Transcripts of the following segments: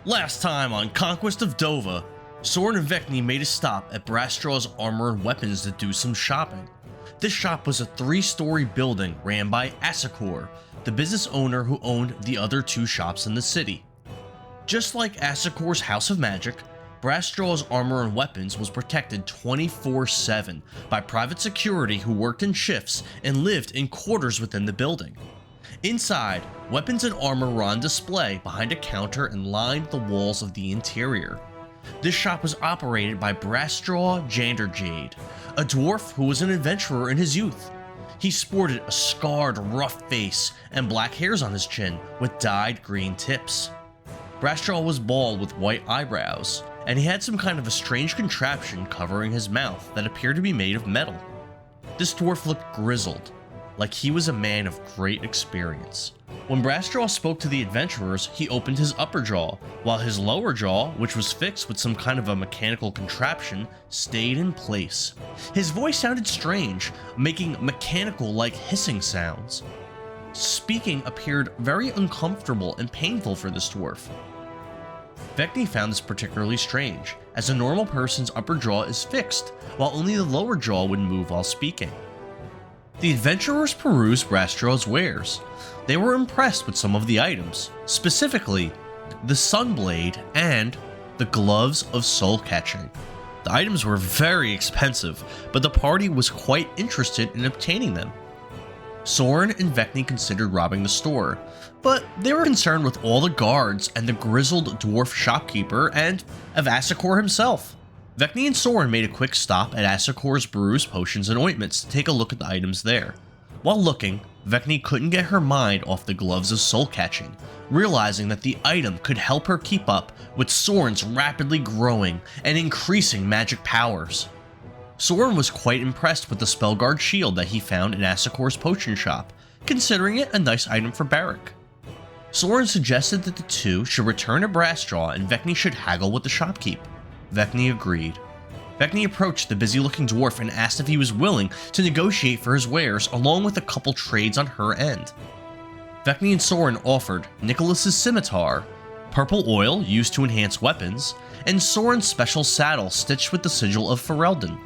Last time on Conquest of Dovah, Sorin and Vekni made a stop at Brastraw's Armor and Weapons to do some shopping. This shop was a 3-story building ran by Asakor, the business owner who owned the other 2 shops in the city. Just like Asakor's House of Magic, Brastraw's Armor and Weapons was protected 24/7 by private security who worked in shifts and lived in quarters within the building. Inside, weapons and armor were on display behind a counter and lined the walls of the interior. This shop was operated by Brastraw Janderjade, a dwarf who was an adventurer in his youth. He sported a scarred, rough face and black hairs on his chin with dyed green tips. Brastraw was bald with white eyebrows, and he had some kind of a strange contraption covering his mouth that appeared to be made of metal. This dwarf looked grizzled, like he was a man of great experience. When Brastraw spoke to the adventurers, he opened his upper jaw, while his lower jaw, which was fixed with some kind of a mechanical contraption, stayed in place. His voice sounded strange, making mechanical-like hissing sounds. Speaking appeared very uncomfortable and painful for this dwarf. Vekni found this particularly strange, as a normal person's upper jaw is fixed, while only the lower jaw would move while speaking. The adventurers perused Brastraw's wares. They were impressed with some of the items, specifically the Sunblade and the Gloves of Soul Catching. The items were very expensive, but the party was quite interested in obtaining them. Sorin and Vekni considered robbing the store, but they were concerned with all the guards and the grizzled dwarf shopkeeper and of Asakor himself. Vekni and Sorin made a quick stop at Asakor's brews, potions, and ointments to take a look at the items there. While looking, Vekni couldn't get her mind off the Gloves of Soul Catching, realizing that the item could help her keep up with Sorin's rapidly growing and increasing magic powers. Sorin was quite impressed with the Spellguard shield that he found in Asakor's potion shop, considering it a nice item for Bharrik. Sorin suggested that the two should return to Brastraw and Vekni should haggle with the shopkeep. Vekni agreed. Vekni approached the busy-looking dwarf and asked if he was willing to negotiate for his wares along with a couple trades on her end. Vekni and Sorin offered Nicholas's scimitar, purple oil used to enhance weapons, and Sorin's special saddle stitched with the sigil of Ferelden.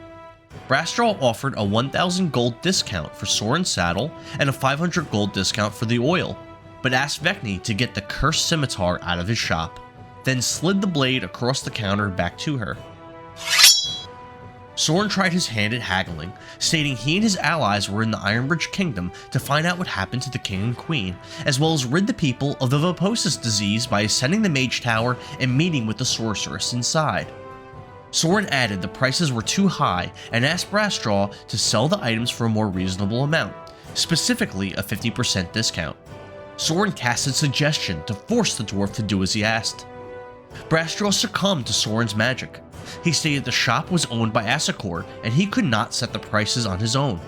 Brastraw offered a 1,000 gold discount for Sorin's saddle and a 500 gold discount for the oil, but asked Vekni to get the cursed scimitar out of his shop, then slid the blade across the counter back to her. Sorin tried his hand at haggling, stating he and his allies were in the Ironbridge kingdom to find out what happened to the king and queen, as well as rid the people of the Vaposis disease by ascending the mage tower and meeting with the sorceress inside. Sorin added the prices were too high and asked Brastraw to sell the items for a more reasonable amount, specifically a 50% discount. Sorin cast a suggestion to force the dwarf to do as he asked. Brastraw succumbed to Sorin's magic. He stated the shop was owned by Asakor and he could not set the prices on his own.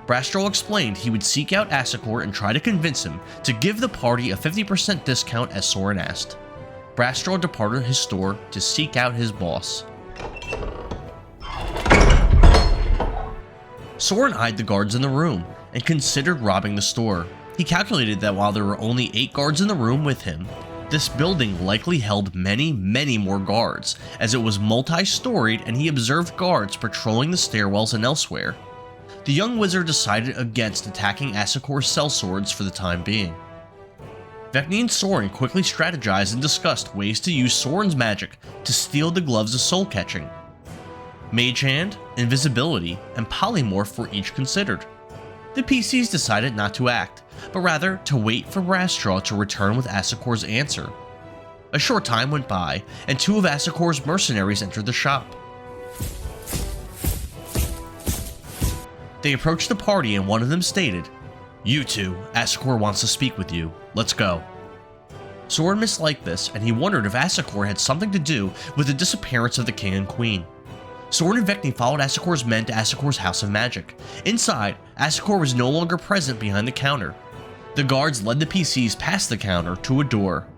Brastraw explained he would seek out Asakor and try to convince him to give the party a 50% discount as Sorin asked. Brastraw departed his store to seek out his boss. Sorin eyed the guards in the room and considered robbing the store. He calculated that while there were only 8 guards in the room with him, this building likely held many more guards, as it was multi-storied and he observed guards patrolling the stairwells and elsewhere. The young wizard decided against attacking Asakor's sellswords for the time being. Vekni and Sorin quickly strategized and discussed ways to use Sorin's magic to steal the Gloves of Soul Catching. Mage Hand, Invisibility, and Polymorph were each considered. The PCs decided not to act, but rather to wait for Brastraw to return with Asakor's answer. A short time went by, and 2 of Asakor's mercenaries entered the shop. They approached the party and one of them stated, "You two, Asakor wants to speak with you. Let's go." Sorin misliked this, and he wondered if Asakor had something to do with the disappearance of the king and queen. Sorin and Vekni followed Asakor's men to Asakor's House of Magic. Inside, Asakor was no longer present behind the counter. The guards led the PCs past the counter to a door.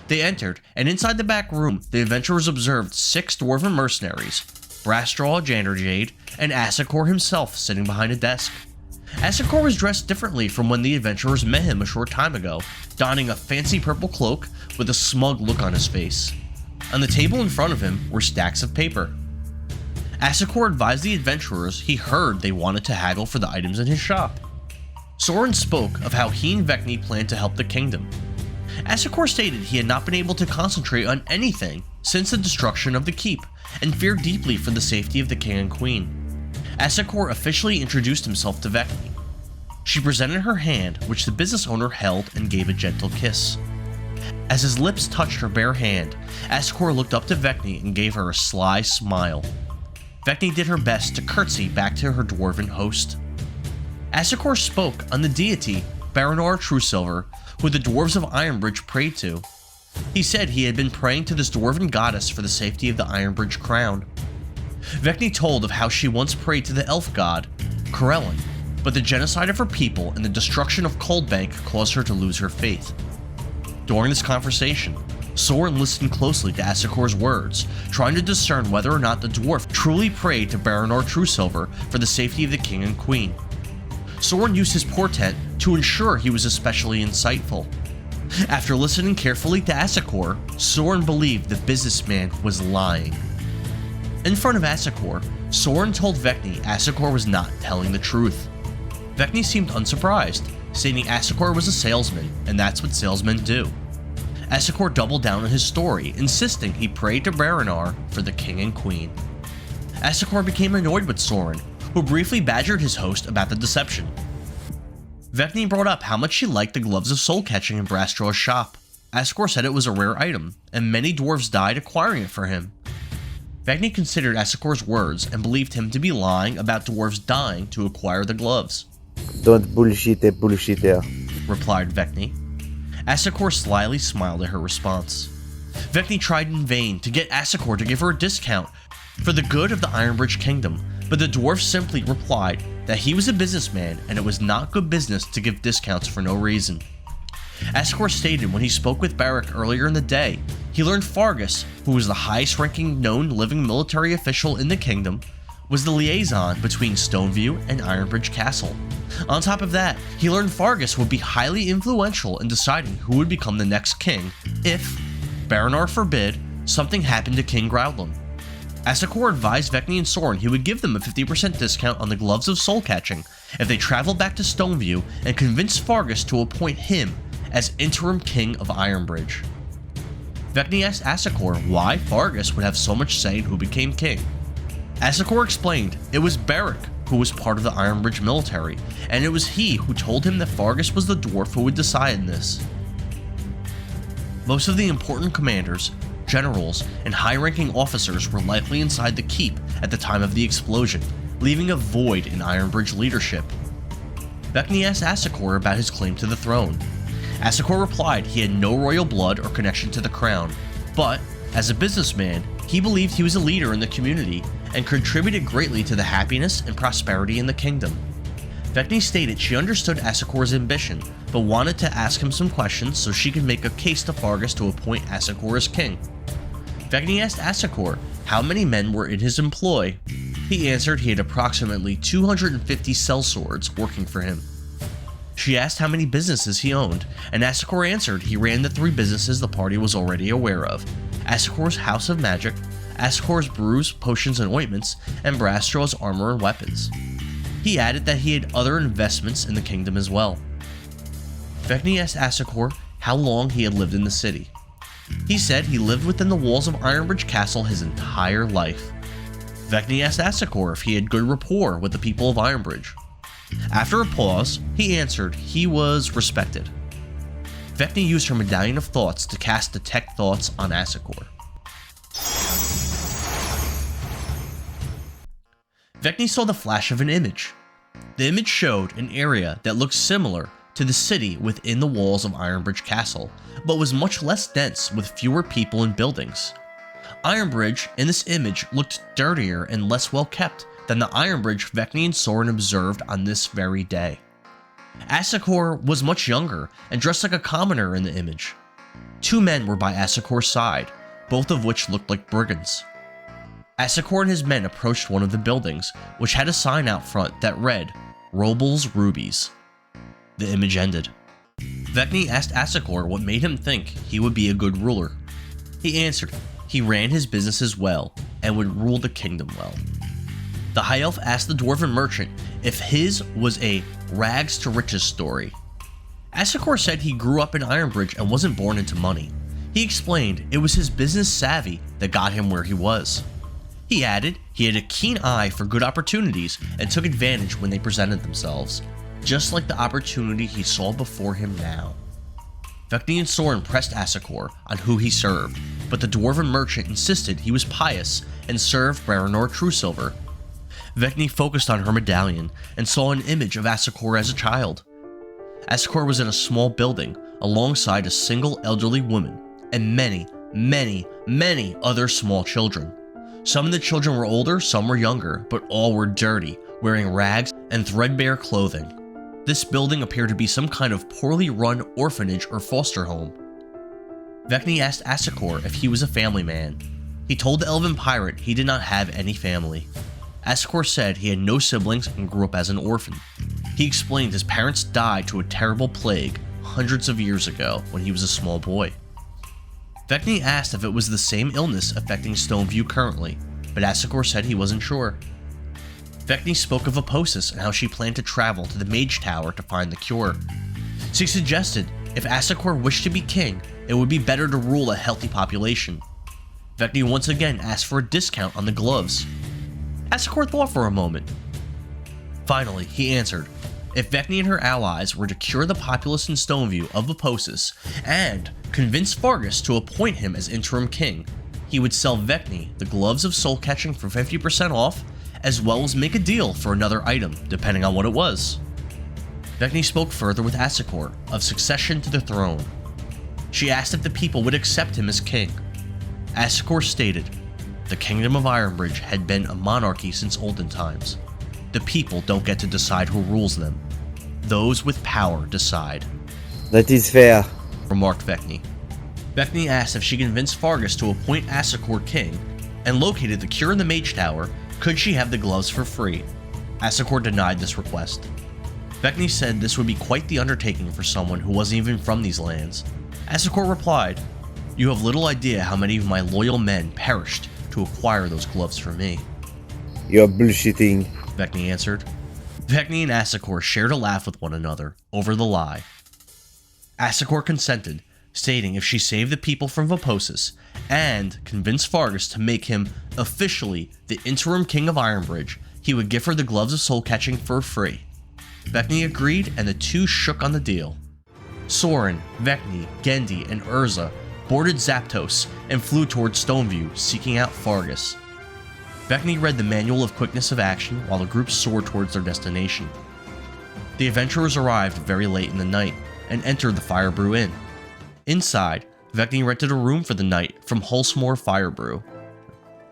They entered, and inside the back room, the adventurers observed 6 dwarven mercenaries, Brastraw Janderjade, and Asakor himself sitting behind a desk. Asakor was dressed differently from when the adventurers met him a short time ago, donning a fancy purple cloak with a smug look on his face. On the table in front of him were stacks of paper. Asakor advised the adventurers he heard they wanted to haggle for the items in his shop. Sorin spoke of how he and Vekni planned to help the kingdom. Asakor stated he had not been able to concentrate on anything since the destruction of the keep, and feared deeply for the safety of the king and queen. Asakor officially introduced himself to Vekni. She presented her hand, which the business owner held and gave a gentle kiss. As his lips touched her bare hand, Asakor looked up to Vekni and gave her a sly smile. Vekni did her best to curtsy back to her dwarven host. Asakor spoke on the deity Baronar Truesilver, who the dwarves of Ironbridge prayed to. He said he had been praying to this dwarven goddess for the safety of the Ironbridge crown. Vekni told of how she once prayed to the elf god, Corellin, but the genocide of her people and the destruction of Coldbank caused her to lose her faith. During this conversation, Sorin listened closely to Asakor's words, trying to discern whether or not the dwarf truly prayed to Baronar Truesilver for the safety of the king and queen. Sorin used his portent to ensure he was especially insightful. After listening carefully to Asakor, Sorin believed the businessman was lying. In front of Asakor, Sorin told Vekni Asakor was not telling the truth. Vekni seemed unsurprised, stating Asakor was a salesman, and that's what salesmen do. Asakor doubled down on his story, insisting he prayed to Baronar for the king and queen. Asakor became annoyed with Sorin, who briefly badgered his host about the deception. Vekni brought up how much she liked the gloves of soul catching in Brastraw's shop. Asakor said it was a rare item, and many dwarves died acquiring it for him. Vekni considered Asakor's words and believed him to be lying about dwarves dying to acquire the gloves. Don't bullshit it, replied Vekni. Asakor slyly smiled at her response. Vekni tried in vain to get Asakor to give her a discount for the good of the Ironbridge kingdom, but the dwarf simply replied that he was a businessman and it was not good business to give discounts for no reason. Asakor stated when he spoke with Bharrik earlier in the day, he learned Fargus, who was the highest ranking known living military official in the kingdom, was the liaison between Stoneview and Ironbridge Castle. On top of that, he learned Fargus would be highly influential in deciding who would become the next king if, Baronar forbid, something happened to King Groudlin. Asakor advised Vekni and Sorin he would give them a 50% discount on the gloves of soul catching if they traveled back to Stoneview and convinced Fargus to appoint him as interim king of Ironbridge. Vekni asked Asakor why Fargus would have so much say in who became king. Asakor explained it was Bharrik who was part of the Ironbridge military, and it was he who told him that Fargus was the dwarf who would decide in this. Most of the important commanders, generals, and high-ranking officers were likely inside the keep at the time of the explosion, leaving a void in Ironbridge leadership. Vekni asked Asakor about his claim to the throne. Asakor replied he had no royal blood or connection to the crown, but, as a businessman, he believed he was a leader in the community and contributed greatly to the happiness and prosperity in the kingdom. Vekni stated she understood Asakor's ambition, but wanted to ask him some questions so she could make a case to Fargus to appoint Asakor as king. Vekni asked Asakor how many men were in his employ. He answered he had approximately 250 sellswords working for him. She asked how many businesses he owned, and Asakor answered he ran the 3 businesses the party was already aware of: Asakor's House of Magic, Asakor's Brews, Potions and Ointments, and Brastraw's Armor and Weapons. He added that he had other investments in the kingdom as well. Vekni asked Asakor how long he had lived in the city. He said he lived within the walls of Ironbridge Castle his entire life. Vekni asked Asakor if he had good rapport with the people of Ironbridge. After a pause, he answered he was respected. Vekni used her Medallion of Thoughts to cast Detect Thoughts on Asakor. Vekni saw the flash of an image. The image showed an area that looked similar to the city within the walls of Ironbridge Castle, but was much less dense with fewer people and buildings. Ironbridge in this image looked dirtier and less well kept than the Ironbridge Vekni and Sorin observed on this very day. Asakor was much younger and dressed like a commoner in the image. 2 men were by Asakor's side, both of which looked like brigands. Asakor and his men approached one of the buildings, which had a sign out front that read, "Robles Rubies." The image ended. Vekni asked Asakor what made him think he would be a good ruler. He answered, He ran his businesses well and would rule the kingdom well. The High Elf asked the dwarven merchant if his was a rags to riches story. Asakor said he grew up in Ironbridge and wasn't born into money. He explained it was his business savvy that got him where he was. He added he had a keen eye for good opportunities and took advantage when they presented themselves, just like the opportunity he saw before him now. Vekni and Sorin pressed Asakor on who he served, but the dwarven merchant insisted he was pious and served Baranor Truesilver. Vekni focused on her medallion and saw an image of Asakor as a child. Asakor was in a small building alongside a single elderly woman and many other small children. Some of the children were older, some were younger, but all were dirty, wearing rags and threadbare clothing. This building appeared to be some kind of poorly run orphanage or foster home. Vekni asked Asakor if he was a family man. He told the elven pirate he did not have any family. Asakor said he had no siblings and grew up as an orphan. He explained his parents died to a terrible plague hundreds of years ago when he was a small boy. Vekni asked if it was the same illness affecting Stoneview currently, but Asakor said he wasn't sure. Vekni spoke of Aposis and how she planned to travel to the Mage Tower to find the cure. She suggested if Asakor wished to be king, it would be better to rule a healthy population. Vekni once again asked for a discount on the gloves. Asakor thought for a moment. Finally, he answered if Vekni and her allies were to cure the populace in Stoneview of Aposis and convince Fargus to appoint him as interim king, he would sell Vekni the gloves of soul catching for 50% off, as well as make a deal for another item, depending on what it was. Vekni spoke further with Asakor of succession to the throne. She asked if the people would accept him as king. Asakor stated, the kingdom of Ironbridge had been a monarchy since olden times. The people don't get to decide who rules them. Those with power decide. That is fair, remarked Vekni. Vekni asked if she convinced Fargus to appoint Asakor king and located the cure in the Mage Tower, could she have the gloves for free? Asakor denied this request. Vekni said this would be quite the undertaking for someone who wasn't even from these lands. Asakor replied, you have little idea how many of my loyal men perished to acquire those gloves for me. You're bullshitting, Vekni answered. Vekni and Asakor shared a laugh with one another over the lie. Asakor consented, stating if she saved the people from Vaposis and convinced Fargus to make him officially the interim king of Ironbridge, he would give her the gloves of soul catching for free. Vekni agreed and the two shook on the deal. Sorin, Vekni, Gendy, and Erza boarded Zapdos and flew towards Stoneview, seeking out Fargus. Vekni read the Manual of Quickness of Action while the group soared towards their destination. The adventurers arrived very late in the night and entered the Firebrew Inn. Inside, Vekni rented a room for the night from Hulsmore Firebrew.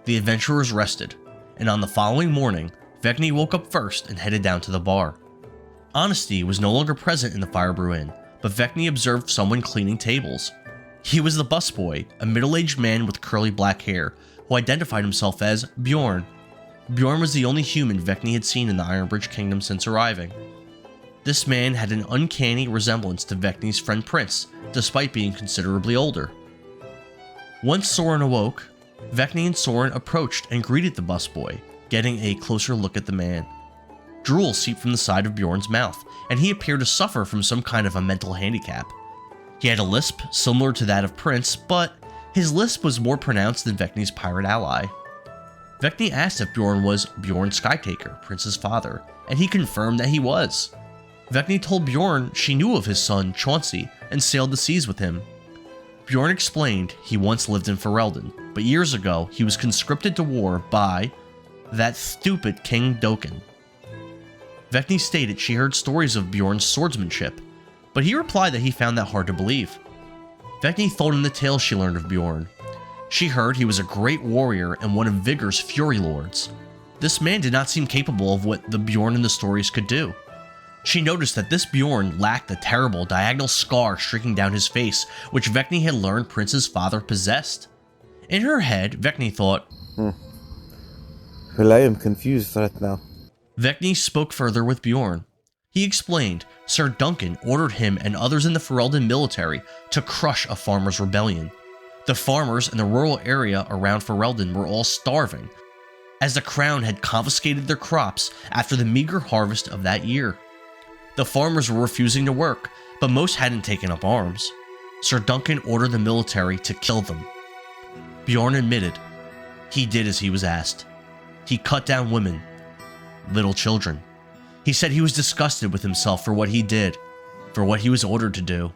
The adventurers rested, and on the following morning, Vekni woke up first and headed down to the bar. Honesty was no longer present in the Firebrew Inn, but Vekni observed someone cleaning tables. He was the busboy, a middle-aged man with curly black hair, who identified himself as Bjorn. Bjorn was the only human Vekni had seen in the Ironbridge Kingdom since arriving. This man had an uncanny resemblance to Vekni's friend Prince, despite being considerably older. Once Sorin awoke, Vekni and Sorin approached and greeted the busboy, getting a closer look at the man. Drool seeped from the side of Bjorn's mouth, and he appeared to suffer from some kind of a mental handicap. He had a lisp similar to that of Prince, but his lisp was more pronounced than Vekni's pirate ally. Vekni asked if Bjorn was Bjorn Skytaker, Prince's father, and he confirmed that he was. Vekni told Bjorn she knew of his son, Chauncey, and sailed the seas with him. Bjorn explained he once lived in Ferelden, but years ago he was conscripted to war by that stupid King Dokkan. Vekni stated she heard stories of Bjorn's swordsmanship, but he replied that he found that hard to believe. Vekni told him the tales she learned of Bjorn. She heard he was a great warrior and one of Vigor's Fury Lords. This man did not seem capable of what the Bjorn in the stories could do. She noticed that this Bjorn lacked the terrible diagonal scar streaking down his face, which Vekni had learned Prince's father possessed. In her head, Vekni thought, Well, I am confused right now. Vekni spoke further with Bjorn. He explained Sir Duncan ordered him and others in the Ferelden military to crush a farmer's rebellion. The farmers in the rural area around Ferelden were all starving, as the crown had confiscated their crops after the meager harvest of that year. The farmers were refusing to work, but most hadn't taken up arms. Sir Duncan ordered the military to kill them. Bjorn admitted he did as he was asked. He cut down women, little children. He said he was disgusted with himself for what he did, for what he was ordered to do.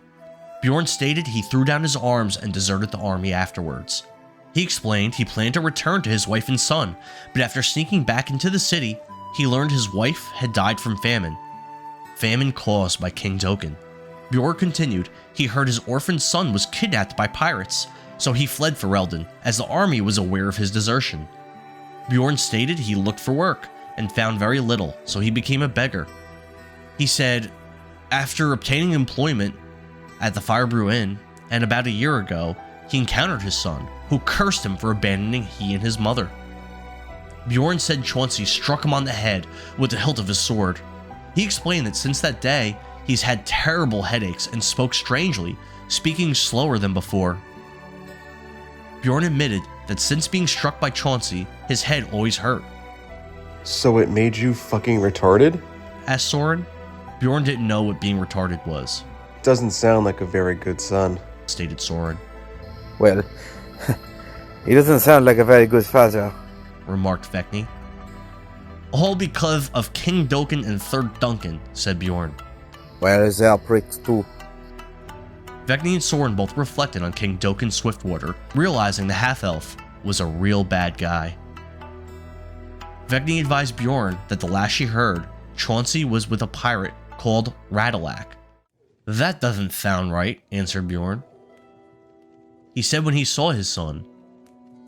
Bjorn stated he threw down his arms and deserted the army afterwards. He explained he planned to return to his wife and son, but after sneaking back into the city, he learned his wife had died from famine. Famine caused by King Dokkan. Bjorn continued he heard his orphaned son was kidnapped by pirates, so he fled Ferelden as the army was aware of his desertion. Bjorn stated he looked for work and found very little, so he became a beggar. He said, after obtaining employment at the Firebrew Inn, and about a year ago, he encountered his son, who cursed him for abandoning he and his mother. Bjorn said Chauncey struck him on the head with the hilt of his sword. He explained that since that day, he's had terrible headaches and spoke strangely, speaking slower than before. Bjorn admitted that since being struck by Chauncey, his head always hurt. So it made you fucking retarded? Asked Sorin. Bjorn didn't know what being retarded was. Doesn't sound like a very good son, stated Sorin. Well, he doesn't sound like a very good father, remarked Vekni. All because of King Dokkan and Third Duncan, said Bjorn. Well, they are pricks too. Vekni and Sorin both reflected on King Dokkan Swiftwater, realizing the half-elf was a real bad guy. Vekni advised Bjorn that the last she heard, Chauncey was with a pirate called Radalak. That doesn't sound right, answered Bjorn. He said when he saw his son,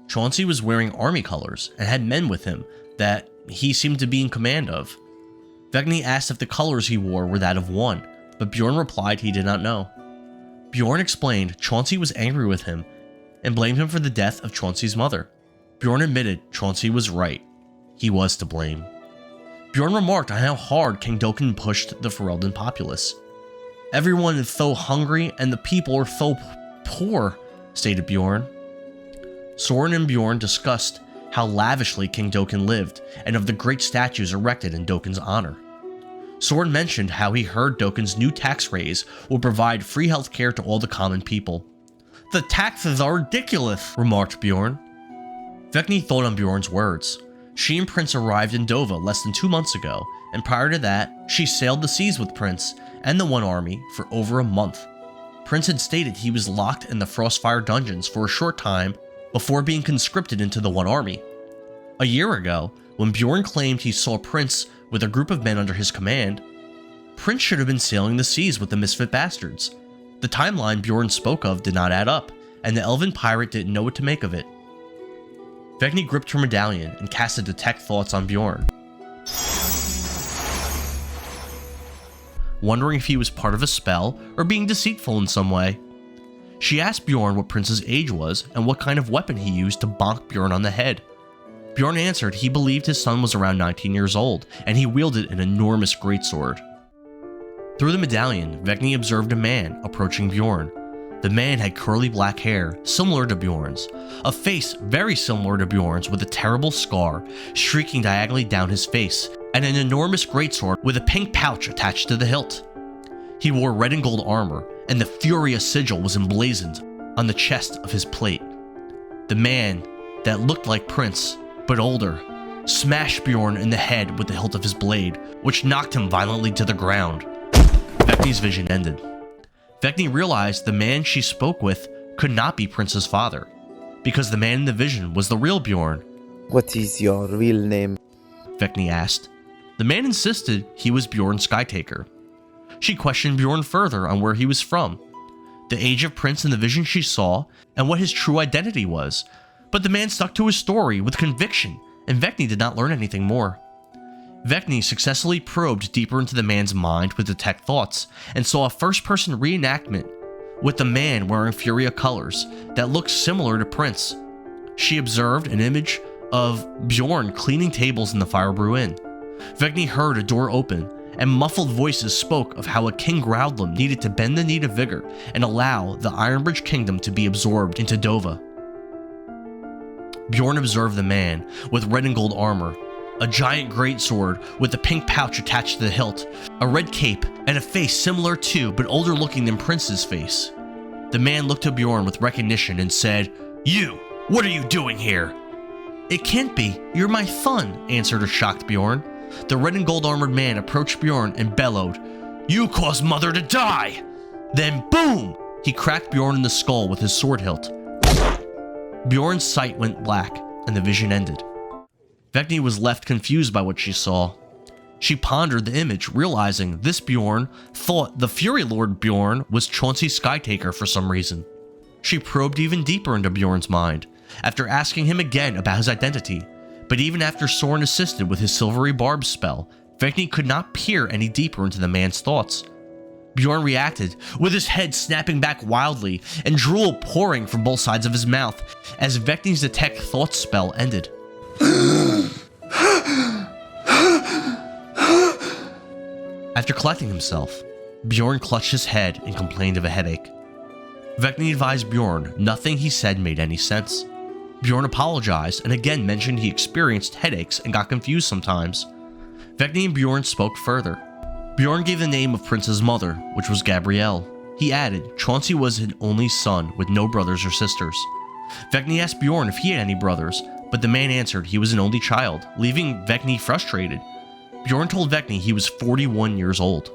Chauncey was wearing army colors and had men with him that he seemed to be in command of. Vekni asked if the colors he wore were that of one, but Bjorn replied he did not know. Bjorn explained Chauncey was angry with him and blamed him for the death of Chauncey's mother. Bjorn admitted Chauncey was right. He was to blame. Bjorn remarked on how hard King Dokkan pushed the Ferelden populace. Everyone is so hungry and the people are so poor, stated Bjorn. Sorin and Bjorn discussed how lavishly King Dokkan lived and of the great statues erected in Dokkan's honor. Sorin mentioned how he heard Dokkan's new tax raise will provide free healthcare to all the common people. The taxes are ridiculous, remarked Bjorn. Vekni thought on Bjorn's words. She and Prince arrived in Dovah less than 2 months ago, and prior to that, she sailed the seas with Prince and the One Army for over a month. Prince had stated he was locked in the Frostfire dungeons for a short time before being conscripted into the One Army. A year ago, when Bjorn claimed he saw Prince with a group of men under his command, Prince should have been sailing the seas with the misfit bastards. The timeline Bjorn spoke of did not add up, and the elven pirate didn't know what to make of it. Vekni gripped her medallion and casted Detect Thoughts on Bjorn, wondering if he was part of a spell or being deceitful in some way. She asked Bjorn what Prince's age was and what kind of weapon he used to bonk Bjorn on the head. Bjorn answered he believed his son was around 19 years old, and he wielded an enormous greatsword. Through the medallion, Vekni observed a man approaching Bjorn. The man had curly black hair, similar to Bjorn's, a face very similar to Bjorn's with a terrible scar streaking diagonally down his face, and an enormous greatsword with a pink pouch attached to the hilt. He wore red and gold armor, and the Furious sigil was emblazoned on the chest of his plate. The man, that looked like Prince, but older, smashed Bjorn in the head with the hilt of his blade, which knocked him violently to the ground. Vekni's vision ended. Vekni realized the man she spoke with could not be Prince's father, because the man in the vision was the real Bjorn. What is your real name? Vekni asked. The man insisted he was Bjorn Skytaker. She questioned Bjorn further on where he was from, the age of Prince in the vision she saw, and what his true identity was, but the man stuck to his story with conviction, and Vekni did not learn anything more. Vekni successfully probed deeper into the man's mind with Detect Thoughts, and saw a first-person reenactment with the man wearing Furia colors that looked similar to Prince. She observed an image of Bjorn cleaning tables in the Firebrew Inn. Vekni heard a door open, and muffled voices spoke of how a King Groudlum needed to bend the knee to vigor and allow the Ironbridge kingdom to be absorbed into Dovah. Bjorn observed the man with red and gold armor, a giant greatsword with a pink pouch attached to the hilt, a red cape, and a face similar to but older looking than Prince's face. The man looked to Bjorn with recognition and said, "You, what are you doing here?" "It can't be, you're my son," answered a shocked Bjorn. The red and gold armored man approached Bjorn and bellowed, "You caused Mother to die!" Then boom! He cracked Bjorn in the skull with his sword hilt. Bjorn's sight went black, and the vision ended. Vekni was left confused by what she saw. She pondered the image, realizing this Bjorn thought the Fury Lord Bjorn was Chauncey Skytaker for some reason. She probed even deeper into Bjorn's mind, after asking him again about his identity, but even after Sorin assisted with his silvery barb spell, Vekni could not peer any deeper into the man's thoughts. Bjorn reacted, with his head snapping back wildly and drool pouring from both sides of his mouth as Vekni's detect thoughts spell ended. After collecting himself, Bjorn clutched his head and complained of a headache. Vekni advised Bjorn nothing he said made any sense. Bjorn apologized and again mentioned he experienced headaches and got confused sometimes. Vekni and Bjorn spoke further. Bjorn gave the name of Prince's mother, which was Gabrielle. He added Chauncey was an only son with no brothers or sisters. Vekni asked Bjorn if he had any brothers, but the man answered he was an only child, leaving Vekni frustrated. Bjorn told Vekni he was 41 years old.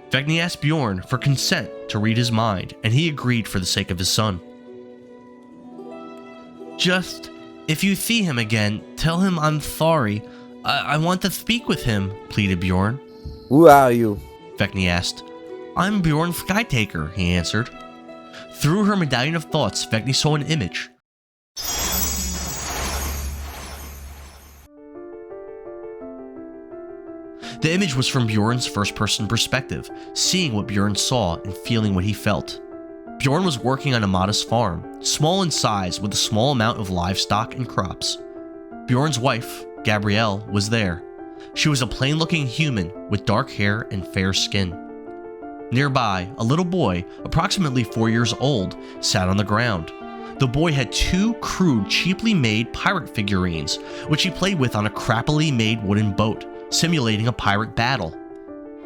Vekni asked Bjorn for consent to read his mind, and he agreed for the sake of his son. "Just, if you see him again, tell him I'm sorry. I want to speak with him," pleaded Bjorn. Who are you? Vekni asked. "I'm Bjorn Skytaker," he answered. Through her medallion of thoughts, Vekni saw an image. The image was from Bjorn's first-person perspective, seeing what Bjorn saw and feeling what he felt. Bjorn was working on a modest farm, small in size with a small amount of livestock and crops. Bjorn's wife, Gabrielle, was there. She was a plain-looking human with dark hair and fair skin. Nearby, a little boy, approximately 4 years old, sat on the ground. The boy had 2 crude, cheaply made pirate figurines, which he played with on a crappily made wooden boat, simulating a pirate battle.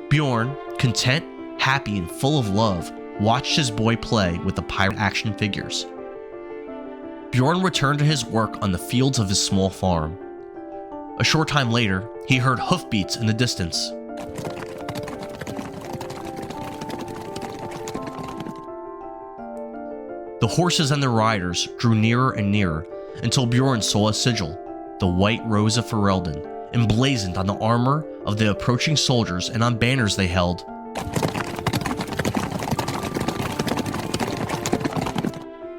Bjorn, content, happy, and full of love, watched his boy play with the pirate action figures. Bjorn returned to his work on the fields of his small farm. A short time later, he heard hoofbeats in the distance. The horses and their riders drew nearer and nearer until Bjorn saw a sigil, the White Rose of Ferelden, emblazoned on the armor of the approaching soldiers and on banners they held.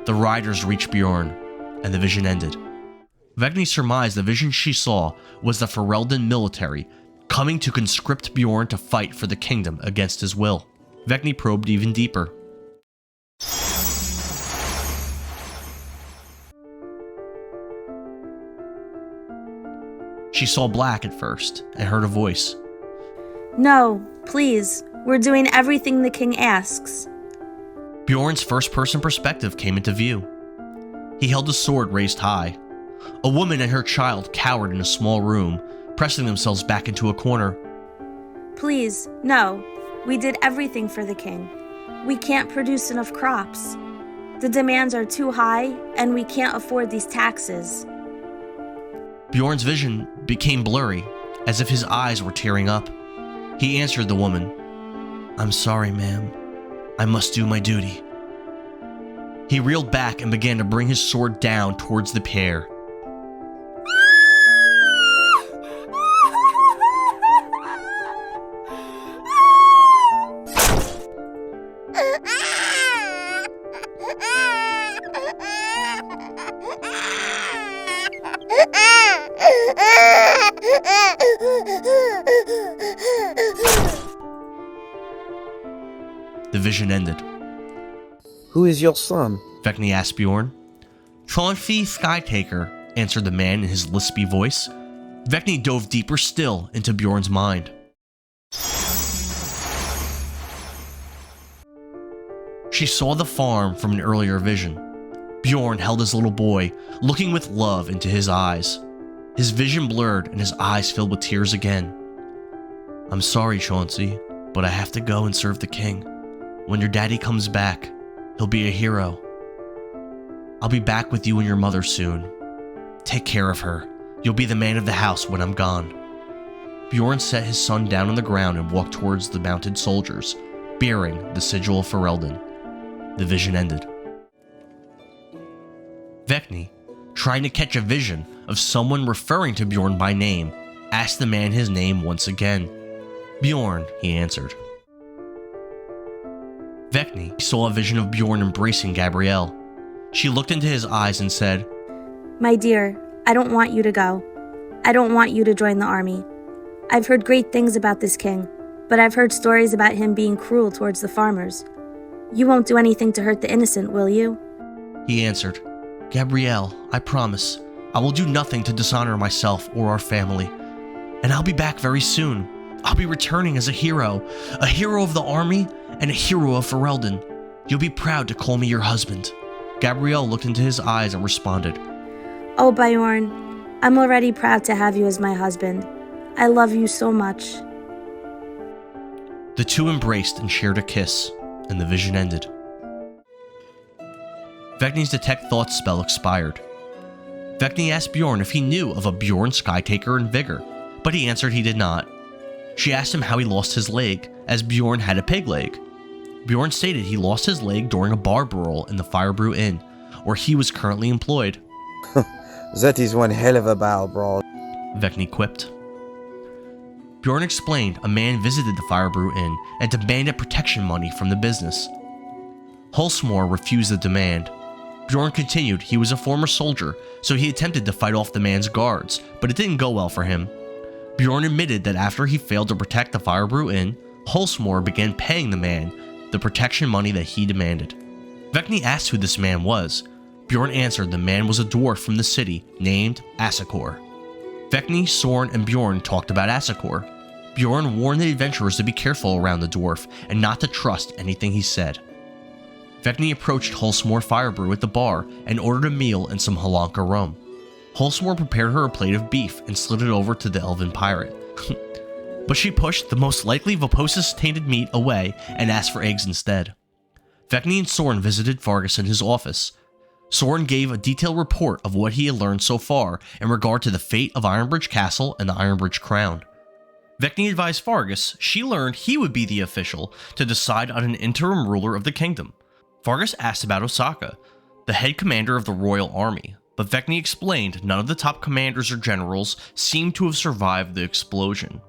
The riders reached Bjorn, and the vision ended. Vekni surmised the vision she saw was the Ferelden military coming to conscript Bjorn to fight for the kingdom against his will. Vekni probed even deeper. She saw black at first and heard a voice. "No, please. We're doing everything the king asks." Bjorn's first-person perspective came into view. He held a sword raised high. A woman and her child cowered in a small room, pressing themselves back into a corner. "Please, no. We did everything for the king. We can't produce enough crops. The demands are too high, and we can't afford these taxes." Bjorn's vision became blurry, as if his eyes were tearing up. He answered the woman, "I'm sorry, ma'am. I must do my duty." He reeled back and began to bring his sword down towards the pair. The vision ended. Who is your son? Vekni asked Bjorn. "Chauncey Skytaker," answered the man in his lispy voice. Vekni dove deeper still into Bjorn's mind. She saw the farm from an earlier vision. Bjorn held his little boy, looking with love into his eyes. His vision blurred and his eyes filled with tears again. "I'm sorry, Chauncey, but I have to go and serve the king. When your daddy comes back, he'll be a hero. I'll be back with you and your mother soon. Take care of her. You'll be the man of the house when I'm gone." Bjorn set his son down on the ground and walked towards the mounted soldiers, bearing the sigil of Ferelden. The vision ended. Vekni, trying to catch a vision of someone referring to Bjorn by name, asked the man his name once again. "Bjorn," he answered. Vekni saw a vision of Bjorn embracing Gabrielle. She looked into his eyes and said, My dear, I don't want you to go. I don't want you to join the army. I've heard great things about this king, but I've heard stories about him being cruel towards the farmers. You won't do anything to hurt the innocent, will you?" He answered, "Gabrielle, I promise, I will do nothing to dishonor myself or our family. And I'll be back very soon. I'll be returning as a hero of the army and a hero of Ferelden. You'll be proud to call me your husband." Gabrielle looked into his eyes and responded, "Oh, Bjorn, I'm already proud to have you as my husband. I love you so much." The two embraced and shared a kiss, and the vision ended. Vekni's Detect Thoughts spell expired. Vekni asked Bjorn if he knew of a Bjorn Skytaker in Vigor, but he answered he did not. She asked him how he lost his leg, as Bjorn had a pig leg. Bjorn stated he lost his leg during a bar brawl in the Firebrew Inn, where he was currently employed. That is one hell of a battle, bro. Vekni quipped. Bjorn explained a man visited the Firebrew Inn and demanded protection money from the business. Hulsmore refused the demand. Bjorn continued he was a former soldier, so he attempted to fight off the man's guards, but it didn't go well for him. Bjorn admitted that after he failed to protect the Firebrew Inn, Hulsmore began paying the man the protection money that he demanded. Vekni asked who this man was. Bjorn answered the man was a dwarf from the city named Asakor. Vekni, Sorin, and Bjorn talked about Asakor. Bjorn warned the adventurers to be careful around the dwarf and not to trust anything he said. Vekni approached Hulsmore Firebrew at the bar and ordered a meal and some Halanka rum. Hulsmore prepared her a plate of beef and slid it over to the elven pirate. But she pushed the most likely Voposis-tainted meat away and asked for eggs instead. Vekni and Sorin visited Fargus in his office. Sorin gave a detailed report of what he had learned so far in regard to the fate of Ironbridge Castle and the Ironbridge Crown. Vekni advised Fargus she learned he would be the official to decide on an interim ruler of the kingdom. Fargus asked about Osaka, the head commander of the royal army, but Vekni explained none of the top commanders or generals seemed to have survived the explosion.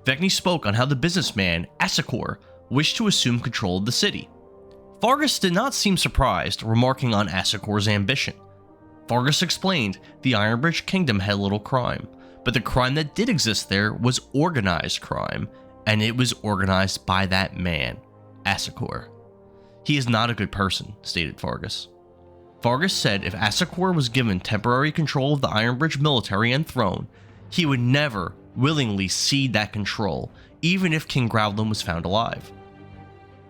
Vekni spoke on how the businessman, Asakor, wished to assume control of the city. Fargus did not seem surprised, remarking on Asakor's ambition. Fargus explained the Ironbridge kingdom had little crime, but the crime that did exist there was organized crime, and it was organized by that man, Asakor. "He is not a good person," stated Fargus. Fargus said if Asakor was given temporary control of the Ironbridge military and throne, he would never willingly cede that control, even if King Growlin was found alive.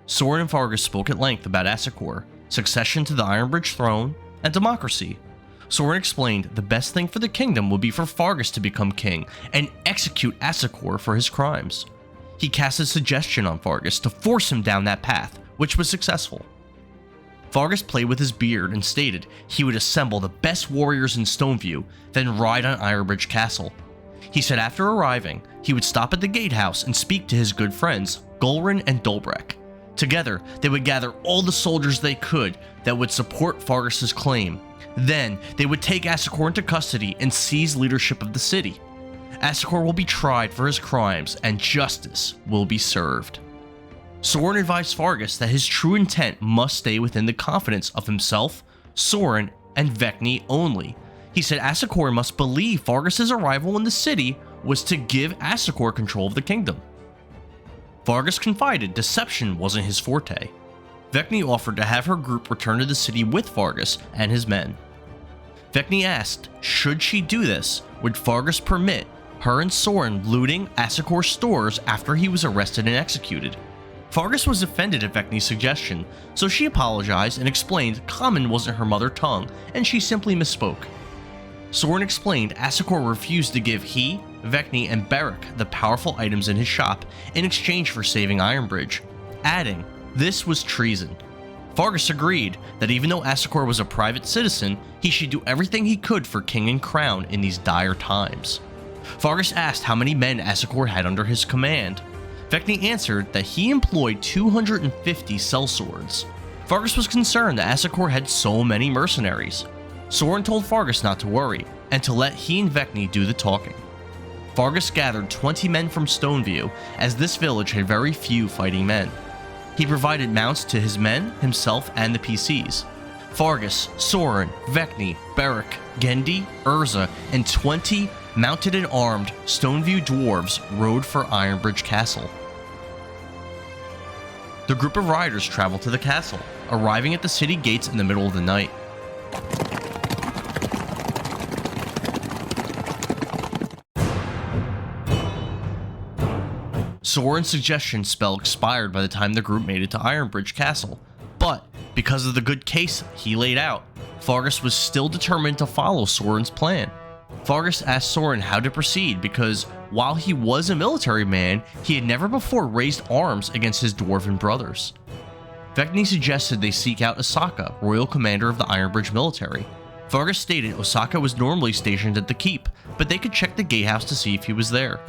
Sorin and Fargus spoke at length about Asakor, succession to the Ironbridge throne, and democracy. Sorin explained the best thing for the kingdom would be for Fargus to become king and execute Asakor for his crimes. He cast a suggestion on Fargus to force him down that path, which was successful. Fargus played with his beard and stated he would assemble the best warriors in Stoneview, then ride on Ironbridge Castle. He said after arriving, he would stop at the gatehouse and speak to his good friends, Gulren and Dolbrek. Together, they would gather all the soldiers they could that would support Fargus's claim. Then, they would take Asakor into custody and seize leadership of the city. Asakor will be tried for his crimes, and justice will be served. Sorin advised Fargus that his true intent must stay within the confidence of himself, Sorin, and Vekni only. He said Asakor must believe Fargus's arrival in the city was to give Asakor control of the kingdom. Fargus confided deception wasn't his forte. Vekni offered to have her group return to the city with Fargus and his men. Vekni asked, should she do this, would Fargus permit her and Sorin looting Asakor's stores after he was arrested and executed? Fargus was offended at Vekni's suggestion, so she apologized and explained Common wasn't her mother tongue, and she simply misspoke. Sorin explained Asakor refused to give he, Vekni, and Bharrik the powerful items in his shop in exchange for saving Ironbridge, adding, this was treason. Fargus agreed that even though Asakor was a private citizen, he should do everything he could for king and crown in these dire times. Fargus asked how many men Asakor had under his command. Vekni answered that he employed 250 sellswords. Fargus was concerned that Asakor had so many mercenaries. Sorin told Fargus not to worry, and to let he and Vekni do the talking. Fargus gathered 20 men from Stoneview, as this village had very few fighting men. He provided mounts to his men, himself, and the PCs. Fargus, Sorin, Vekni, Bharrik, Gendy, Erza, and 20 mounted and armed Stoneview dwarves rode for Ironbridge Castle. The group of riders traveled to the castle, arriving at the city gates in the middle of the night. Sorin's suggestion spell expired by the time the group made it to Ironbridge Castle, but because of the good case he laid out, Fargus was still determined to follow Sorin's plan. Fargus asked Sorin how to proceed because, while he was a military man, he had never before raised arms against his dwarven brothers. Vekni suggested they seek out Asakor, royal commander of the Ironbridge military. Fargus stated Asakor was normally stationed at the keep, but they could check the gatehouse to see if he was there.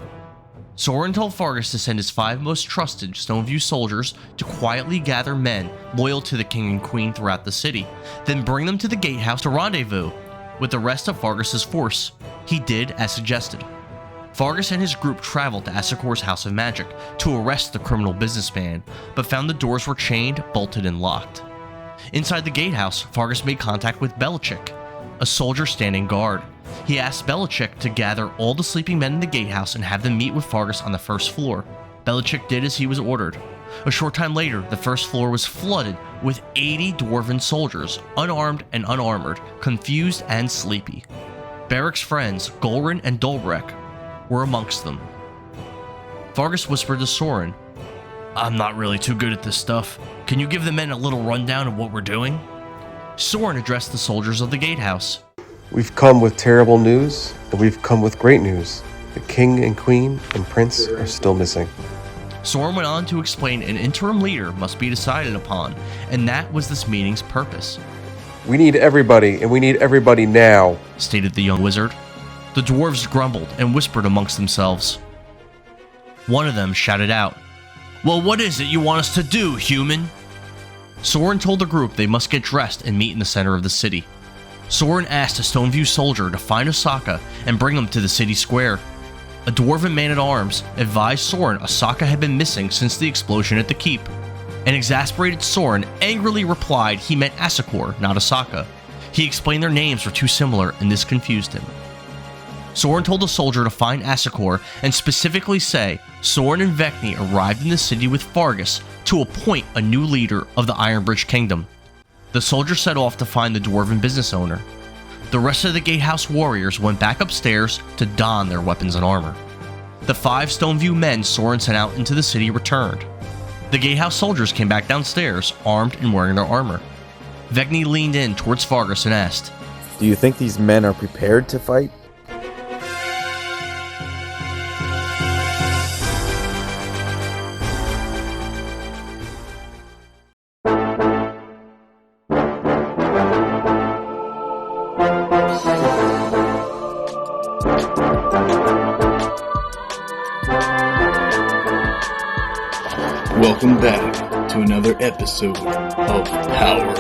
Sorin told Fargus to send his 5 most trusted Stoneview soldiers to quietly gather men loyal to the king and queen throughout the city, then bring them to the gatehouse to rendezvous with the rest of Fargus's force. He did as suggested. Fargus and his group traveled to Asakor's House of Magic to arrest the criminal businessman, but found the doors were chained, bolted, and locked. Inside the gatehouse, Fargus made contact with Belichick, a soldier standing guard. He asked Belichick to gather all the sleeping men in the gatehouse and have them meet with Fargus on the first floor. Belichick did as he was ordered. A short time later, the first floor was flooded with 80 dwarven soldiers, unarmed and unarmored, confused and sleepy. Bharrik's friends, Gulren and Dolbrek, were amongst them. Fargus whispered to Sorin, I'm not really too good at this stuff. Can you give the men a little rundown of what we're doing? Sorin addressed the soldiers of the gatehouse. We've come with terrible news, and we've come with great news. The king and queen and prince are still missing. Sorin went on to explain an interim leader must be decided upon, and that was this meeting's purpose. We need everybody, and we need everybody now, stated the young wizard. The dwarves grumbled and whispered amongst themselves. One of them shouted out, Well, what is it you want us to do, human? Sorin told the group they must get dressed and meet in the center of the city. Sorin asked a Stoneview soldier to find Asakor and bring him to the city square. A dwarven man-at-arms advised Sorin Asakor had been missing since the explosion at the keep. An exasperated Sorin angrily replied he meant Asakor, not Asakor. He explained their names were too similar, and this confused him. Sorin told the soldier to find Asakor and specifically say Sorin and Vekni arrived in the city with Fargus to appoint a new leader of the Ironbridge Kingdom. The soldier set off to find the dwarven business owner. The rest of the gatehouse warriors went back upstairs to don their weapons and armor. The 5 Stoneview men Sorin sent out into the city returned. The gatehouse soldiers came back downstairs, armed and wearing their armor. Vekni leaned in towards Fargus and asked, Do you think these men are prepared to fight? Welcome back to another episode of Power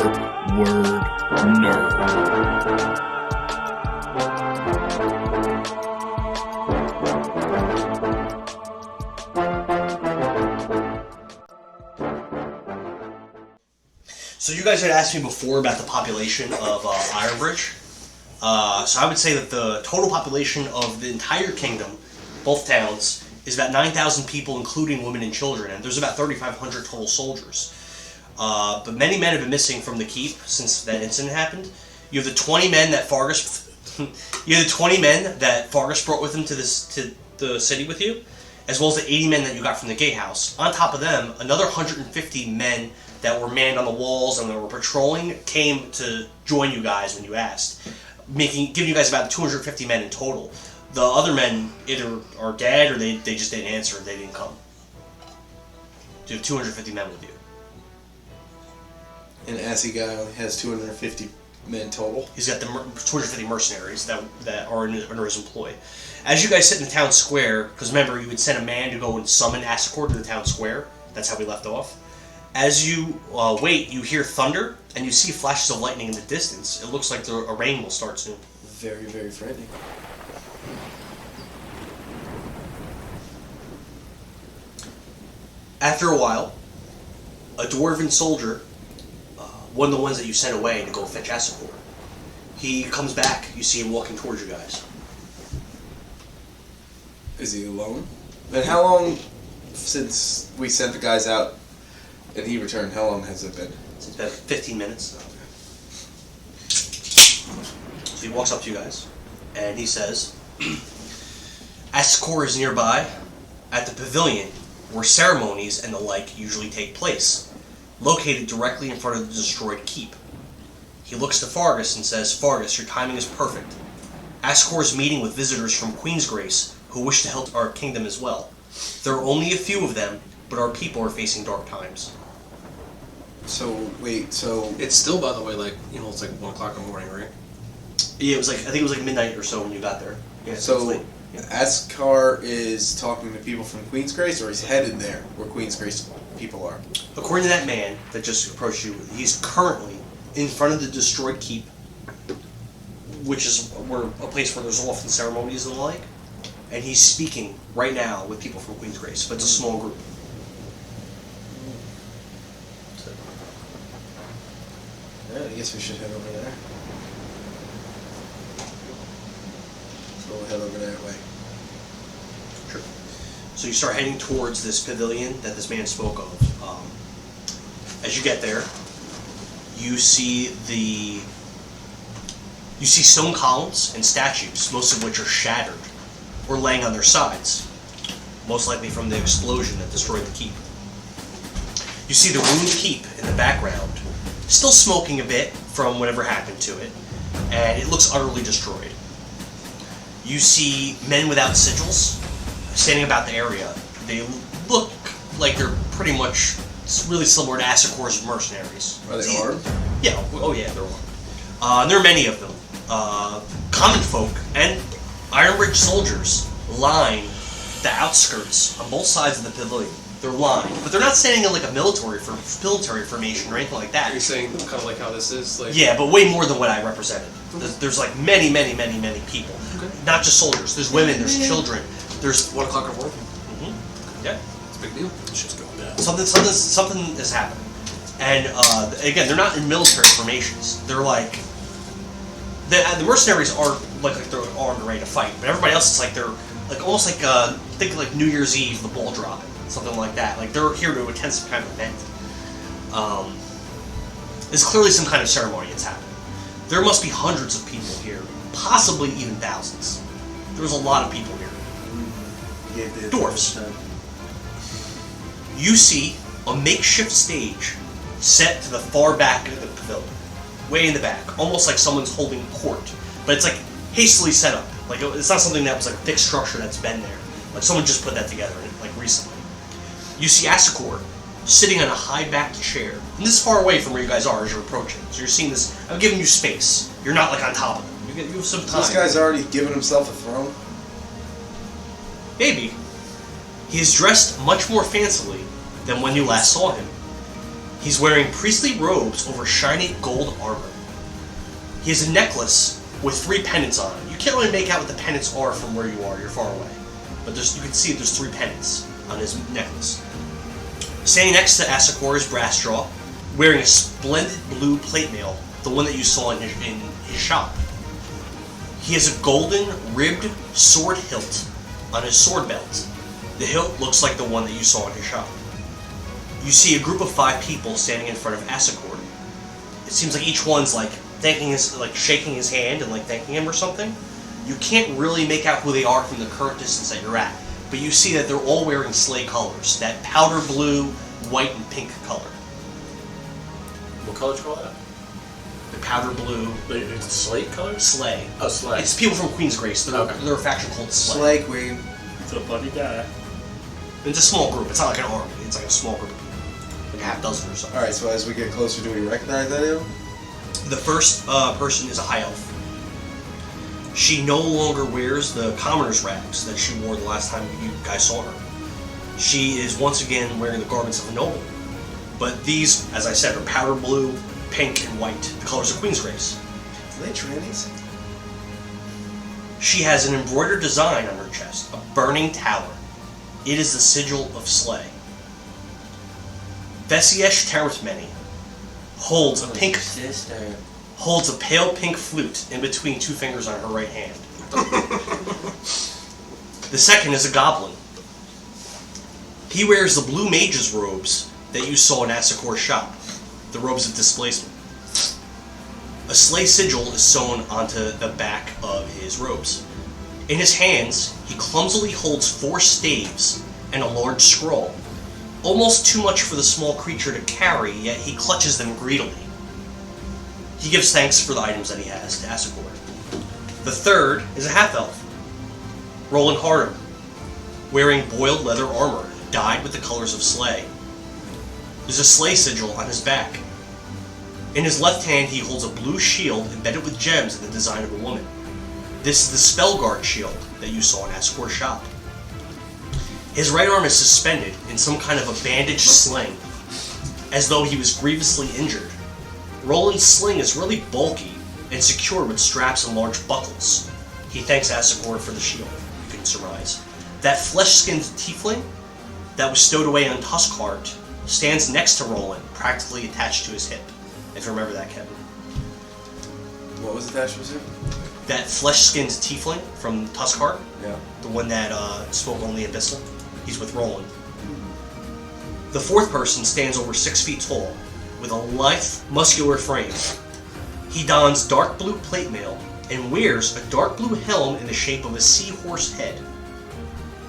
Word Nerd. So you guys had asked me before about the population of Ironbridge. So I would say that the total population of the entire kingdom, both towns, is about 9,000 people, including women and children, and there's about 3,500 total soldiers. But many men have been missing from the keep since that incident happened. You have the 20 men that Fargus, brought with him to the city with you, as well as the 80 men that you got from the gatehouse. On top of them, another 150 men that were manned on the walls and that were patrolling came to join you guys when you asked, giving you guys about 250 men in total. The other men either are dead or they just didn't answer. They didn't come. So you have 250 men with you. And Assy guy only has 250 men total. He's got the 250 mercenaries that are under his employ. As you guys sit in the town square, because remember, you would send a man to go and summon Asakor to the town square. That's how we left off. As you wait, you hear thunder, and you see flashes of lightning in the distance. It looks like a rain will start soon. Very, very frightening. After a while, a dwarven soldier, one of the ones that you sent away to go fetch Asakor, he comes back. You see him walking towards you guys. Is he alone? And how long since we sent the guys out and he returned? How long has it been? It's about 15 minutes. So he walks up to you guys, and he says, Asakor is nearby, at the Pavilion, where ceremonies and the like usually take place, located directly in front of the destroyed keep. He looks to Fargus and says, Fargus, your timing is perfect. Asakor is meeting with visitors from Queensgrace who wish to help our kingdom as well. There are only a few of them, but our people are facing dark times. So, wait, so... It's still, by the way, like, it's like 1 o'clock in the morning, right? Yeah, I think it was like midnight or so when you got there. Yeah, so late. Yeah. Asakor is talking to people from Queensgrace, or he's headed there where Queensgrace people are? According to that man that just approached you, he's currently in front of the destroyed keep, which is a place where there's often ceremonies and the like, and he's speaking right now with people from Queensgrace, but it's a small group. Yeah, I guess we should head over there. So we'll head over that way. Sure. So you start heading towards this pavilion that this man spoke of. As you get there, you see stone columns and statues, most of which are shattered or laying on their sides, most likely from the explosion that destroyed the keep. You see the ruined keep in the background, still smoking a bit from whatever happened to it, and it looks utterly destroyed. You see men without sigils standing about the area. They look like they're pretty much really similar to Asakor's mercenaries. Are they armed? Yeah, oh yeah, they're armed. There are many of them. Commonfolk and Ironbridge soldiers line the outskirts on both sides of the pavilion. They're lined, but they're not standing in like a military formation or anything like that. You're saying kind of like how this is? Like Yeah, but way more than what I represented. There's like many people. Okay. Not just soldiers. There's women, there's children. There's 1 o'clock in the morning. yeah. It's a big deal. Shit's going bad. Something is happening. And again, they're not in military formations. They're like the mercenaries are like they're armed and ready to fight, but everybody else is like they're like almost like think like New Year's Eve, the ball dropping, something like that. Like they're here to attend some kind of event. There's clearly some kind of ceremony that's happening. There must be hundreds of people here, possibly even thousands. There's a lot of people here. Dwarves. You see a makeshift stage set to the far back of the pavilion, way in the back, almost like someone's holding court, but it's like hastily set up. Like it's not something that was like a fixed structure that's been there. Like someone just put that together, like recently. You see Asakor sitting on a high-backed chair, and this is far away from where you guys are as you're approaching. So you're seeing this. I'm giving you space. You're not like on top of him. You have some time. This guy's already given himself a throne. Maybe. He is dressed much more fancily than when you last saw him. He's wearing priestly robes over shiny gold armor. He has a necklace with 3 pendants on it. You can't really make out what the pendants are from where you are. You're far away. But you can see there's 3 pendants on his necklace. Standing next to Asakor is Brassjaw, wearing a splendid blue plate mail, the one that you saw in his shop. He has a golden ribbed sword hilt on his sword belt. The hilt looks like the one that you saw in his shop. You see a group of 5 people standing in front of Asakor. It seems like each one's like shaking his hand and like thanking him or something. You can't really make out who they are from the current distance that you're at, but you see that they're all wearing sleigh colors. That powder blue, white, and pink color. What color you call that? The powder blue. It's slate color? Sleigh. Oh, sleigh. It's people from Queen's Grace. They're a faction called Sleigh. Slay Queen. It's a funny guy. It's a small group. It's not like an army. It's like a small group of people. Like a half dozen or so. Alright, so as we get closer, do we recognize any of them? The first person is a high elf. She no longer wears the commoner's rags that she wore the last time you guys saw her. She is once again wearing the garments of a noble. But these, as I said, are powder blue, pink, and white, the colors of Queen's Grace. Are they trannies? She has an embroidered design on her chest, a burning tower. It is the sigil of Slay. Vesiesh Terithmeni holds a pale pink flute in between two fingers on her right hand. The second is a goblin. He wears the blue mage's robes that you saw in Asakor's shop, the robes of displacement. A Slay sigil is sewn onto the back of his robes. In his hands, he clumsily holds 4 staves and a large scroll. Almost too much for the small creature to carry, yet he clutches them greedily. He gives thanks for the items that he has to Asakor. The third is a half-elf, Roland Harder, wearing boiled leather armor, dyed with the colors of Slay. There's a Slay sigil on his back. In his left hand, he holds a blue shield embedded with gems in the design of a woman. This is the Spellguard shield that you saw in Asakor's shop. His right arm is suspended in some kind of a bandaged sling, as though he was grievously injured. Roland's sling is really bulky and secured with straps and large buckles. He thanks Asakor for the shield, you can surmise. That flesh-skinned tiefling that was stowed away on Tuskheart stands next to Roland, practically attached to his hip. If you remember that, Kevin. What was attached to his hip? That flesh-skinned tiefling from Tuskheart, Yeah. the one that spoke only Abyssal, he's with Roland. The fourth person stands over 6 feet tall, with a lithe, muscular frame. He dons dark blue plate mail and wears a dark blue helm in the shape of a seahorse head.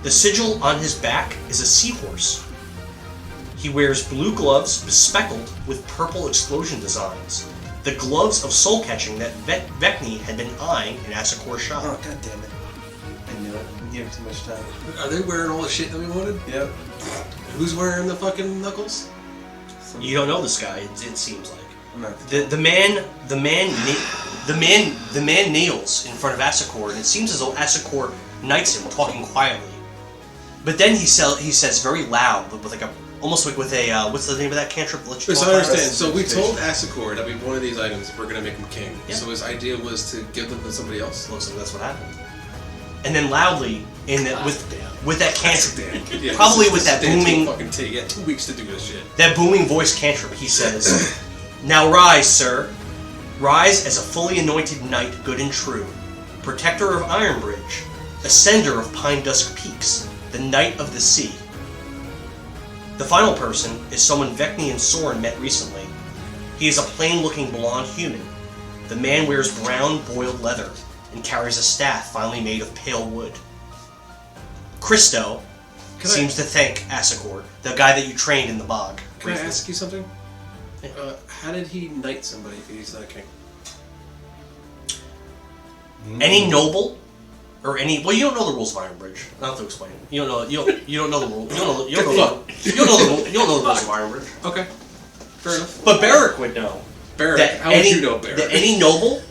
The sigil on his back is a seahorse. He wears blue gloves bespeckled with purple explosion designs, the gloves of soul catching that Vekni had been eyeing in Asakor's shop. Oh, god damn it. I knew it. We gave it too much time. Are they wearing all the shit that we wanted? Yep. Who's wearing the fucking knuckles? You don't know this guy. It seems like I'm not the man kneels in front of Asakor, and it seems as though Asakor knights him, talking quietly. But then he says very loud, with like a almost like with a what's the name of that cantrip? So I understand. So we told Asakor that we wanted these items if we're gonna make him king. Yeah. So his idea was to give them to somebody else. Looks like that's what happened. And then loudly, with that cantrip, Yeah, probably this with is that Dan's booming, fucking tea. Yeah, 2 weeks to do this shit. that booming voice cantrip, he says, "Now rise, sir. Rise as a fully anointed knight, good and true, protector of Ironbridge, ascender of Pine Dusk Peaks, the Knight of the Sea." The final person is someone Vekni and Sorin met recently. He is a plain-looking blonde human. The man wears brown boiled leather and carries a staff finely made of pale wood. Christo seems to thank Asakor, the guy that you trained in the bog. Can I ask you something? Yeah. How did he knight somebody if he's not a king? Any noble, or any you don't know the rules of Ironbridge. I don't have to explain it. You don't know the rules. You don't know the rules of Ironbridge. Okay, fair enough. But Bharrik would know. Bharrik, how would you know Bharrik? That any noble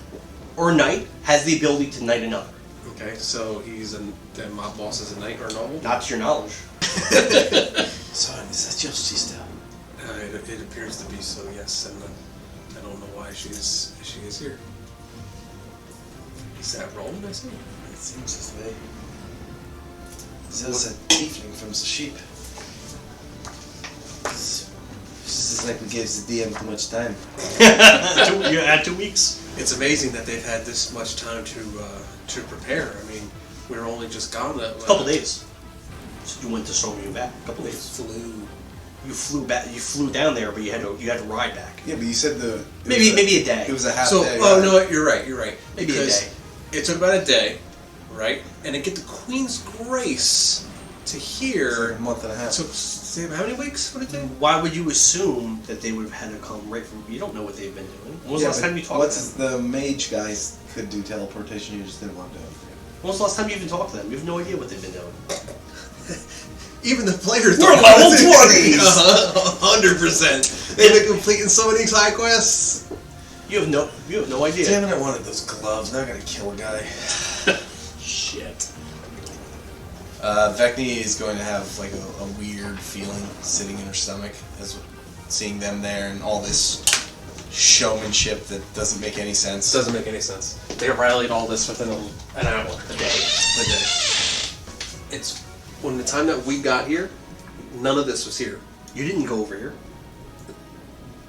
or knight has the ability to knight another. Okay, so then my boss is a knight or a noble? Not to your knowledge. Sorin, is that your sister? It appears to be so, yes, and I don't know why she is here. Is that Roland, I see? It seems this way. There's a tiefling from the sheep. This is like we gave the DM too much time. You had 2 weeks. It's amazing that they've had this much time to prepare. I mean, we were only just gone that A couple days. So you went to Sorin back. A couple days. You flew back. You flew down there, but you had to ride back. Yeah, but you said maybe a day. It was a half So, day. oh no, you're right. Maybe a day. It took about a day, right? And to get to Queen's Grace to here. It's like a month and a half. So, how many weeks would it take? Why would you assume that they would have had to come right from? You don't know what they've been doing. When was the last time you talked to them? The mage guys could do teleportation, you just didn't want to do it. When was the last time you even talked to them? You have no idea what they've been doing. Even the players We're don't level know. 20s! 100%. They've been completing so many side quests. You have no idea. Damn it, I wanted those gloves. Now I gotta kill a guy. Shit. Vekni is going to have like a weird feeling sitting in her stomach as seeing them there and all this showmanship that doesn't make any sense. Doesn't make any sense. They rallied all this within an hour. A day. It's when the time that we got here, none of this was here. You didn't go over here.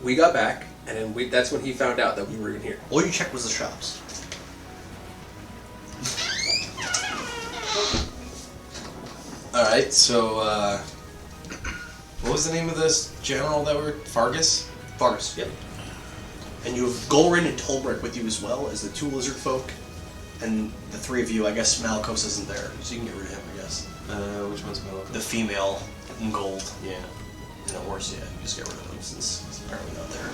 We got back, and then that's when he found out that we were even here. All you checked was the shops. Alright, so, what was the name of this general that were Fargus? Fargus, yep. And you have Gulren and Dolbrek with you as well as the two lizard folk. And the three of you, I guess Malakos isn't there, so you can get rid of him, I guess. Which one's Malakos? The female in gold. Yeah. And the horse, yeah. You just get rid of him since he's apparently not there.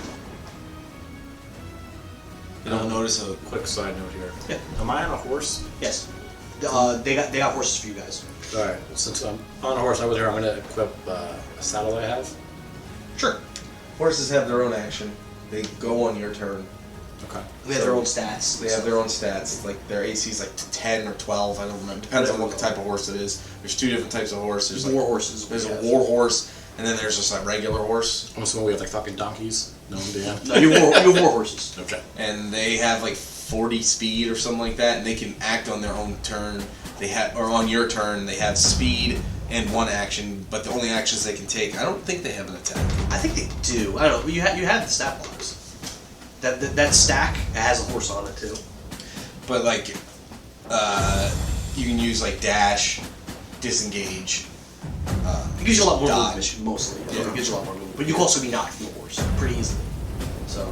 You don't notice a... Quick side note here. Yeah. Am I on a horse? Yes. They got horses for you guys. Alright, since I'm on a horse over there, I'm going to equip a saddle I have. Sure. Horses have their own action. They go on your turn. Okay. They have their own stats. They have their own stats. Like their AC is like 10 or 12. I don't remember. Depends on what type of horse it is. There's two different types of horse. There's war horses. There's a war horse, and then there's just a regular horse. I'm assuming we have like fucking donkeys. No, Dan. No, you have war horses. Okay. And they have like 40 speed or something like that, and they can act on their own turn. Or on your turn, they have speed and one action, but the only actions they can take, I don't think they have an attack. I think they do. I don't know. You have the stat blocks. That stack has a horse on it too. But like, you can use like dash, disengage. It gives you a lot more dodge. movement, mostly. Yeah. It gives you a lot more movement. But you can also be knocked from the horse pretty easily. So,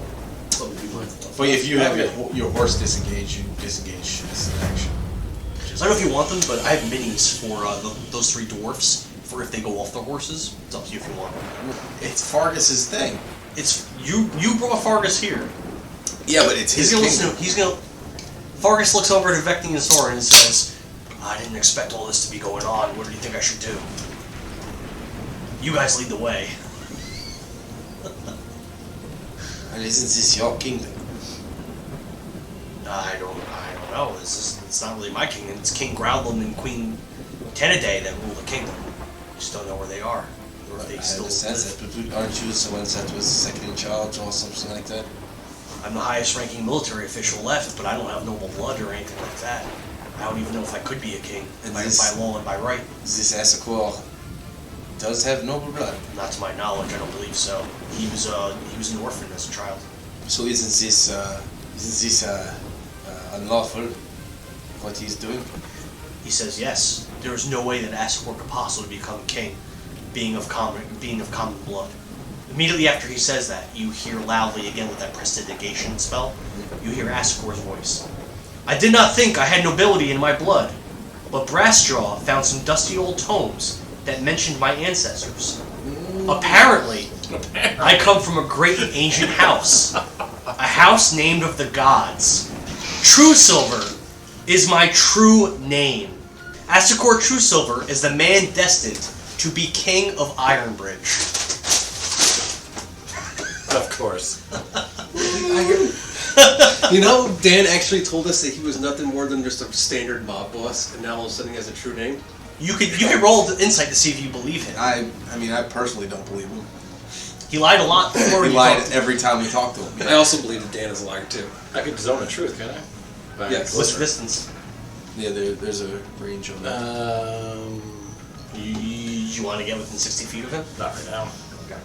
something to be mindful of. But if you have your horse disengage, you disengage as an action. So I don't know if you want them, but I have minis for those three dwarfs for if they go off their horses. It's up to you if you want them. It's Fargus's thing. It's you brought Fargus here. Yeah, but it's his kingdom. Fargus looks over to Vekni and Sorin and says, I didn't expect all this to be going on. What do you think I should do? You guys lead the way. And isn't this your kingdom? I don't know. It's not really my kingdom. It's King Growlin and Queen Teneday that rule the kingdom. I just don't know where they are. Or if they I still understand that, but aren't you the ones that was second in charge or something like that? I'm the highest ranking military official left, but I don't have noble blood or anything like that. I don't even know if I could be a king by law and by right. This Asakor does have noble blood. Not to my knowledge, I don't believe so. He was an orphan as a child. So isn't this unlawful? What he's doing? He says yes. There is no way that Asakor could possibly become king, being of common blood. Immediately after he says that, you hear loudly again with that prestidigitation spell. You hear Asakor's voice. I did not think I had nobility in my blood, but Brassjaw found some dusty old tomes that mentioned my ancestors. Apparently, I come from a great ancient house, a house named of the gods. True Silver is my true name. Asakor True Silver is the man destined to be king of Ironbridge. Of course. You know, Dan actually told us that he was nothing more than just a standard mob boss, and now all of a sudden he has a true name. You could roll the insight to see if you believe him. I mean, I personally don't believe him. He lied a lot before He you lied talked. every time we talked to him. I also believe that Dan is a liar too. I could zone the truth, can I? Yes. What's the distance? Yeah, there's a range on that. You want to get within 60 feet of him? Not right now. Okay.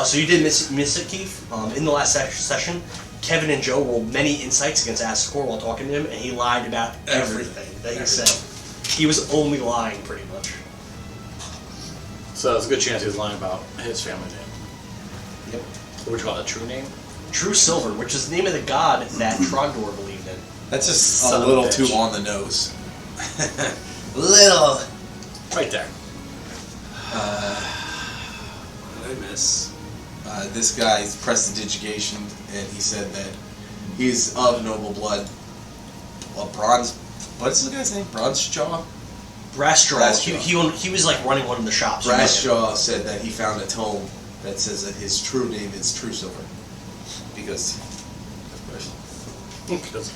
So you did miss it, Keith. In the last session, Kevin and Joe rolled many insights against Asakor while talking to him, and he lied about everything that he said. He was only lying, pretty much. So there's a good chance he was lying about his family name. Yep. What would you call it, a true name? True Silver, which is the name of the god that Trogdor believed in. That's just Son a of little a bitch. too on the nose. Little Right there. What did I miss? This guy's prestidigitation, and he said that he's of noble blood. Well, bronze. What's the guy's name? Bronze Jaw? Brassjaw. He was like running one of the shops. Brassjaw said that he found a tome that says that his true name is True Silver. Because, of course.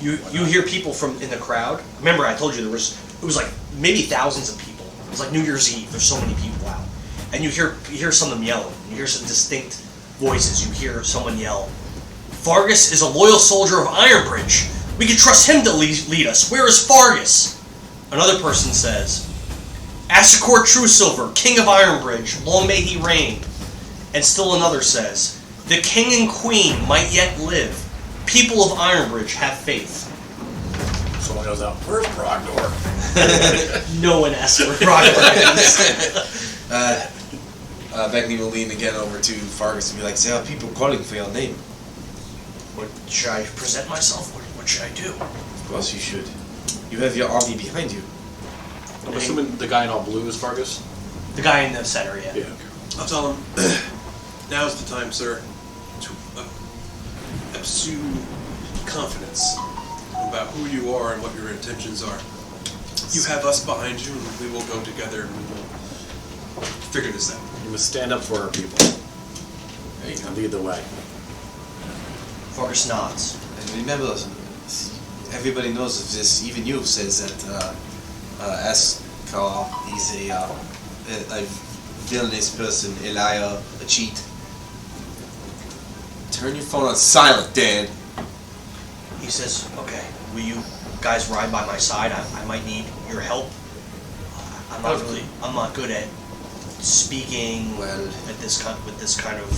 You hear people from in the crowd. Remember, I told you it was like maybe thousands of people. It was like New Year's Eve. There's so many people out, and you hear some of them yelling. You hear some distinct voices. You hear someone yell, "Fargus is a loyal soldier of Ironbridge. We can trust him to lead us. Where is Fargus?" Another person says, "Asakor Truesilver, King of Ironbridge, long may he reign." And still another says, "The King and Queen might yet live. People of Ironbridge have faith." Someone goes out, "Where's Brogdor?" No one asks where Brogdor is. Vekni will lean again over to Fargus and be like, "There are people calling for your name." What, should I present myself? What should I do? Of course you should. You have your army behind you. I'm assuming the guy in all blue is Fargus? The guy in the center, yeah. Yeah. I'll tell him, now's the time, sir, to exude confidence about who you are and what your intentions are. You have us behind you, and we will go together and we will figure this out. We must stand up for our people. And lead the way. Fargus nods. And remember, everybody knows of this. Even you says that Asakor is a villainous person, a liar, a cheat. Turn your phone on silent, Dan. He says, "Okay, will you guys ride by my side? I might need your help. I'm not good at speaking with this kind of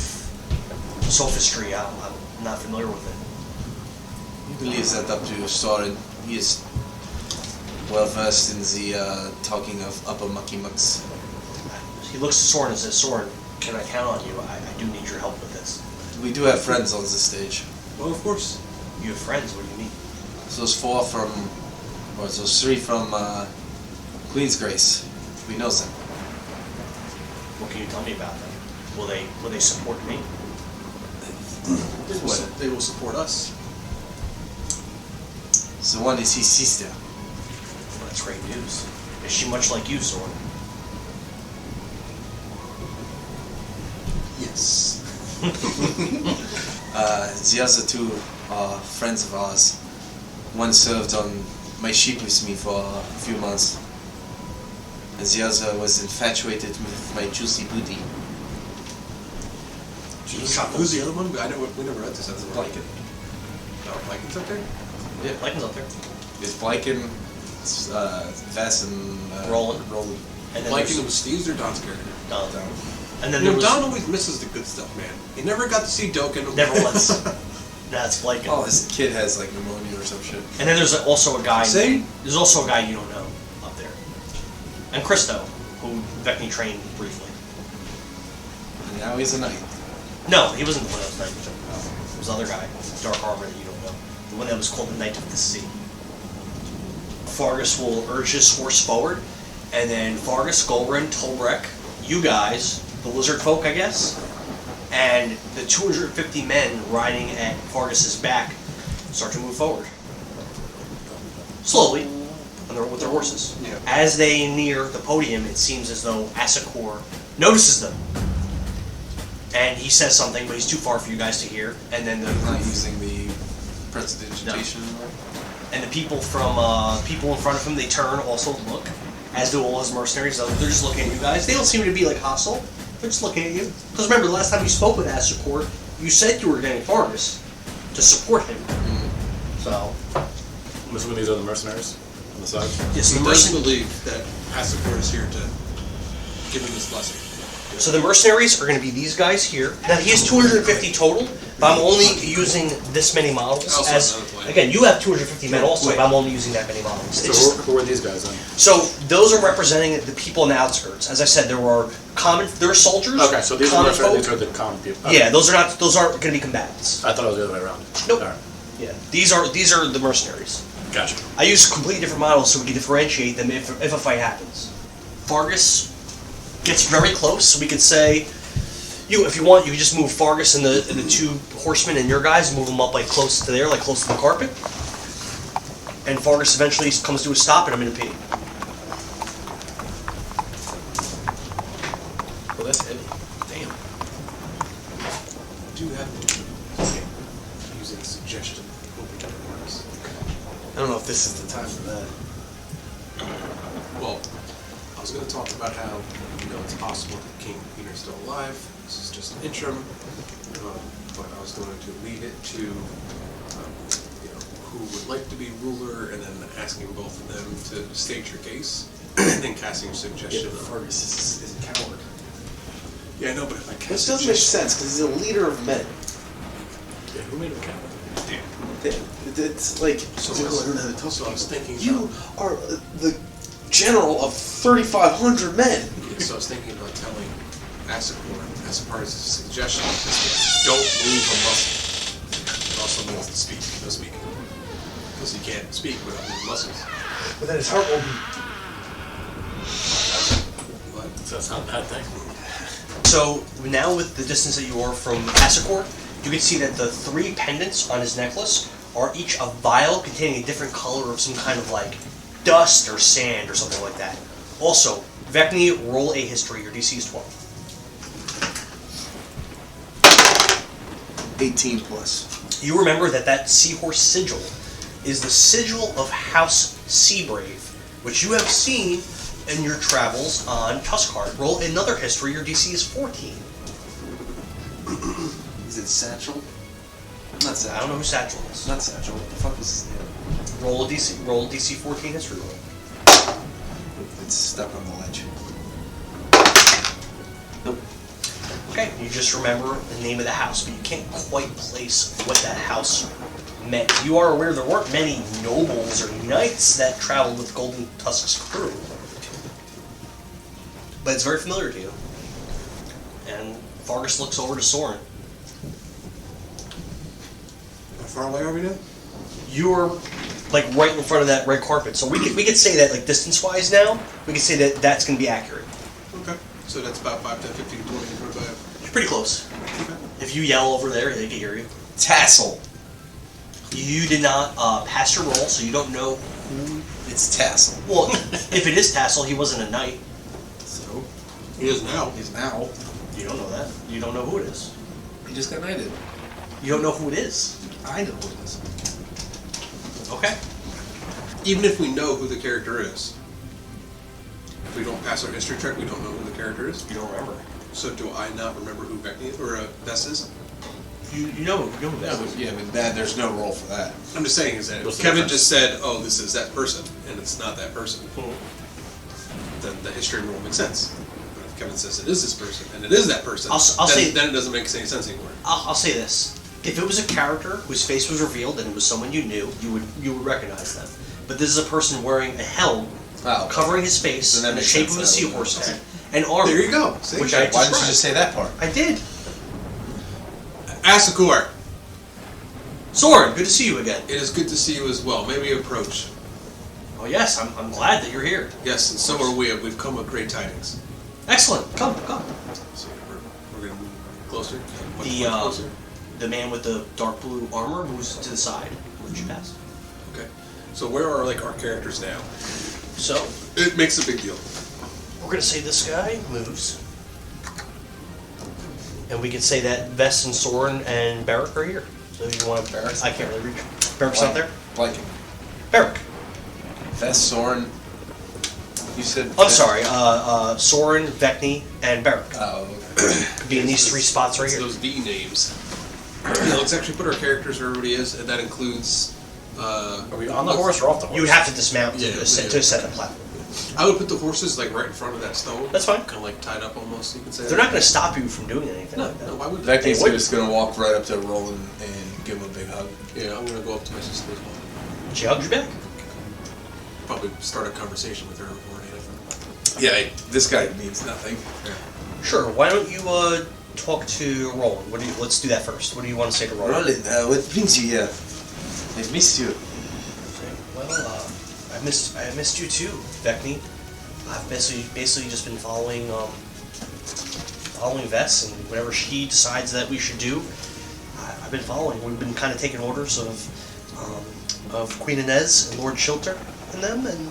sophistry. I'm not familiar with it." He believes that up to Sorin. He is well versed in the talking of upper mucky mucks. He looks at Sorin and says, "Sorin, can I count on you? I do need your help with this." We do have friends on this stage. Well, of course. You have friends? What do you mean? Those three from Queen's Grace. We know them. What can you tell me about them? Will they support me? They will support us. So one is his sister. Well, that's great news. Is she much like you, Sorin? Yes. The other two are friends of ours. One served on my ship with me for a few months. And the other was infatuated with my juicy booty. Who's the other one? We never read this. That's Blyken. Oh, Blyken's up there? Yeah, Blyken's up there. It's Blyken, Vess, and Roland. And then Blyken was Steve's or Don's character? Don. And then there was Don always misses the good stuff, man. He never got to see Doken. Never once. That's Blyken. Oh, this kid has like pneumonia or some shit. And then there's also a guy. See? There's also a guy you don't know up there. And Christo, who Vekni trained briefly. And now he's a knight. No, he wasn't the one that was Knight. There was another guy, dark armor that you don't know. The one that was called the Knight of the Sea. Fargus will urge his horse forward, and then Fargus, Gulren, Dolbrek, you guys, the lizard folk, I guess, and the 250 men riding at Fargus's back start to move forward. Slowly, with their horses. Yeah. As they near the podium, it seems as though Asakor notices them. And he says something, but he's too far for you guys to hear. And then He's not using the prestidigitation anymore. and the people in front of him, they turn, also look, as do all his mercenaries. They're just looking at you guys. They don't seem to be like hostile. They're just looking at you. Because remember, the last time you spoke with Asakor, you said you were getting Fargus to support him. So, I'm assuming these are the mercenaries on the side? yes, He the does mercenaries. believe that Asakor is here to give him his blessing. So the mercenaries are going to be these guys here. Now he has 250 total, but I'm only using this many models. I also As have another plan. again, you have 250 men also, Wait. but I'm only using that many models. So It's just- who are these guys then? So those are representing the people in the outskirts. As I said, there are soldiers. Okay, so these are Commonfolk. these are the common people. Okay. Yeah, those aren't going to be combatants. I thought it was the other way around. Nope. All right. Yeah, these are the mercenaries. Gotcha. I use completely different models so we can differentiate them if a fight happens. Fargus gets very close. So we could say, if you want, you could just move Fargus and the two horsemen and your guys, move them up like close to there, like close to the carpet. And Fargus eventually comes to a stop and I'm going to pee. Well, that's heavy. Damn. I do have using suggestion. I don't know if this is the time for that. Well, I was going to talk about how, it's possible that King and Queen are still alive. This is just an interim. But I was going to leave it to, who would like to be ruler, and then asking both of them to state your case, and then casting a suggestion. Yeah, Fargus is a coward. Yeah, I know, but if I Which cast doesn't make sense, because he's a leader of men. Yeah, who made him coward? It's like, So I I was- don't know how to talk so I was thinking you are the general of 3,500 men. So I was thinking about telling Asakor, as part of his suggestion, don't move a muscle. It also means to speak, no speaking. Because he can't speak without moving muscles. But then his heart will be... What? So that's not a bad thing. So now with the distance that you are from Asakor, you can see that the 3 pendants on his necklace are each a vial containing a different color of some kind of like dust or sand or something like that. Also, Vekni, roll a history. Your DC is 12. 18 plus. You remember that seahorse sigil is the sigil of House Seabrave, which you have seen in your travels on Tuskart. Roll another history. Your DC is 14. Is it Satchel? Not Satchel. I don't know who Satchel is. Not Satchel. What the fuck is his name? Roll a DC 14 history roll. It's stuck on the ledge. Nope. Okay, you just remember the name of the house, but you can't quite place what that house meant. You are aware there weren't many nobles or knights that traveled with Golden Tusk's crew. But it's very familiar to you. And Fargus looks over to Sorin. How far away are we now? You're like right in front of that red carpet, so we could say that like distance-wise now, we could say that that's going to be accurate. Okay. So that's about 5, 10, 15, 20, 25. You're pretty close. Okay. If you yell over there, they can hear you. Tassel. You did not pass your roll, so you don't know who. It's Tassel. Well, if it is Tassel, he wasn't a knight. So? He is now. He's now. You don't know that. You don't know who it is. He just got knighted. You don't know who it is. I know who it is. Okay. Even if we know who the character is, if we don't pass our history check, we don't know who the character is. You don't remember. So do I not remember who Vekni or Vess is? You know who that is. Yeah, but there's no role for that. I'm just saying is that What's if the Kevin difference? just said, "Oh, this is that person," and it's not that person, then the history rule makes sense. But if Kevin says it is this person and it is that person, I'll say- then it doesn't make any sense anymore. I'll say this: if it was a character whose face was revealed and it was someone you knew, you would recognize them. But this is a person wearing a helm covering his face Then that in the makes shape sense. of a seahorse head and armor. There you go. See? Which Why I didn't you described. just say that part? I did. Asakor, Sorin, good to see you again. it is good to see you as well. May we approach? Oh yes, I'm glad that you're here. Yes, and so are we. We've come with great tidings. Excellent. Come. So we're going to move closer. Much The closer. the man with the dark blue armor moves to the side. Let you pass. Okay. So where are our characters now? So It makes a big deal. we're gonna say this guy moves, and we could say that Vess and Sorin and Bharrik are here. So you want to Bharrik? I can't really reach. Bharrik's not there. Blanking. Bharrik. Vess, Sorin. You said. I'm sorry. Sorin, Vekni, and Bharrik. Oh, okay. Could be in these 3 spots right It's here. those V names. Yeah, let's actually put our characters where everybody is, and that includes. Are we on the horse or off the horse? You would have to dismount Yeah, to set the platform. I would put the horses like right in front of that stone. That's fine. Kind of like tied up almost. You could say. They're not going to stop you from doing anything No, like that. no. Why would? Vekni's would. just gonna walk right up to Roland and give him a big hug. Yeah, I'm gonna go up to my sister as well. She hugged you back. Probably start a conversation with her before anything. Yeah, this guy means nothing. Sure. Why don't you talk to Roland? Let's do that first. What do you want to say to Roland? Roland, what brings you here? I missed you. Well, I missed you too, Vekni. I've basically just been following Vess, and whatever she decides that we should do, I've been following. We've been kind of taking orders of Queen Inez and Lord Shilter and them, and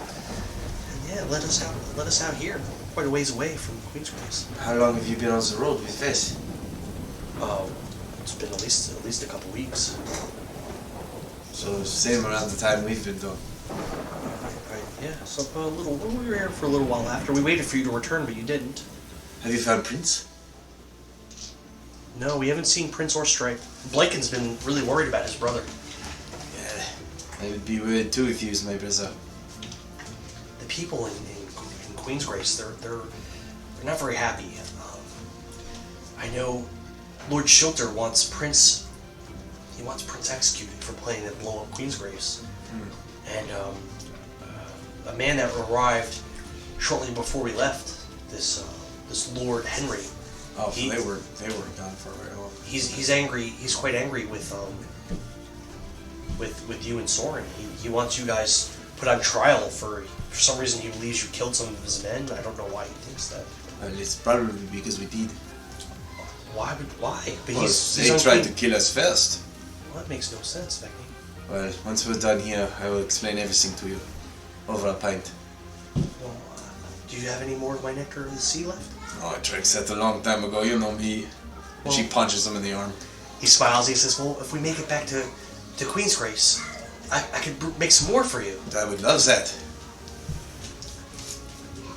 yeah, let us out here, quite a ways away from Queen's Grace. How long have you been on the road with Vess? It's been at least a couple weeks. So same around the time we've been done. Right, yeah. So we were here for a little while after. We waited for you to return, but you didn't. Have you found Prince? No, we haven't seen Prince or Stripe. Blaken's been really worried about his brother. Yeah, I would be worried too if he was my brother. The people in Queen's Grace, they're not very happy. I know Lord Shilter wants Prince. He wants Prince executed for planning to blow up Queen's Grace. And a man that arrived shortly before we left, this Lord Henry. Oh, so they were gone for a while. He's angry. He's quite angry with you and Sorin. He wants you guys put on trial for some reason. He believes you killed some of his men. I don't know why he thinks that. Well, it's probably because we did. Why? But Well, they tried to kill us first. Well, that makes no sense, Vekni. Well, once we're done here, I will explain everything to you. Over a pint. Well, do you have any more of my Nectar of the Sea left? Oh, I drank that a long time ago, you know me. Well, she punches him in the arm. He smiles, he says, well, if we make it back to Queen's Grace, I could make some more for you. I would love that.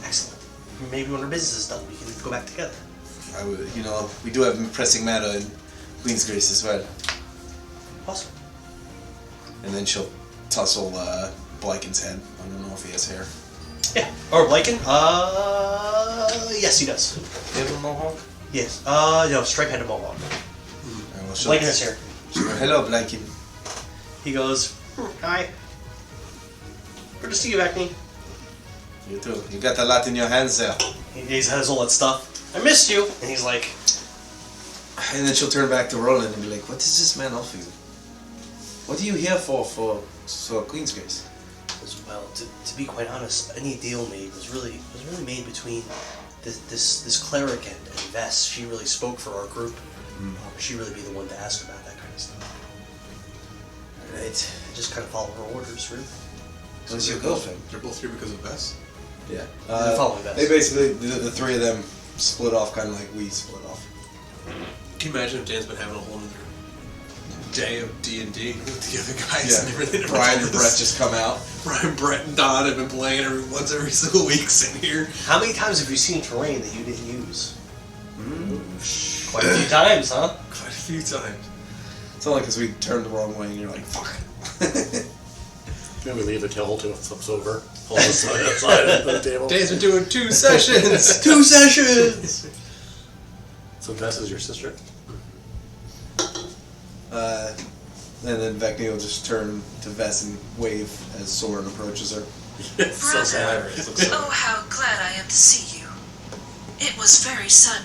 Excellent. Maybe when our business is done, we can go back together. I would, we do have a pressing matter in Queen's Grace as well. Awesome. And then she'll tussle Blaken's head. I don't know if he has hair. Yeah. Or Blaken? Yes, he does. You have a mohawk? Yes. No, Stripe had a mohawk. Blaken has hair. Hello, Blaken. He goes, hi. Good to see you, Vekni. You too. You got a lot in your hands there. He has all that stuff. I missed you. And he's like... And then she'll turn back to Roland and be like, what does this man offer you? What are you here for Queen's Grace? Well, to be quite honest, any deal made was really made between this cleric and Vess. She really spoke for our group. She'd really be the one to ask about that kind of stuff. Right. I just kind of follow her orders, really. What's your girlfriend? They're both here because of Vess? Yeah. They're following Vess. They basically, the three of them split off kind of like we split off. Can you imagine if Dan's been having a whole other day of D&D with the other guys and everything? Brian and Brett just come out. Brian, Brett, and Don have been playing once every single week sitting here. How many times have you seen terrain that you didn't use? Quite a few times, huh? Quite a few times. It's only because we turned the wrong way and you're like, fuck. Maybe we leave the table till it flips over. Hold the side outside of the table. Dan's been doing 2 sessions. 2 sessions! So Vess is your sister? And then Vekni will just turn to Vess and wave as Sorin approaches her. It's so sad. Oh, how glad I am to see you. It was very sudden,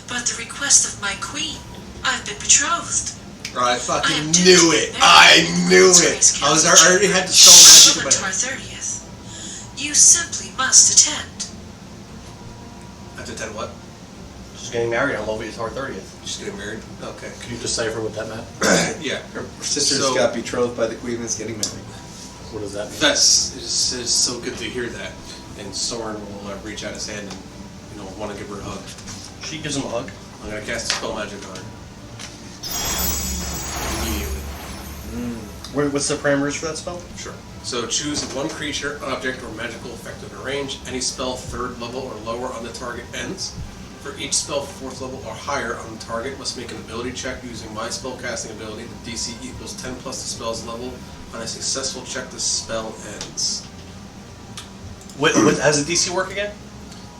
but at the request of my queen, I've been betrothed. I fucking knew it. I knew it. I already had to spell magic in my head. 30th. You simply must attend. Have to attend what? She's getting married on Loviatar 30th. She's getting married? Okay. Can you decipher what that meant? Yeah. Her sister just got betrothed by the queen and is getting married. What does that mean? Vess is so good to hear that. And Sorin will reach out his hand and, want to give her a hug. She gives him a hug. I'm going to cast a spell magic on her. Immediately. What's the parameters for that spell? Sure. So choose one creature, object, or magical effect in range. Any spell 3rd level or lower on the target ends. For each spell 4th level or higher on the target must make an ability check using my spellcasting ability. The DC equals 10 plus the spell's level. On a successful check, the spell ends. What how does the DC work again?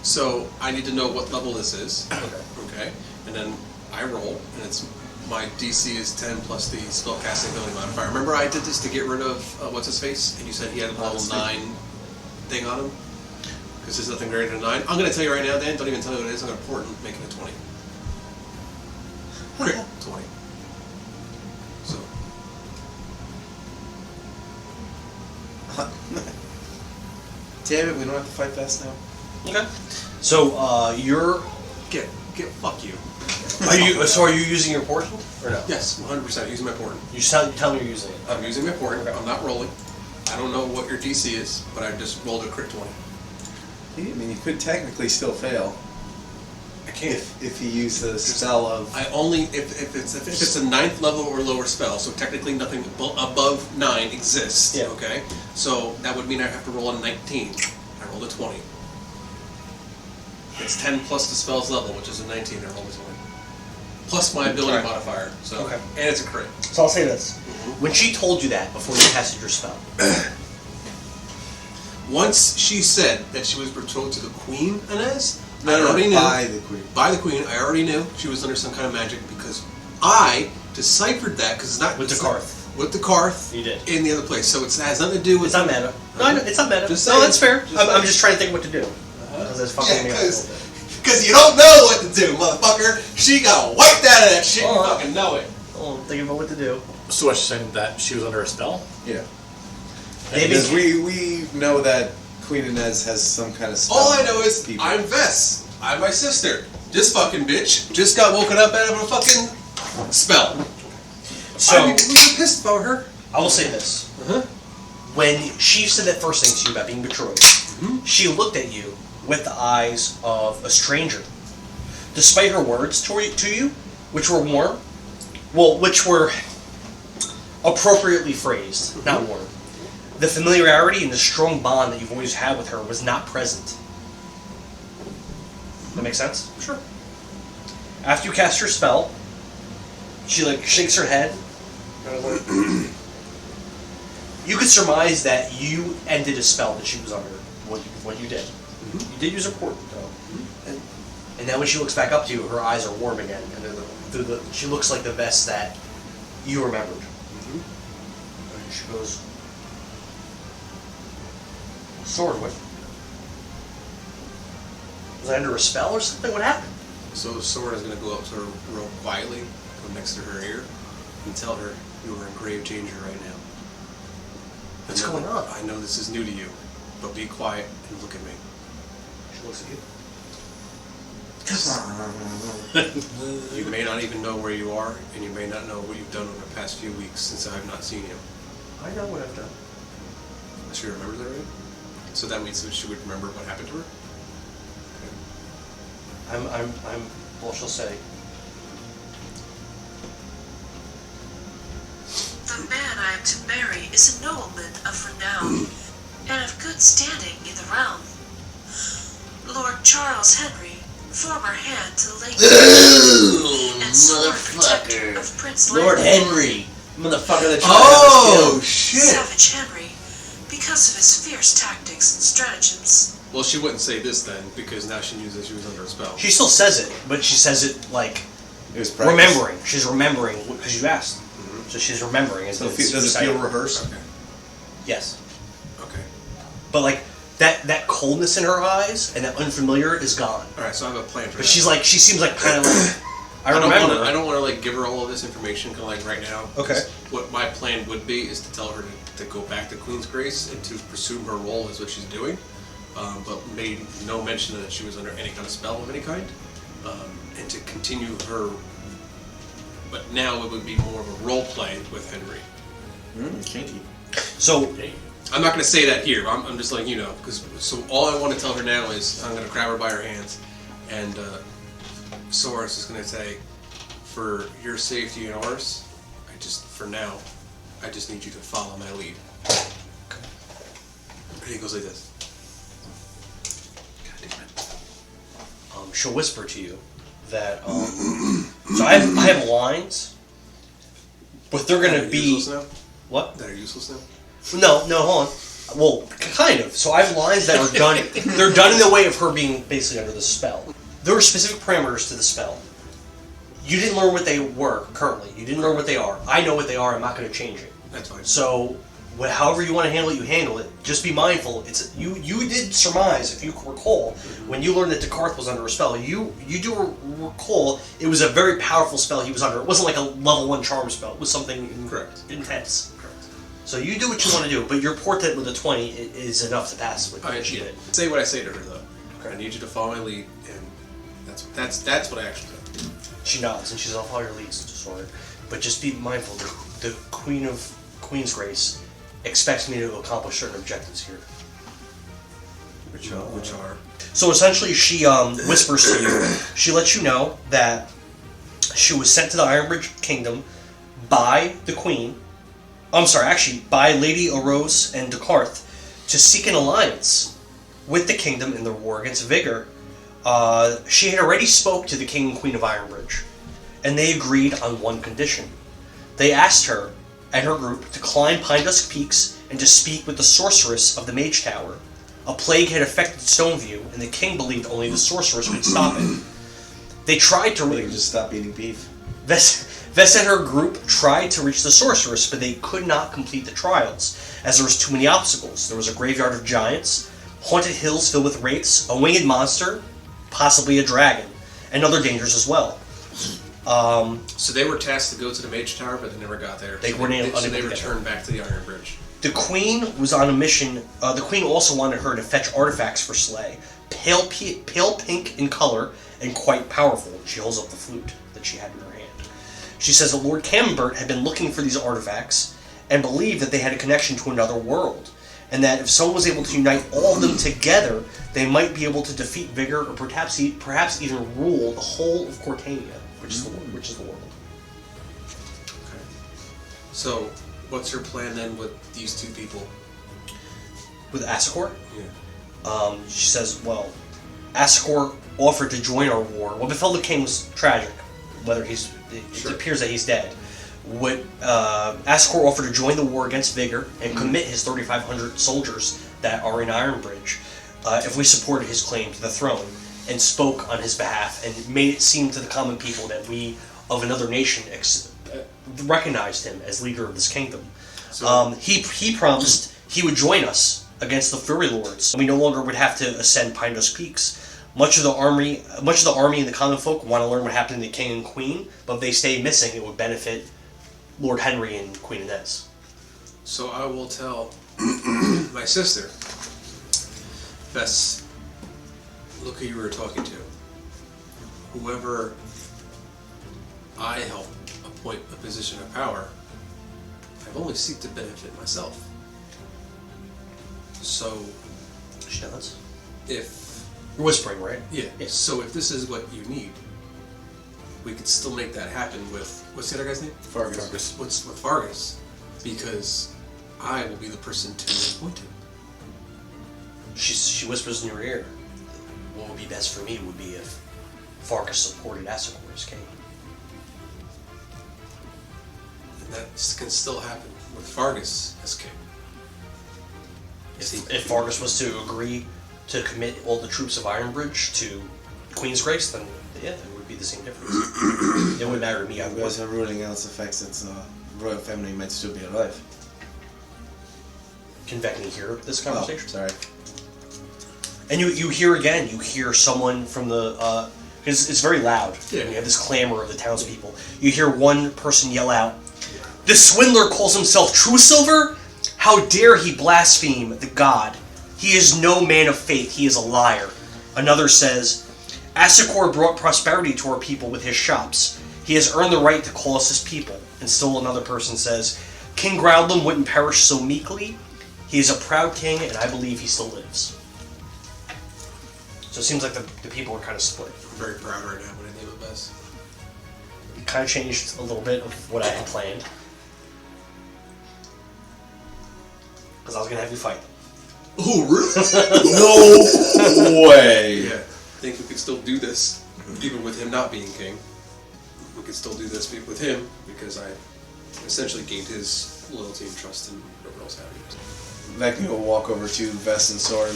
So I need to know what level this is. Okay. And then I roll, and it's my DC is 10 plus the spellcasting ability modifier. Remember I did this to get rid of what's his face, and you said he had a level 9 thing on him. Because there's nothing greater than 9. I'm going to tell you right now, Dan. Don't even tell me what it is. I'm going to port and make it a 20. Crit 20. So. Damn it, we don't have to fight fast now. Okay. So, you're... Fuck you. Are you using your portion? Or no? Yes, 100% using my portion. You tell me you're using it. I'm using my portion. Okay. I'm not rolling. I don't know what your DC is, but I just rolled a crit 20. I mean, you could technically still fail. I can't. If you use the spell of... I only... If it's a 9th level or lower spell, so technically nothing above 9 exists, Yeah. okay? So that would mean I have to roll a 19. I rolled a 20. It's 10 plus the spell's level, which is a 19. I rolled a 20. Plus my ability modifier, so... Okay. And it's a crit. So I'll say this. When she told you that before you casted your spell... Once she said that she was betrothed to the Queen, Inez... by the Queen. By the Queen, I already knew she was under some kind of magic because I deciphered that because it's not... With the Karth. With the Karth. You did. In the other place, so it has nothing to do with... It's not meta. No, I know, it's not meta. Just No, saying. that's fair. Just I'm saying. just trying to think what to do. Because it's fucking me up a little bit. Because you don't know what to do, motherfucker. She got wiped out of that shit. You fucking know it. Oh, I'm thinking about what to do. So what, you're saying that she was under a spell? Yeah. Maybe Because we know that Queen Inez has some kind of spell. All I know is people. I'm Vess. I'm my sister. This fucking bitch just got woken up out of a fucking spell. So, I'm really pissed about her. I will say this. When she said that first thing to you about being betrothed, she looked at you with the eyes of a stranger. Despite her words to you, which were warm, which were appropriately phrased, not warm, the familiarity and the strong bond that you've always had with her was not present. That makes sense? Sure. After you cast your spell, she shakes her head. You could surmise that you ended a spell that she was under. What you did. You did use a portent, though. And then when she looks back up to you, her eyes are warm again, and she looks like the Vess that you remembered. And she goes, "Sword, what? Was I under a spell or something? What happened?" So Sorin is going to go up to her real quietly, go next to her ear, and tell her you are in grave danger right now. What's going on? I know this is new to you, but be quiet and look at me. She looks at you. You may not even know where you are, and you may not know what you've done over the past few weeks since I have not seen you. I know what I've done. She remembers that, right? So that means that she would remember what happened to her? Well, she'll say. The man I am to marry is a nobleman of renown and of good standing in the realm. Lord Charles Henry, former hand to the late and sworn protector of Prince Lord Leopold. Henry, motherfucker that Oh, shit! Savage Henry, because of his fierce tactics and stratagems. Well, she wouldn't say this then, because now she knew that she was under a spell. She still says it, but she says it like It was practice. remembering. She's remembering because you asked, so she's remembering. So does it feel rehearsed? Okay. Yes, Okay. but like that coldness in her eyes and that unfamiliar is gone. Alright, so I have a plan for But that. she's like, she seems like kind of like I don't remember. wanna- I don't want to like give her all of this information kind of like right now. Okay. What my plan would be is to tell her to go back to Queen's Grace and to pursue her role as what she's doing, but made no mention that she was under any kind of spell of any kind, and to continue her. But now it would be more of a role play with Henry. Kinky. So I'm not going to say that here. I'm just letting you know, because so all I want to tell her now is I'm going to grab her by her hands, and Soris is going to say, for your safety and ours, for now, I just need you to follow my lead. And he goes like this. God damn it. she'll whisper to you that so I have lines, but they're going to be useless now? What? That are useless now? No, hold on. Well, kind of. So I have lines that are done. They're done in the way of her being basically under the spell. There are specific parameters to the spell. You didn't learn what they were currently. You didn't learn what they are. I know what they are. I'm not going to change it. That's fine. So, however you want to handle it, you handle it. Just be mindful. It's you did surmise, if you recall, when you learned that Dekarth was under a spell. You do recall it was a very powerful spell he was under. It wasn't like a level 1 charm spell. It was something Correct. intense. Correct. So you do what you want to do, but your portent with a 20 is enough to pass with I cheat it. say what I say to her though. Okay. I need you to follow my lead, and that's what I actually do. She nods and she's off all your leads, Sorin. But just be mindful, the Queen of Queen's Grace expects me to accomplish certain objectives here. Which are? So essentially, she whispers to you. She lets you know that she was sent to the Ironbridge Kingdom by the Queen. I'm sorry, actually, by Lady Arose and Descartes to seek an alliance with the kingdom in the war against Vigor. She had already spoke to the King and Queen of Ironbridge, and they agreed on one condition. They asked her and her group to climb Pine Dusk Peaks and to speak with the sorceress of the Mage Tower. A plague had affected Stoneview, and the king believed only the sorceress could stop it. They tried to... They could just stop eating beef. Vess and her group tried to reach the sorceress, but they could not complete the trials, as there was too many obstacles. There was a graveyard of giants, haunted hills filled with wraiths, a winged monster, possibly a dragon, and other dangers as well. So they were tasked to go to the Mage Tower, but they never got there. They returned back to the Ironbridge. The Queen was on a mission. The Queen also wanted her to fetch artifacts for Slay, pale pink in color and quite powerful. She holds up the flute that she had in her hand. She says that Lord Camembert had been looking for these artifacts and believed that they had a connection to another world, and that if someone was able to unite all of them together, they might be able to defeat Vigor or perhaps even rule the whole of Cortania, which is the world. Okay. So, what's your plan then with these two people? With Asakor? Yeah. She says, well, Asakor offered to join our war. What befell the king was tragic. It appears that he's dead. Asakor offered to join the war against Vigor and commit his 3,500 soldiers that are in Ironbridge if we supported his claim to the throne, and spoke on his behalf and made it seem to the common people that we of another nation recognized him as leader of this kingdom. So, he promised he would join us against the Fury Lords. We no longer would have to ascend Pine Dusk Peaks. Much of the army and the Commonfolk want to learn what happened to the king and queen, but if they stay missing, it would benefit Lord Henry and Queen Inez. So I will tell my sister, Vess, look who you were talking to. Whoever I help appoint a position of power, I've only seek to benefit myself. So, she nods. If you're whispering, right? Yeah. So if this is what you need, we could still make that happen with what's the other guy's name? Fargus. With Fargus, because I will be the person to appoint him. She whispers in your ear. What would be best for me would be if Fargus supported Asakor as king. And that can still happen with Fargus as king. If Fargus was to agree to commit all the troops of Ironbridge to Queen's Grace, then yeah, it would be the same difference. It wouldn't matter to me. You guys are ruling out the fact that royal family might still be alive. Can Vekni hear this conversation? Oh, sorry. And you hear someone from the, because it's very loud. Yeah. You have this clamor of the townspeople. You hear one person yell out, "This swindler calls himself True Silver? How dare he blaspheme the god? He is no man of faith, he is a liar." Another says, "Asakor brought prosperity to our people with his shops. He has earned the right to call us his people." And still another person says, "King Groudlum wouldn't perish so meekly. He is a proud king, and I believe he still lives." So it seems like the people are kind of split. I'm very proud right now when I name it best. It kind of changed a little bit of what I had planned. Because I was going to have you fight them. Oh, really? No way! Yeah, I think we could still do this, even with him not being king. We could still do this with him, because I essentially gained his loyalty and trust, and everyone else happy. Vekni will walk over to Vess and Sorin.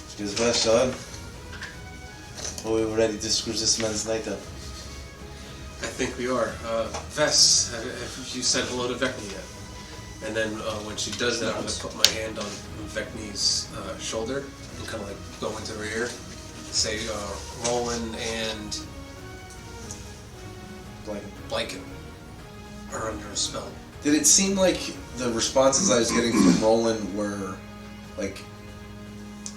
She goes, "Vess, son, are we ready to screw this man's night up?" I think we are. Vess, have you said hello to Vekni yet? And then when she does that, I'm going to put my hand on Vekni's shoulder and kind of like go into her ear. Say, Roland and Blyken are under a spell. Did it seem like the responses I was getting from Roland were like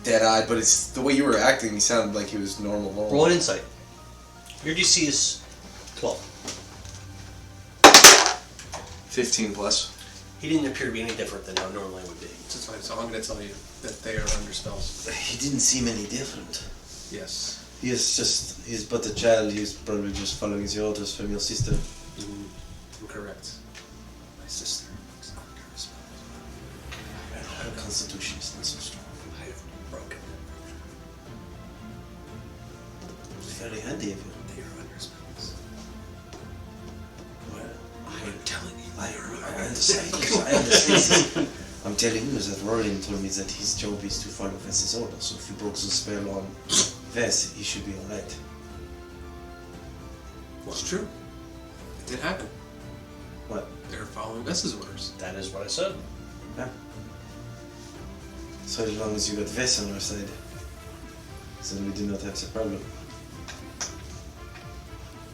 dead-eyed, but it's the way you were acting, he sounded like he was normal. Roll an insight. Your DC is 12. 15 plus. He didn't appear to be any different than how normally would be. That's fine. So I'm going to tell you that they are under spells. He didn't seem any different. Yes. He's but a child. He's probably just following the orders from your sister. Mm-hmm. Correct. My sister is under a spell. Her constitution is not so strong. I have broken. It's very handy of you. They are under spells. Well, I am telling you. I understand. I'm telling you that Roland told me that his job is to follow Vess's orders. So if you broke the spell on Vess, he should be alright. Well, it's true. It did happen. What? They're following Vess's orders. That is what I said. Yeah. So as long as you got Vess on our side, then we do not have the problem.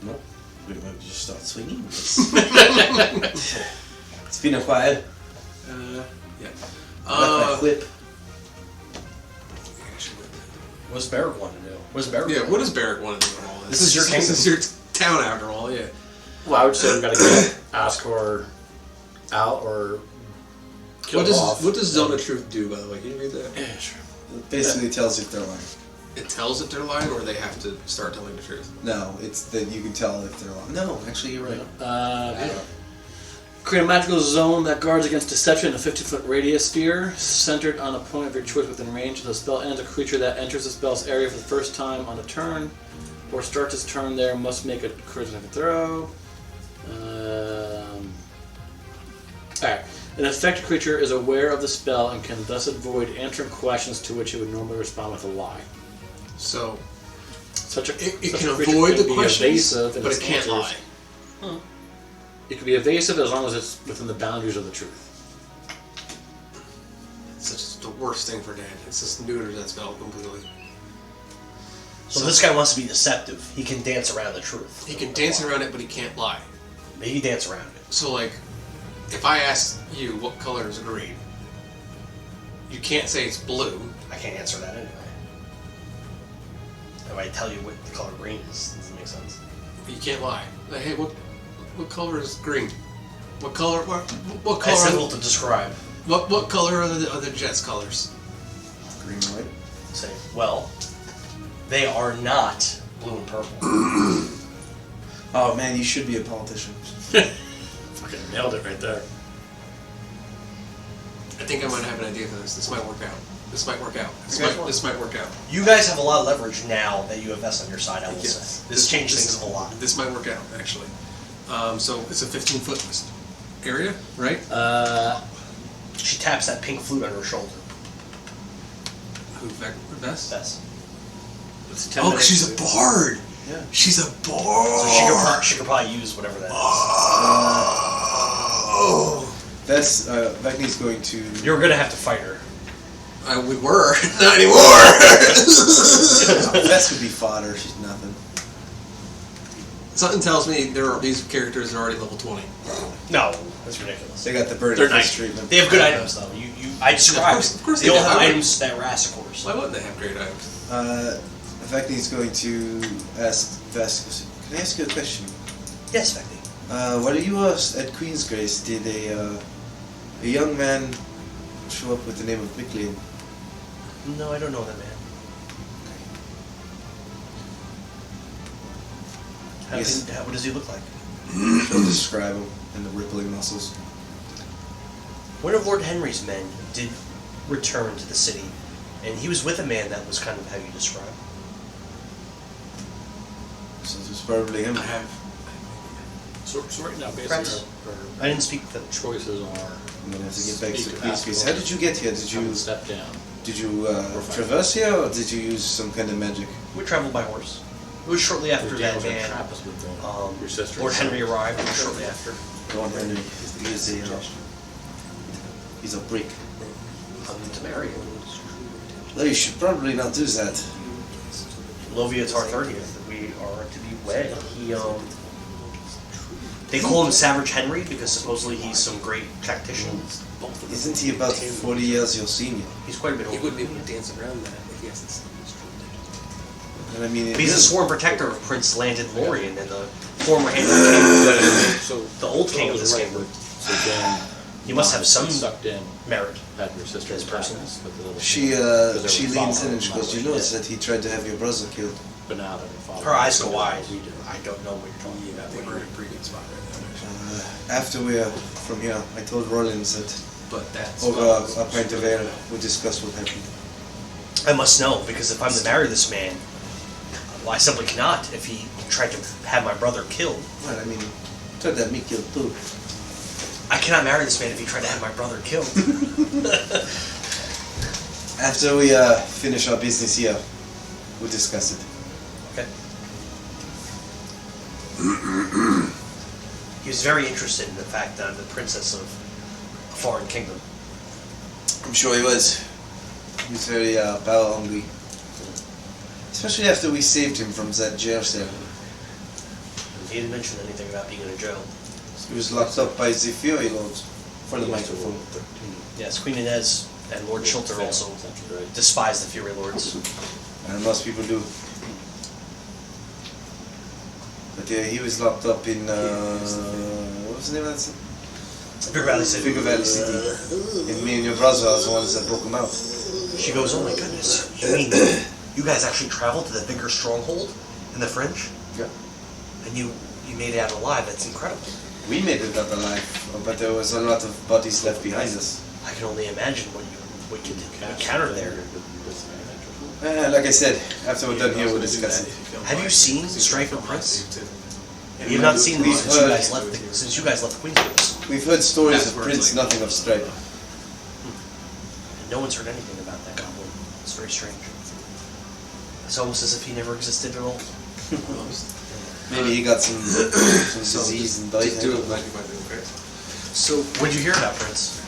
No? We might just start swinging. It's been a while. Yeah. My whip. What does Bharrik want to do? What does Bharrik Yeah, what does Bharrik want to do in all this? This is your kingdom. This is your town after all, yeah. Well, I would say we gotta get Asakor out or kill him off. What does Zone of Truth do, by the way? Can you read that? Yeah, sure. It basically tells you if they're lying. It tells if they're lying, or they have to start telling the truth? No, it's that you can tell if they're lying. No, actually you're right. Create a magical zone that guards against deception in a 50-foot radius sphere, centered on a point of your choice within range. If the spell ends, a creature that enters the spell's area for the first time on a turn, or starts its turn there, must make a charisma throw. Alright. An affected creature is aware of the spell and can thus avoid answering questions to which it would normally respond with a lie. So, such a it such can a creature avoid the be questions, evasive in but its it can't answers. lie. It can be evasive as long as it's within the boundaries of the truth. It's just the worst thing for Dan. It's just neuters that spell completely. So this guy wants to be deceptive. He can dance around the truth. He can dance around it, but he can't lie. Maybe dance around it. So, like, if I ask you what color is green, you can't say it's blue. I can't answer that anyway. If I tell you what the color green is, does it make sense? But you can't lie. Like, hey, what color is green? What color? What color? It's difficult to describe. What color are the Jets' colors? Green and white. Say, well, they are not blue and purple. Oh man, you should be a politician. Fucking nailed it right there. I think I might have an idea for this. This might work out. This might work out. This might work out. You guys have a lot of leverage now that you have Vess on your side, I will say. This changed things a lot. This might work out, actually. So it's a 15-foot area, right? She taps that pink flute on her shoulder. Who, Vess? Vess. Oh, she's a bard! Yeah. She's a bard! So she could probably use whatever that is. Oh! That's, Vekni's going to... You're gonna have to fight her. We were. Not anymore! Vess would be fodder, she's nothing. Something tells me these characters are already level 20. No, that's ridiculous. They got the burning They're fist nice. treatment. They have good items though. I described. Of course they they all do. have Why items that were Asakor's. Why wouldn't they have great items? Vekni's going to ask Vess, can I ask you a question? Yes, Vekni. While you were at Queen's Grace, did a young man show up with the name of Miclean? No, I don't know that man. Yes. What does he look like? She'll describe him and the rippling muscles. One of Lord Henry's men did return to the city, and he was with a man that was kind of how you describe. So it was probably him. I have. So right now, Perhaps. basically, I didn't speak to them. choices are I'm gonna have to get back to Speak to Queen's Grace. Asakor. How did you get here? Did you step down. traverse here, or did you use some kind of magic? We traveled by horse. It was shortly after Dan that was gonna man, trap us with your sister. Lord Henry arrived. It was shortly after. Lord Henry. He's a brick. To marry him. Well, you should probably not do that. Lovia's our 30th. We are to be wed. They call him Savage Henry because supposedly he's some great tactician. Isn't he about 40 years your senior? He's quite a bit He older. wouldn't be able to dance around that if he hasn't seen this treatment. And I mean, He's a sworn protector of Prince Landon Lorien and the former hand of the king. So The old king of this right, kingdom. So Jan, You must have some sucked in. merit. Had your sister This person. she leans in and she goes, you know that he tried to have your brother killed. But now that her father. Her eyes go wide. I don't know what you're talking Yeah, I think we're in a pretty good spot right now, actually. After we are from here, I told Rollins that But that's over a pint of ale, we discussed what happened. I must know, because if I'm to marry this man, well, I simply cannot if he tried to have my brother killed. Well, I mean, tried to have me killed too. I cannot marry this man if he tried to have my brother killed. After we finish our business here, we'll discuss it. Okay. He was very interested in the fact that I'm the princess of a foreign kingdom. I'm sure he was. He was very power hungry. Especially after we saved him from that jail cell. He didn't mention anything about being in a jail. He was locked up by the Fury Lords for the microphone. Yes, Queen Inez and Lord Chilter also despise the Fury Lords. And most people do. But yeah, he was locked up in, what was the name of that city? Big Valley City. Big Valley City. And me and your brother are the ones that broke him out. She goes, oh my goodness, you mean you guys actually traveled to the bigger stronghold in the French? Yeah. And you made it out alive, that's incredible. We made it out alive, but there was a lot of bodies left behind us. I can only imagine what you encountered there. Like I said, after we're done here, we'll discuss it. Have you seen Strife and Prince? You have not seen them since you guys left Queensbridge. We've heard stories of Prince, nothing of Stripe. No one's heard anything about that goblin. It's very strange. It's almost as if he never existed at all. Maybe he got some disease and died. Just do it like you might do, okay? So, when did you hear about Prince?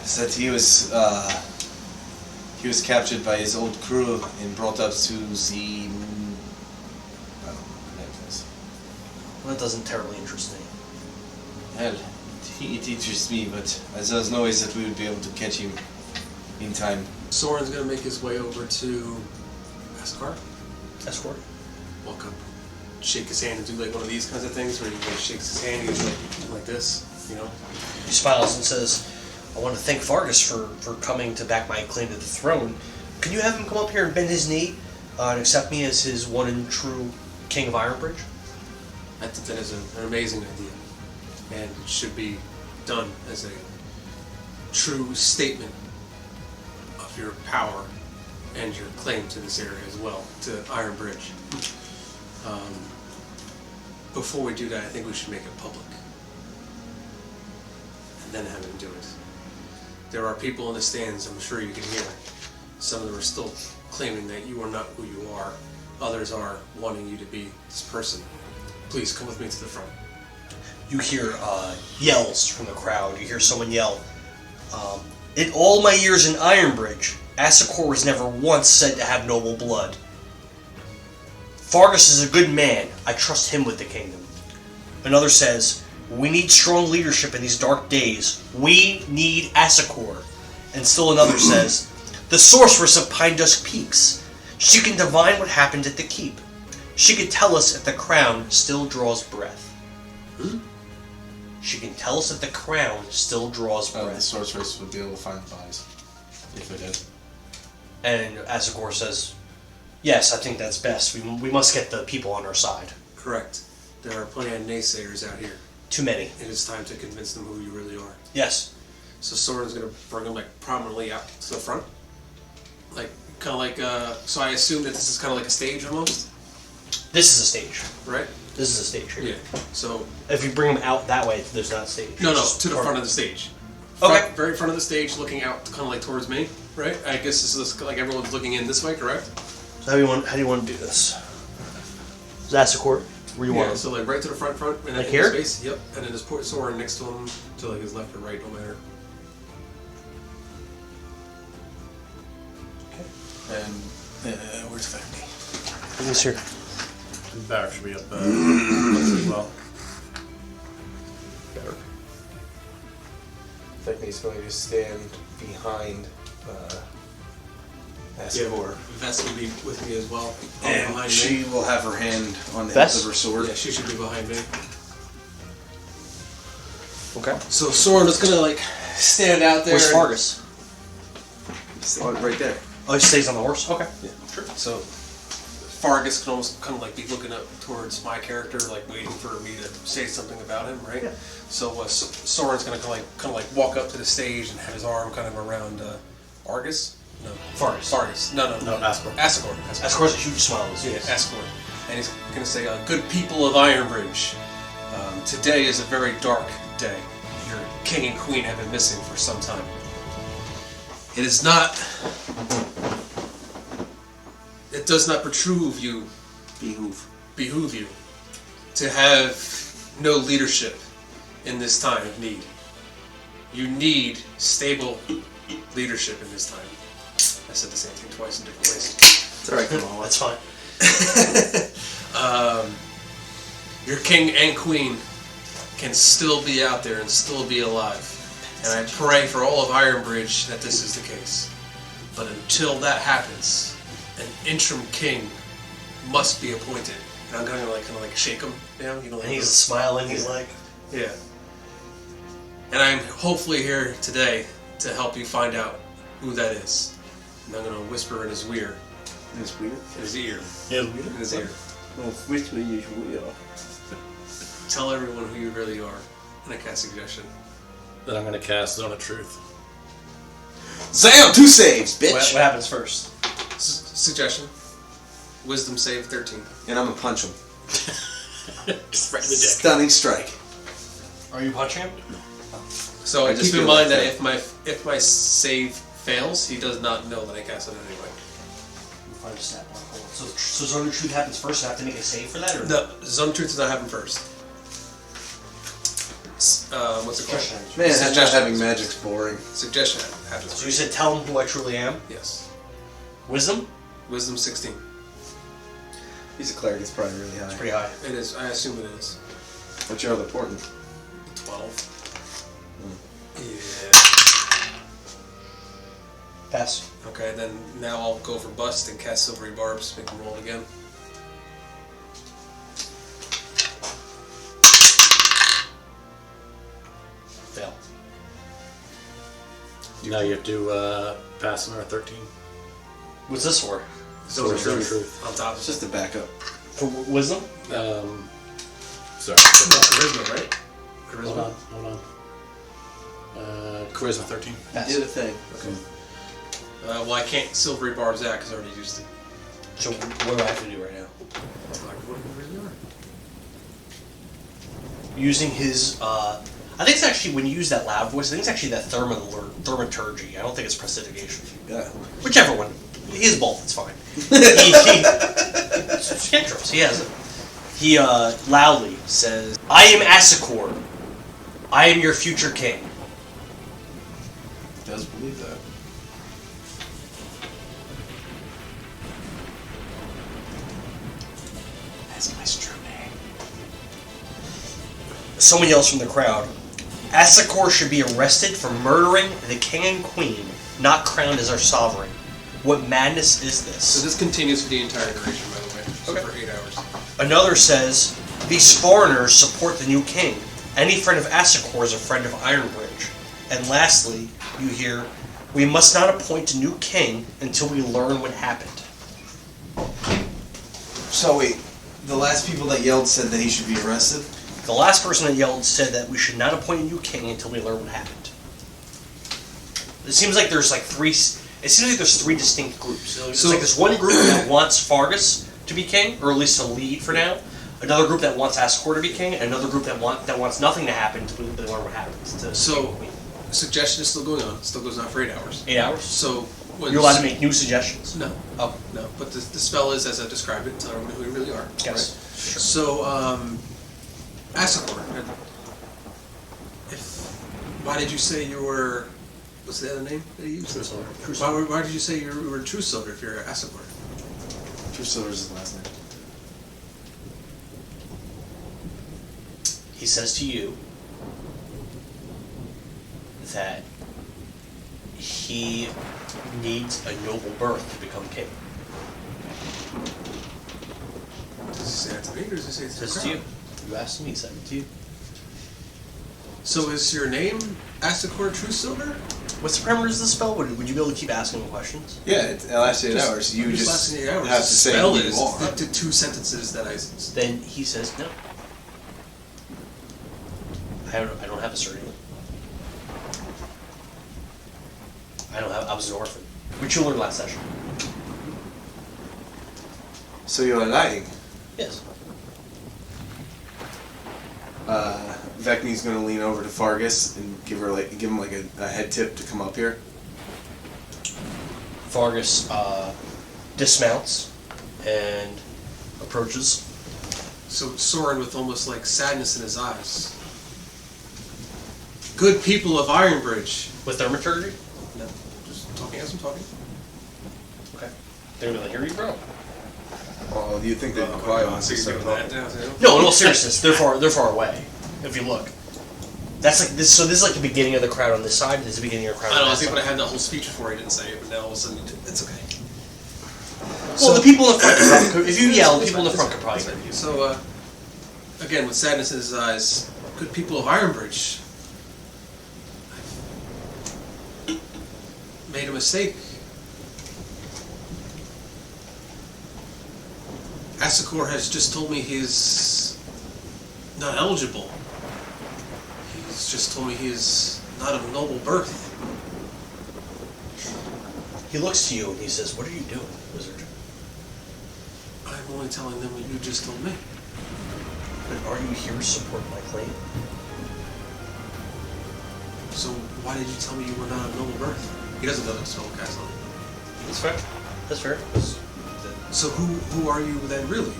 Said he was captured by his old crew and brought up to the, I don't know what that was. Well, that doesn't terribly interest me. Hell, it interests me, but there's no ways that we would be able to catch him in time. Sorin's gonna make his way over to Asakor. Escort? Walk up, shake his hand, and do like one of these kinds of things where he like shakes his hand, he goes like this, you know. He smiles and says, I want to thank Fargus for coming to back my claim to the throne. Can you have him come up here and bend his knee and accept me as his one and true king of Ironbridge? I think that is an amazing idea, and it should be done as a true statement of your power and your claim to this area as well, to Ironbridge. Before we do that, I think we should make it public, and then have him do it. There are people in the stands, I'm sure you can hear. Some of them are still claiming that you are not who you are. Others are wanting you to be this person. Please come with me to the front. You hear yells from the crowd. You hear someone yell, in all my years in Ironbridge, Asakor was never once said to have noble blood. Fargus is a good man. I trust him with the kingdom. Another says, we need strong leadership in these dark days. We need Asakor. And still another says, the sorceress of Pine Dusk Peaks. She can divine what happened at the keep. She can tell us if the crown still draws breath. She can tell us if the crown still draws breath. The sorceress would be able to find bodies, if it did. And Asakor says, yes, I think that's best. We must get the people on our side. Correct. There are plenty of naysayers out here. Too many. It is time to convince them who you really are. Yes. So Sorin's gonna bring them like prominently out to the front. Like, kind of like, so I assume that this is kind of like a stage almost? This is a stage. Right? This is a stage here. Yeah. So... if you bring them out that way, there's not a stage. No, to the front of the stage. Okay. Very front of the stage, looking out kind of like towards me, right? I guess this is like everyone's looking in this way, correct? So how do you want to do this? Is Asakor? Where you want Yeah, it? so like right to the front, and like then here? space, yep. And then just put Sorin next to him, to like his left or right, no matter. Okay. And where's Vekni? He's here. Bharrik should be up as well. Vekni's going to stand behind Asakor. Vess will be with me as well. And Behind she me. will have her hand on the Vess? hilt of her sword. Yeah, she should be behind me. Okay. So Sorin is gonna like stand out there. Where's Fargus? Oh, right there. Oh, he stays on the horse? Okay. Yeah, sure. So Fargus can almost kind of like be looking up towards my character, like waiting for me to say something about him, right? Yeah. So Sorin's gonna kind of like walk up to the stage and have his arm kind of around Argus. No, Fargus. Fargus. No, Asakor. Asakor. Asakor's a huge smile. Yeah, Asakor. And he's gonna say, "Good people of Ironbridge, today is a very dark day. Your king and queen have been missing for some time. It is not. It does not behoove you to have no leadership in this time of need. You need stable leadership in this time." I said the same thing twice in different ways. It's alright, come on. That's fine. Your king and queen can still be out there and still be alive. And I pray for all of Ironbridge that this is the case. But until that happens, an interim king must be appointed. And I'm gonna kind of shake him down, And he's smiling. He's like, yeah. And I'm hopefully here today to help you find out who that is. And I'm gonna whisper in his ear. In his ear? In his ear. Yeah, in his ear. Whisper in his ear. Tell everyone who you really are. And I cast suggestion. Then I'm going to cast Zone of Truth. Zam! 2 saves, bitch! What happens first? Suggestion. Wisdom save 13. And I'm gonna punch him. Just right in the dick. Stunning strike. Are you punching him? So I just keep in feel mind like that if my save fails, he does not know that I cast it anyway. Find a snap on hold. So Zone of Truth happens first, and I have to make a save for that? Or No, Zone of Truth does not happen first. What's it called? Man, Suggestion. not having magic's boring. Suggestion happens So you first. said tell him who I truly am? Yes. Wisdom? Wisdom 16. He's a cleric, it's probably really high. It's pretty high. It is. I assume it is. What's your other portent? 12. Yeah. Pass. Okay, then now I'll go for bust and cast silvery barbs. Make him roll again. Fail. Now you have to pass another 13. What's this for? Zone of Zone of Truth. Truth. On top It's of it. just a backup. For wisdom? Sorry. Charisma, right? Hold Charisma. on. Charisma 13. Pass. Do the thing. Okay. Well, I can't silvery barbs that because I already used it. So what do I have to do right now? Using his, I think it's actually, when you use that loud voice, I think it's actually that thaumaturgy. I don't think it's prestidigitation. Yeah. Whichever one. He is both, it's fine. It's cantrips, he has it. He loudly says, I am Asakor. I am your future king. He does believe that. That's my true name. Someone yells from the crowd, Asakor should be arrested for murdering the king and queen, not crowned as our sovereign. What madness is this? So this continues for the entire duration, by the way. So Okay. for 8 hours. Another says, these foreigners support the new king. Any friend of Asakor is a friend of Ironbridge. And lastly, you hear, we must not appoint a new king until we learn what happened. So wait, the last people that yelled said that he should be arrested? The last person that yelled said that we should not appoint a new king until we learn what happened. It seems like there's like three distinct groups. It's like this one group that wants Fargus to be king, or at least to lead for now. Another group that wants Asakor to be king, and another group that wants nothing to happen until they learn what happens. So, suggestion is still going on. It still goes on for 8 hours. 8 hours? So, when You're allowed to make new suggestions? No. Oh. No. But the spell is, as I described it, tell everyone who you really are. Yes. Right? Sure. So, Asakor, why did you say you were... What's the other name that you used? True Silver. Why did you say you were True Silver if you're Asakor? True Silver's his last name. He says to you that he needs a noble birth to become king. Does he say that to me, or does he say it to the Says crowd? to you. You asked me, he said it to you. So is your name Asakor True Silver? What's the parameters of the spell? Would you be able to keep asking him questions? Yeah, it lasts 8 hours. You just lasting 8 hours. have to say spell who is you are. up to 2 sentences that I. Then he says no. I don't have a surname. I was an orphan, which you learned last session. So you are lying. Yes. Vekni's gonna lean over to Fargus and give him like a head tip to come up here. Fargus dismounts and approaches. So Sorin with almost like sadness in his eyes. Good people of Ironbridge. With thaumaturgy? No, just talking as I'm talking. Okay. They're gonna hear you, bro. Oh, you think they'd be quiet once they start talking? No, in all seriousness, they're far away. If you look, that's like this. So this is like the beginning of the crowd on this side. This is the beginning of the crowd. I don't know. on I that think side. when I had that whole speech before, I didn't say it, but now all of a sudden it's okay. Well, the people in the front. If you yell, the people in the front could probably hear you. So, again, with sadness in his eyes, good people of Ironbridge. I've made a mistake. Asakor has just told me he's not eligible. He's just told me he is not of noble birth. He looks to you and he says, "What are you doing, wizard?" I'm only telling them what you just told me. But are you here to support my claim? So why did you tell me you were not of noble birth? He doesn't know the spell cast on. That's fair. That's fair. So who are you then really?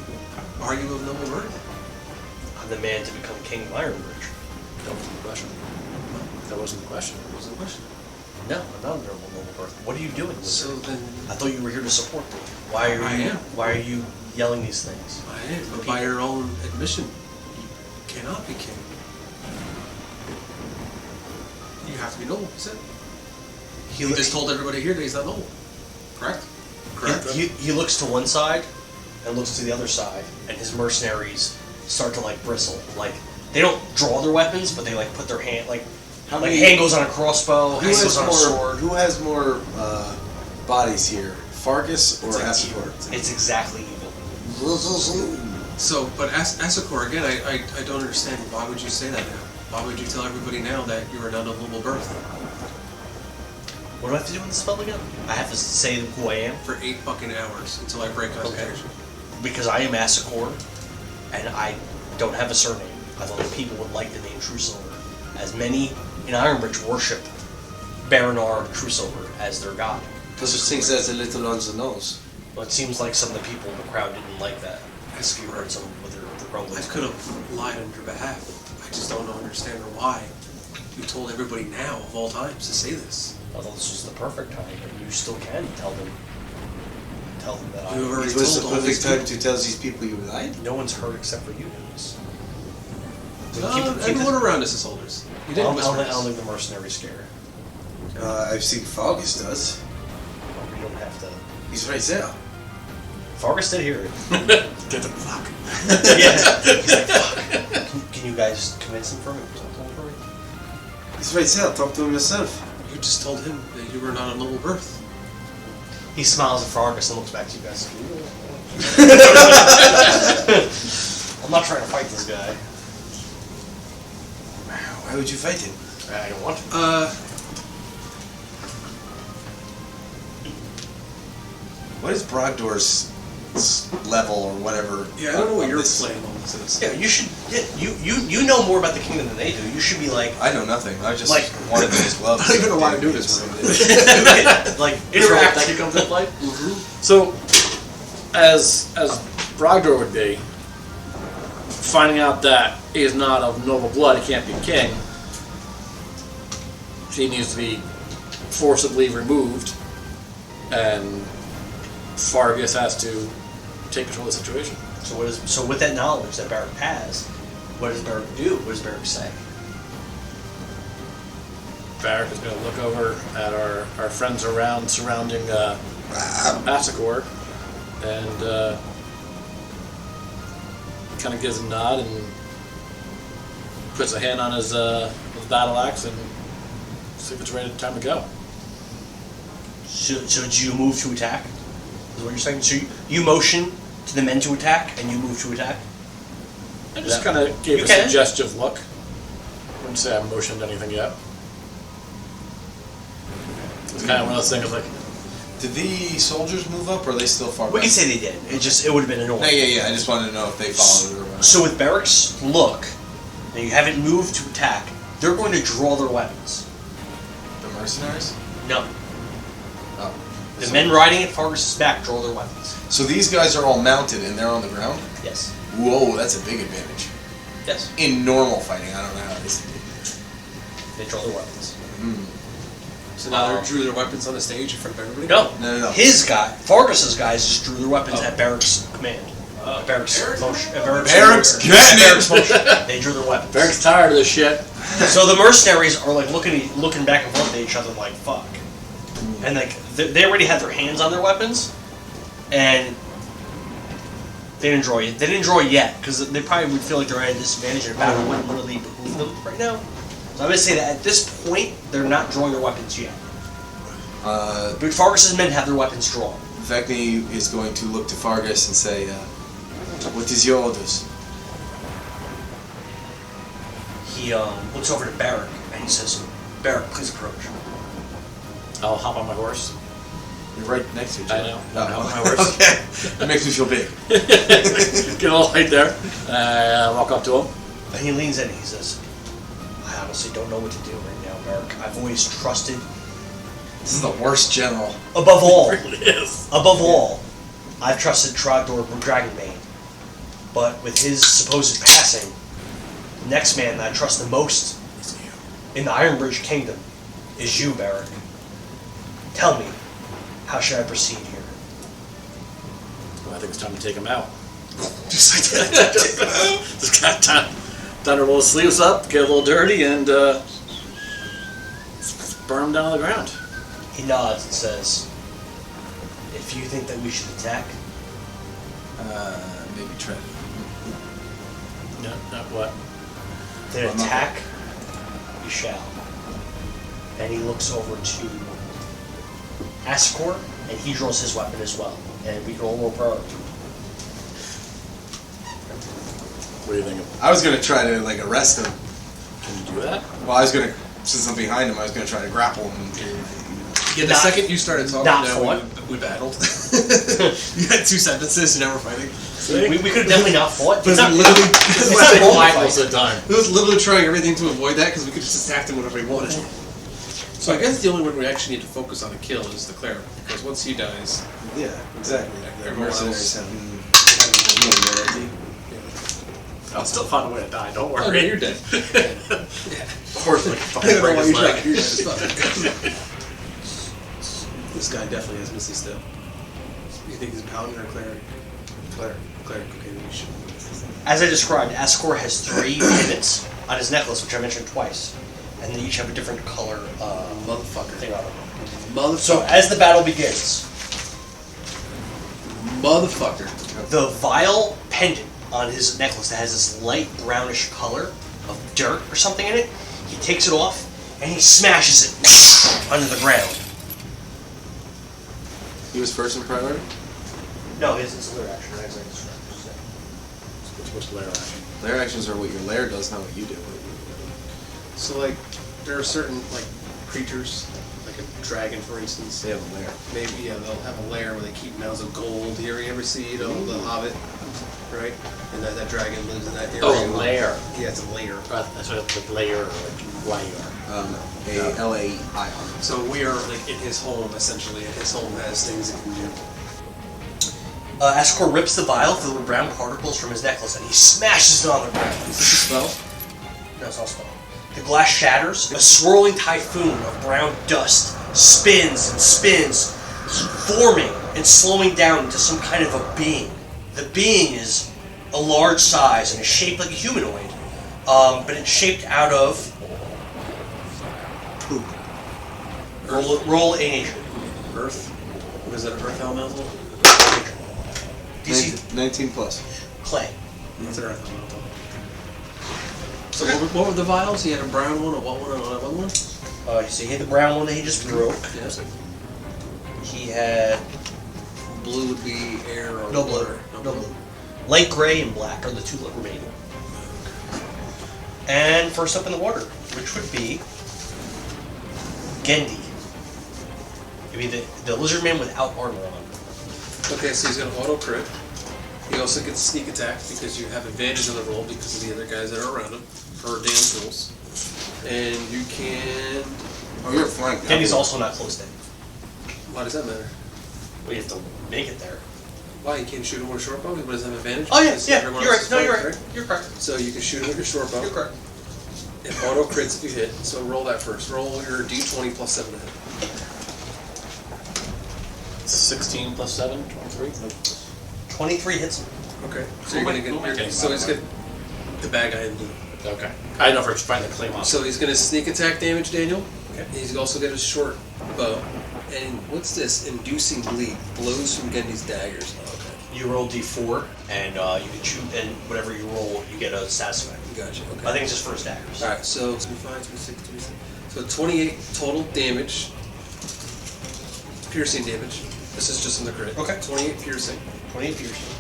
Are you of noble birth? I'm the man to become king of Ironbridge. That wasn't the question. That wasn't the question. What was the question? No, I'm not of noble birth. What are you doing, wizard? So then I thought you were here to support me. Why are you yelling these things? I am, but by your own admission, you cannot be king. You have to be noble, is it? He just told everybody here that he's not noble. Correct? Correct. He looks to one side and looks to the other side, and his mercenaries start to like bristle. Like they don't draw their weapons, but they like put their hand like hand goes on a crossbow, hand goes on a sword. Who has more bodies here, Fargus or Asakor? It's exactly even. So, but Asakor, again, I don't understand. Why would you say that now? Why would you tell everybody now that you are not of noble birth? What do I have to do with the spell again? I have to say who I am? For 8 fucking hours until I break concentration. Because I am Asakor, and I don't have a surname. I thought the people would like the name True Silver, as many in Ironbridge worship Baronar True Silver as their god. Because it thinks that's a little on the nose. Well, it seems like some of the people in the crowd didn't like that. If you heard some with their rumblings. I could have lied on your behalf. I just don't understand why you told everybody now, of all times, to say this. I thought this was the perfect time, and you still can tell them that I. You already It was told the all these perfect time people. to tell these people you lied? No one's heard except for you, Dennis. Everyone around us is holders. You didn't I whisper don't this. think the mercenaries scare. I've seen Fargus does. You don't have to. He's right there. Fargus did hear it. Get the fuck. Yeah. He's like, fuck. Can you guys convince him for me? Talk to him for me? He's right there. Talk to him yourself. You just told him that you were not of noble birth. He smiles at Fargus and looks back to you guys. I'm not trying to fight this guy. Why would you fight him? I don't want to. What is Brogdor's level or whatever? Yeah, I don't know what on your this? plan on this is. Yeah, you should. Yeah, you know more about the kingdom than they do. You should be like I know nothing. I just Like- wanted these gloves. I don't even know why I do this. like Interact. interact. That comes into play. So, as Brogdor would be, finding out that he is not of noble blood, he can't be king. He needs to be forcibly removed, and Fargus has to take control of the situation. So with that knowledge that Bharrik has, what does Bharrik do? What does Bharrik say? Bharrik is going to look over at our friends surrounding Asakor and kind of gives a nod and puts a hand on his battle axe and see if it's ready. Time to go. So do you move to attack? Is what you're saying? So you motion to the men to attack, and you move to attack? I just kind of gave a suggestive look. I wouldn't say I motioned anything yet. It's kind of one of those things like... Did the soldiers move up, or are they still far back? We can say they did. It would have been annoying. Yeah. I just wanted to know if they followed or whatever. So with Bharrik's look, and you haven't moved to attack, they're going to draw their weapons. The mercenaries? No. Oh. The men riding at Fargus' back draw their weapons. So these guys are all mounted and they're on the ground? Yes. Whoa, that's a big advantage. Yes. In normal fighting, I don't know how this is. They draw their weapons. So now they drew their weapons on the stage in front of everybody? No. His guy, Fargus' guys, just drew their weapons at Bharrik's command. Bharrik's motion. Bharrik's getting it! They drew their weapons. Bharrik's tired of this shit. So the mercenaries are like looking back and forth at each other like, fuck. And like they already had their hands on their weapons, and they didn't draw it. They didn't draw it yet because they probably would feel like they're at a disadvantage in a battle wouldn't literally behoove them right now. So I'm gonna say that at this point they're not drawing their weapons yet. But Fargus' men have their weapons drawn. Vekni is going to look to Fargus and say, "What is your orders?" He looks over to Bharrik and he says, "Bharrik, please approach." I'll hop on my horse. You're right next to each other. I know. Oh, Hop on my horse. Okay. That makes me feel big. Get all right there. Walk up to him. And he leans in and he says, "I honestly don't know what to do right now, Bharrik. I've always trusted." This is the worst general. Above all, It really is. above all, I've trusted Trogdor Dragonbane. But with his supposed passing, the next man that I trust the most in the Ironbridge Kingdom is you, Bharrik. Tell me, how should I proceed here? Well, I think it's time to take him out. Just like that. Just got time to roll his sleeves up, get a little dirty, and burn him down on the ground. He nods and says, "If you think that we should attack, Maybe try. No, not what? then attack you shall." And he looks over to Asakor, and he draws his weapon as well. And we can all roll priority. What do you think? I was gonna try to arrest him. Can you do that? Well, I was gonna, since I'm behind him, I was gonna try to grapple him. Yeah, the second you started talking, we battled. You had 2 sentences, and now we're fighting. We could have definitely not fought. But literally, most of the time. It was literally trying everything to avoid that because we could just attack him whenever we wanted. So I guess the only one we actually need to focus on a kill is the cleric, because once he dies, Yeah, exactly. The everyone mercenaries else. have no I'll still find a way to die. Don't worry. Oh, no, you're dead. Of course, like I fucking don't know break why his you're leg. dead. You're dead as fuck. This guy definitely has Misty Step. You think he's a paladin or a cleric? Cleric. Okay, we should. As I described, Asakor has 3 pivots on his necklace, which I mentioned twice. And they each have a different color Motherfucker. thing on them. Motherfucker. So as the battle begins, Motherfucker. the vile pendant on his necklace that has this light brownish color of dirt or something in it, he takes it off and he smashes it under the ground. He was first in priority? No, it's a lair action, as I described. What's lair action? Lair actions are what your lair does, not what you do. So, there are certain, creatures, like a dragon, for instance. They have a lair. Maybe, they'll have a lair where they keep mounds of gold. You ever see, the Hobbit, right? And that dragon lives in that area. Oh, a lair. Yeah, it's a lair. That's what the layer, or layer. A-L-A-I-R. So we are, in his home, essentially, and his home has things it can do. Asakor rips the vial filled with brown particles from his necklace and he smashes it on the ground. Is this a spell? No, it's not a spell. The glass shatters. A swirling typhoon of brown dust spins and spins, forming and slowing down into some kind of a being. The being is a large size and is shaped like a humanoid, but it's shaped out of Poop. Roll a nature. Earth. What is that? Earth elemental. DC 19 plus. clay. That's an earth elemental. So what were the vials? He had a brown one, a white one, and a red one. So he had the brown one that he just broke. Yes. He had Blue would be air or no blue. water. No blue. Light gray and black are the two remaining. And first up in the water, which would be Gendy. It'd be the lizard man without armor on. Okay, so he's gonna auto crit. He also gets sneak attack because you have advantage on the roll because of the other guys that are around him for dance rules. And you can. Oh, you're flanked. Gendy's also not close to him. Why does that matter? We have to make it there. Why you can't shoot him with a short bow? He doesn't have advantage. Oh yeah, because yeah. everyone You're else right. is No, you're flanked, right. You're correct. So you can shoot him with your short bow. You're correct. And auto crits if you hit. So roll that first. Roll your d20 plus 7 to hit. 16 plus 7, 23. 23 hits him. Okay. So you're gonna get. So he's gonna the bad guy in blue. Okay. I don't know if I should find the claim on. So he's gonna sneak attack damage, Daniel. Okay. He's also got a short bow. And what's this? Inducing bleed. Blows from Gendy's daggers. Oh, okay. You roll d4, and you can shoot, and whatever you roll, you get a status effect. Gotcha. Okay. I think it's just first daggers. Alright, so 25, 26, 27. So 28 total damage. Piercing damage. This is just in the crit. Okay. 28 piercing. 28 piercing.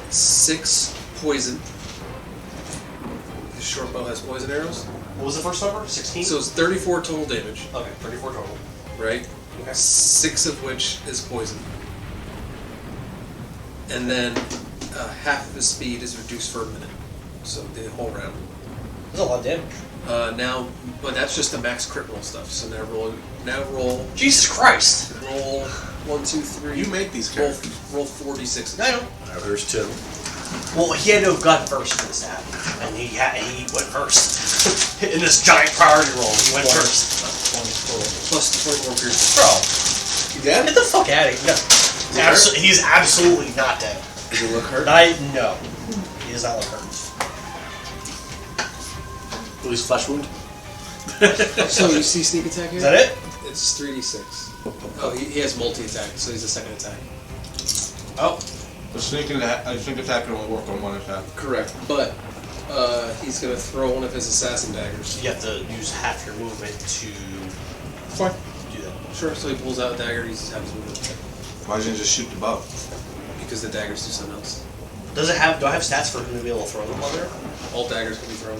6 poison. His short bow has poison arrows. What was the first number? 16? So it's 34 total damage. Okay, 34 total. Right? Okay. 6 of which is poison. And then half of his speed is reduced for a minute. So the whole round. That's a lot of damage. Now, but that's just the max crit roll stuff. So now roll. Jesus Christ! Roll 1, 2, 3. You make these characters. Roll 46. I know. There's 2. Well, he had to have gone first for this to happen, and he went first. In this giant priority roll, he went first. 20 plus 24 piercing. Bro, You dead? get the fuck out of here. No. He's absolutely not dead. Does he look hurt? No. He does not look hurt. Lose flesh wound. So you see sneak attack here? Is that it? It's 3d6. Oh, he has multi-attack, so he's a second attack. Oh. The sneak attack can only work on one attack. Correct. But he's going to throw one of his assassin daggers. You have to use half your movement to Fine. do that. Sure, so he pulls out a dagger, he uses half his movement. Why didn't you just shoot the bow? Because the daggers do something else. Do I have stats for him to be able to throw them on there? All daggers can be thrown.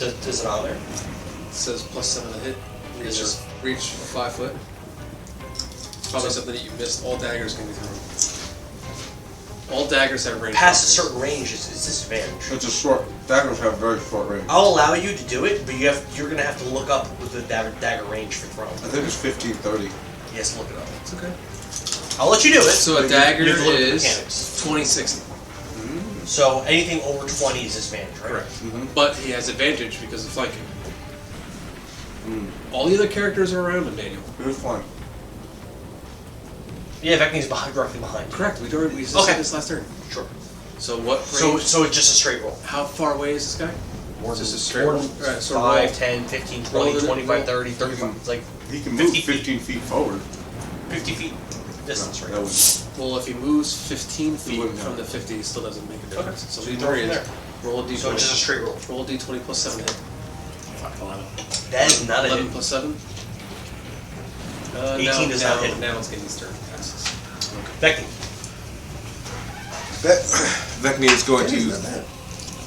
Is it on there? It says plus 7 to hit. Is Reach 5 foot. Probably something that you missed. All daggers can be thrown. All daggers have range. Past a certain range, it's disadvantage. It's a short. Daggers have very short range. I'll allow you to do it, but you're gonna have to look up with the dagger range for throwing. I think it's 15, 30. Yes, look it up. It's okay. I'll let you do it. So a dagger you have to look at the is mechanics. 2060. So anything over 20 is disadvantage, right? Correct. But he has advantage because of flanking. All the other characters are around him, Daniel. Who's flying? Yeah, Vekni's directly behind. Correct. We just said this last turn. Sure. So what range? So it's just a straight roll. How far away is this guy? More Just than a straight roll. Alright, so 5, roll. 10, 15, Roll 20, the- 25, roll. 30, 35. It's like He can move 50 15 feet forward. 50 feet distance, right? That was Well, if he moves 15 feet wouldn't from know. the 50, it still doesn't make a difference. Okay. So So the you throw theory from is roll a d20. So it's just a straight roll. Roll a d20 plus 7 hit. Fuck, 11. That is not a 11 hit. plus 7. 18 does not hit. Now it's getting his turn. Passes. Vekni. Vekni is going to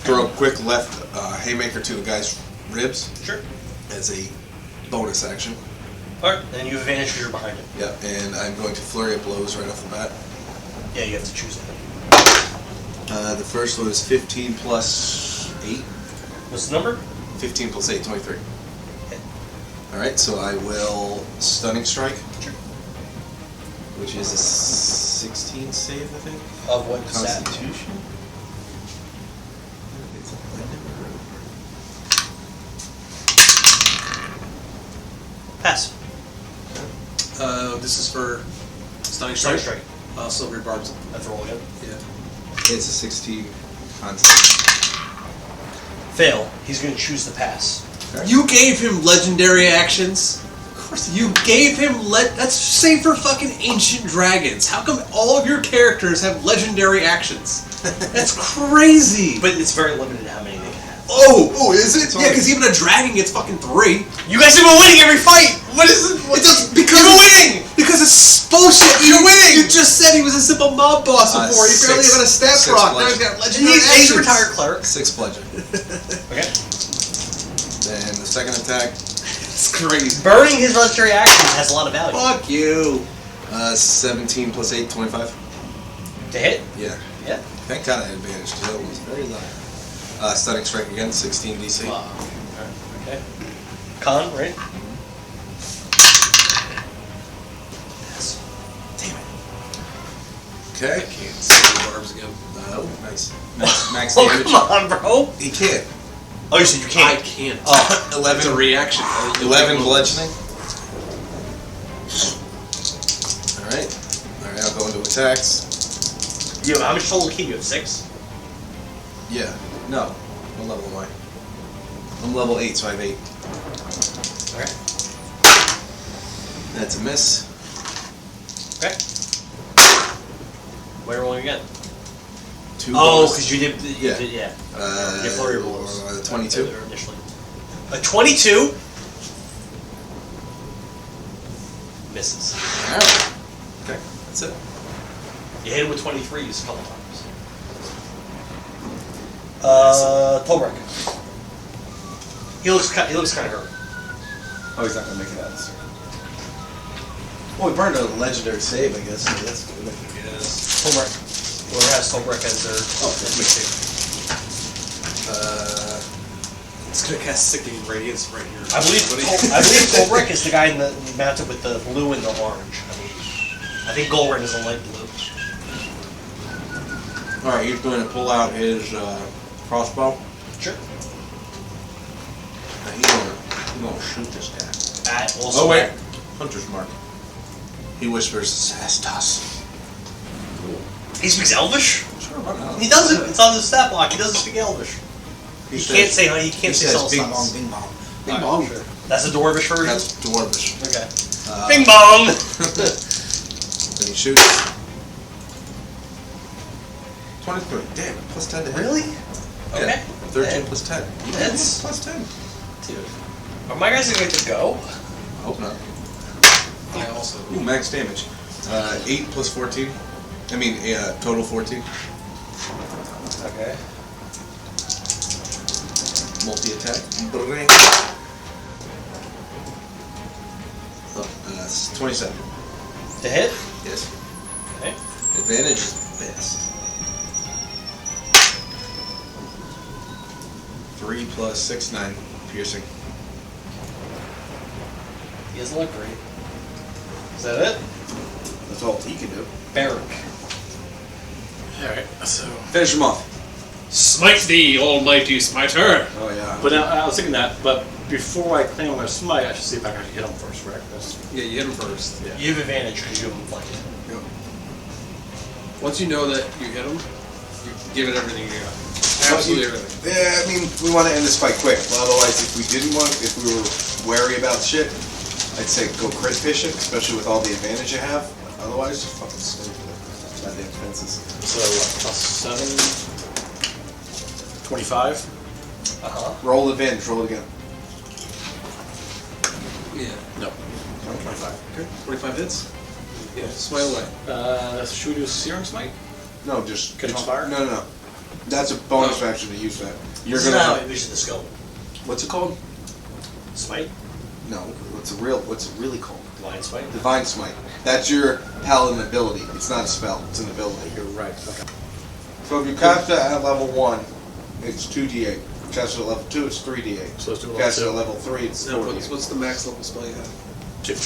throw a quick left haymaker to the guy's ribs Sure. as a bonus action. Alright, then you have advantage because you're behind him. Yeah, and I'm going to flurry of blows right off the bat. Yeah, you have to choose it. The first one is 15 plus 8. What's the number? 15 plus 8, 23. Hit. Alright, so I will stunning strike. Sure. Which is a 16 save, I think. Of what stat? Constitution. Pass. This is for stunning Stunning strike. strike. Silver barbs. That's roll again. Yeah. It's a 16 con save. Fail. He's going to choose the pass. You gave him legendary actions. Of course, you gave him that's same for fucking ancient dragons. How come all of your characters have legendary actions? That's crazy. But it's very limited how many they can have. Oh, is it? Yeah, because even a dragon gets fucking 3. You guys have been winning every fight. What is it? Because you're winning. Because it's bullshit. You're winning. You just said he was a simple mob boss before. He barely even a stat proc. Now he's got legendary actions. He's a retired cleric. 6 bludgeon. Okay. Then the second attack. It's crazy. Burning his legendary actions has a lot of value. Fuck you. 17 plus 8, 25. To hit? Yeah. Yeah. Thank God I had advantage because that was very low. Stunning strike again, 16 DC. Okay. Con, right? Yes. Damn it. Okay. I can't see the barbs again. Oh, nice. Max Oh, damage. come on, bro. He can't. Oh, you said you can't? I can't. Oh. 11. It's a reaction. 11 bludgeoning. Alright. Alright, I'll go into attacks. You how much total key? You have 6? Yeah. No. What level am I? I'm level 8, so I have 8. Okay. That's a miss. Okay. What are you rolling again? 2 Oh, bonus. because you did, Yeah. yeah. Uh, You did flurry rolls. 22. Initially. A 22 misses. Alright. Okay, that's it. You hit him with 23s a couple times. Dolbrek. He looks kind of hurt. Oh, he's not gonna make it out this turn. Well, we burned a legendary save, I guess. So that's good. Yes. Dolbrek. Whoever has Dolbrek as their. Oh, that's me too. It's gonna cast Sickening Radiance right here. I believe Dolbrek is the guy mounted with the blue and the orange. I think Gulren is a light blue. Alright, he's going to pull out his crossbow. Sure. He's going to shoot this guy. Also Oh, wait. Hunter's Mark. He whispers, Zestas. He speaks Elvish? Sure, why not? He doesn't. It's on his stat block. He doesn't speak Elvish. He can't say Bing bong, bing bong. Bing bong. Sure. That's the Dwarvish version? That's Dwarvish. Okay. Bing bong! Then he shoots. 23. Damn, plus 10 to hit. Really? Okay. Yeah, 13 plus 10. That's plus 10. Dude. Are my guys going to go? I hope not. I also. Ooh, max damage. 8 plus 14. I mean, total 14. Okay. Multi-attack. Oh, that's 27. To hit? Yes. Okay. Advantage is best. 3 plus 6, 9. Piercing. He doesn't look great. Is that it? That's all he can do. Bharrik. Alright, so. Finish him off. Smite thee, almighty smiter! Oh, yeah. But I was thinking that, but before I claim my smite, I should see if I can actually hit him first, right? Yeah, you hit him first. Yeah. You have advantage because you have him flanked. Yep. Once you know that you hit him, you give it everything you got. Absolutely everything. Yeah, I mean, we want to end this fight quick. Otherwise, if we were wary about shit, I'd say go crit fishing, especially with all the advantage you have. Otherwise, just fucking stay for the goddamn fences. So, plus 7, 25. Roll advantage, roll it again. Yeah. No. 25. Okay. 25 hits? Yeah, smite away. Should we do Searing Smite? No, just Catch on fire? No. That's a bonus action to use that. You're This is gonna. not how I envision the skill. What's it called? Smite? No. What's it really called? Divine Smite? Divine Smite. That's your paladin ability. It's not a spell. It's an ability. You're right. Okay. So if you cast it at level 1, it's 2d8. Cast it at level 2, it's 3d8. So let's do Cast it at level level 3, it's Now, 4d8. what's the max level spell you have? 2. 2?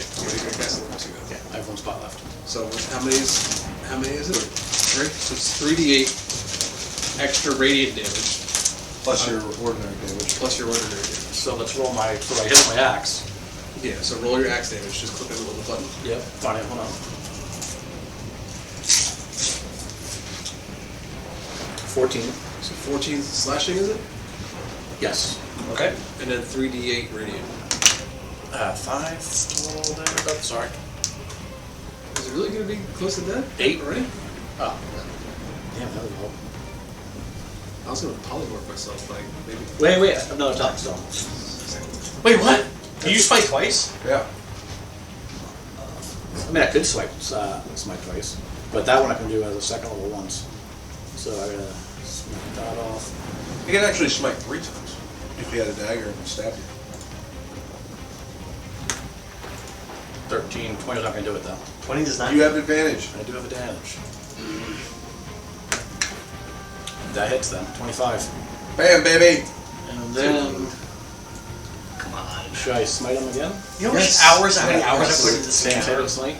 Yeah. You're gonna cast level 2. Yeah, I have one spot left. So how many is it? 3? So it's 3d8 extra radiant damage. Plus your ordinary damage. Plus your ordinary damage. So let's roll my, so I hit my axe. Yeah, so roll your axe damage. Just click on the little button. Yep. Fine, hold on. 14. So 14 slashing, is it? Yes. Okay. And then 3d8 radiant. 5 total damage. Oh, sorry. Is it really going to be close to death? 8 already? Oh. Damn, that was low. I was going to polymorph myself, like, maybe. Wait, another time, so. Wait, what? You smite twice? Yeah. I mean, I could smite twice, but that one I can do as a second level once. So I gotta smite that off. You can actually smite 3 times if you had a dagger and stabbed you. 13, 20 is not gonna do it though. 20 does not. You have advantage. I do have advantage. That hits them. 25. Bam, baby. And then. Come on. Should I smite him again? You know how many hours I put into this game? Smite?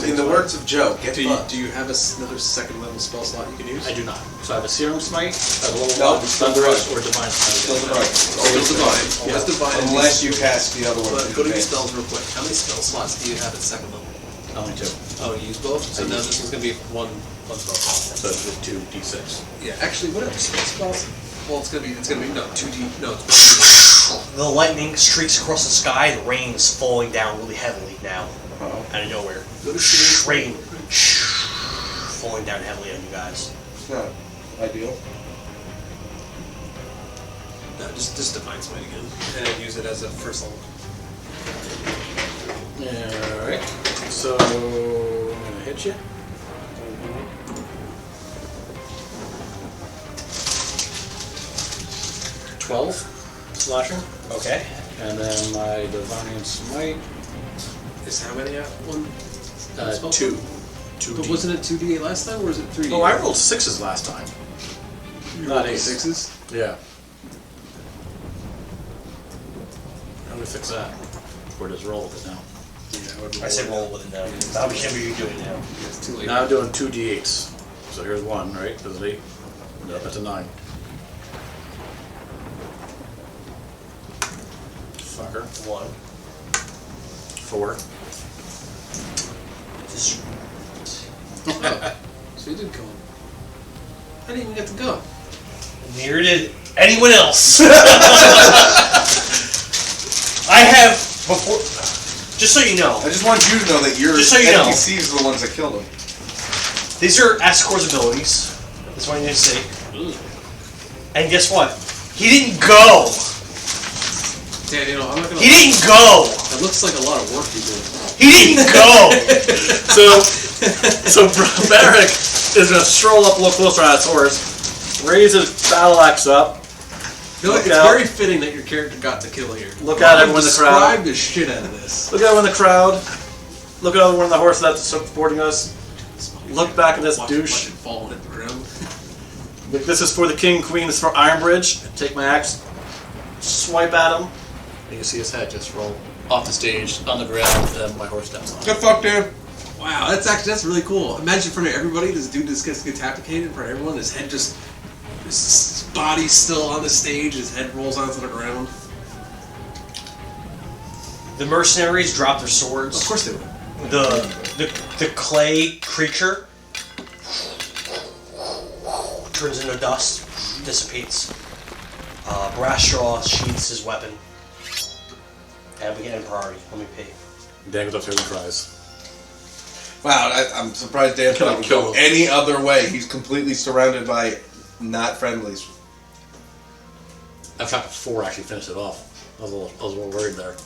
In the words of Joe, do you have another second level spell slot you can use? I do not. So I have a Serum Smite, a level No, 1 Thunderous, or Divine Smite. Still divine. Still divine. Always divine. Unless you cast the other one. But go to your spells real quick. How many spell slots do you have at second level? Only 2. Oh, you use both? So now this is going to be one spell slot. So it's just 2 d6. Yeah, actually, what are the spells? Well, it's gonna be no 2d. No, it's The lightning streaks across the sky. The rain's falling down really heavily now, out of nowhere. Rain falling down heavily on you guys. It's not ideal. no, just divine smite again, and then use it as a first level. Alright. So I'm gonna hit you. 12 slashing. Okay. And then my Divine Smite is how many? One. 2. But wasn't it 2d8 last time, or was it 3d8? Oh, I rolled 6s last time. Not 8. 6s? Yeah. How do we fix that? Or just roll with it now? Yeah, I say roll with it now. How much are you doing now? It's too late. Now I'm doing 2 d8s. So here's 1, right? That's an 8. No, that's a 9. Fucker. 1. 4. Just So you did go. I didn't even get to go. neither did anyone else. I have before. Just so you know. I just want you to know that your Just so you know. NPCs are the ones that killed him. These are Asakor's abilities. That's what you need to see. And guess what? He didn't go. Dan, you know, I'm not gonna. He didn't go. That looks like a lot of work you did. He didn't go. So Bharrik is gonna stroll up a little closer on his horse, raise his battle axe up. You know, it's very fitting that your character got the kill here. Look at everyone in the crowd. Describe the shit out of this. Look at everyone in the crowd. Look at everyone on the horse that's supporting us. Look back at this douche. Watch it falling at the ground. Look, this is for the king, queen. This is for Ironbridge. Take my axe, swipe at him, and you see his head just roll off the stage on the ground, and my horse steps on it. Good fuck, dude. Wow, that's really cool. Imagine in front of everybody, this dude just gets decapitated in front of everyone. His head just, his body's still on the stage. His head rolls onto the ground. The mercenaries drop their swords. Of course they would. The clay creature turns into dust, dissipates. Brass straw sheathes his weapon. And we get in priority. Let me pay. Dan goes up to him and cries. Wow, I'm surprised Dan thought it would go any other way. He's completely surrounded by not friendlies. In fact, 4 actually finished it off. I was a little worried there.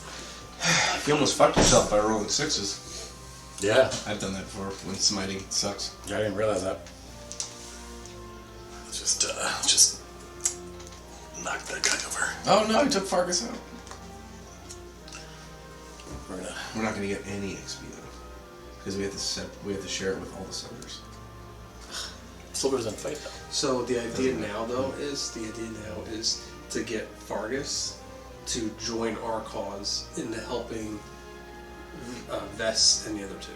You almost fucked yourself by rolling 6s. Yeah. I've done that before when smiting sucks. Yeah, I didn't realize that. Just knock that guy over. Oh no, he took Fargus out. We're not gonna get any XP though, because we have to share it with all the soldiers. Silver's in fight though. So the idea now is to get Fargus to join our cause in helping Vess and the other two,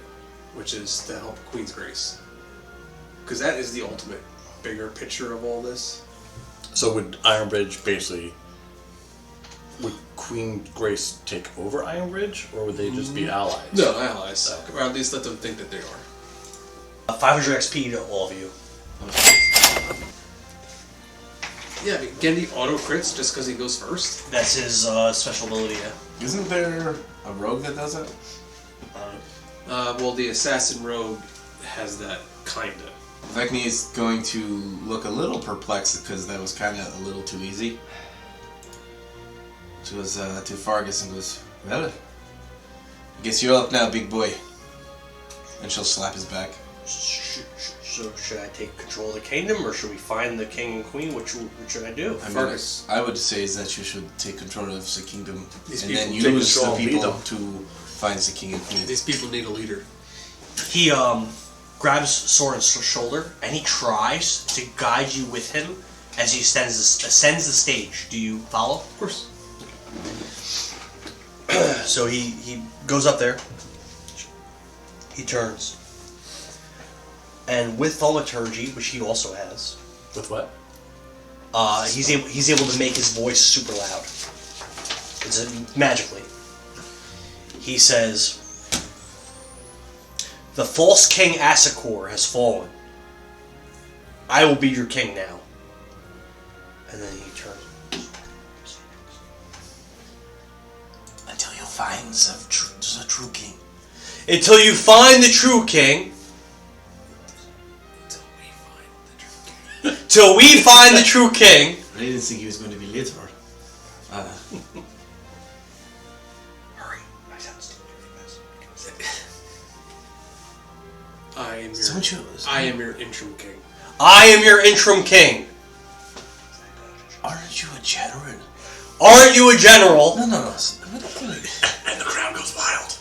which is to help Queen's Grace, because that is the ultimate bigger picture of all this. So would Ironbridge basically, would Queen Grace take over Ironbridge, or would they just be allies? No, allies. Or at least let them think that they are. 500 XP to all of you. Yeah, I mean, Gendy auto-crits just because he goes first. That's his special ability, yeah. Isn't there a rogue that does it? Well, the assassin rogue has that, kinda. Vekni is going to look a little perplexed because that was kind of a little too easy. She was to Fargus and goes, well, I guess you're up now, big boy. And she'll slap his back. So should I take control of the kingdom, or should we find the king and queen? What should I do? I would say is that you should take control of the kingdom These and then people use the take people control, to find the king and queen. These people need a leader. He grabs Sorin's shoulder and he tries to guide you with him as he ascends the stage. Do you follow? Of course. So he goes up there. He turns. And with thaumaturgy, which he also has. With what? He's able to make his voice super loud. It's magically. He says, "The false king Asakor has fallen. I will be your king now." And then he turns. Until you find the true king. Until you find the true king. Till we find the true king. I didn't think he was going to be later. Hurry. I sound stupid. I am your interim king. I am your interim king. Aren't you a general? Aren't you a general? No. And the crowd goes wild.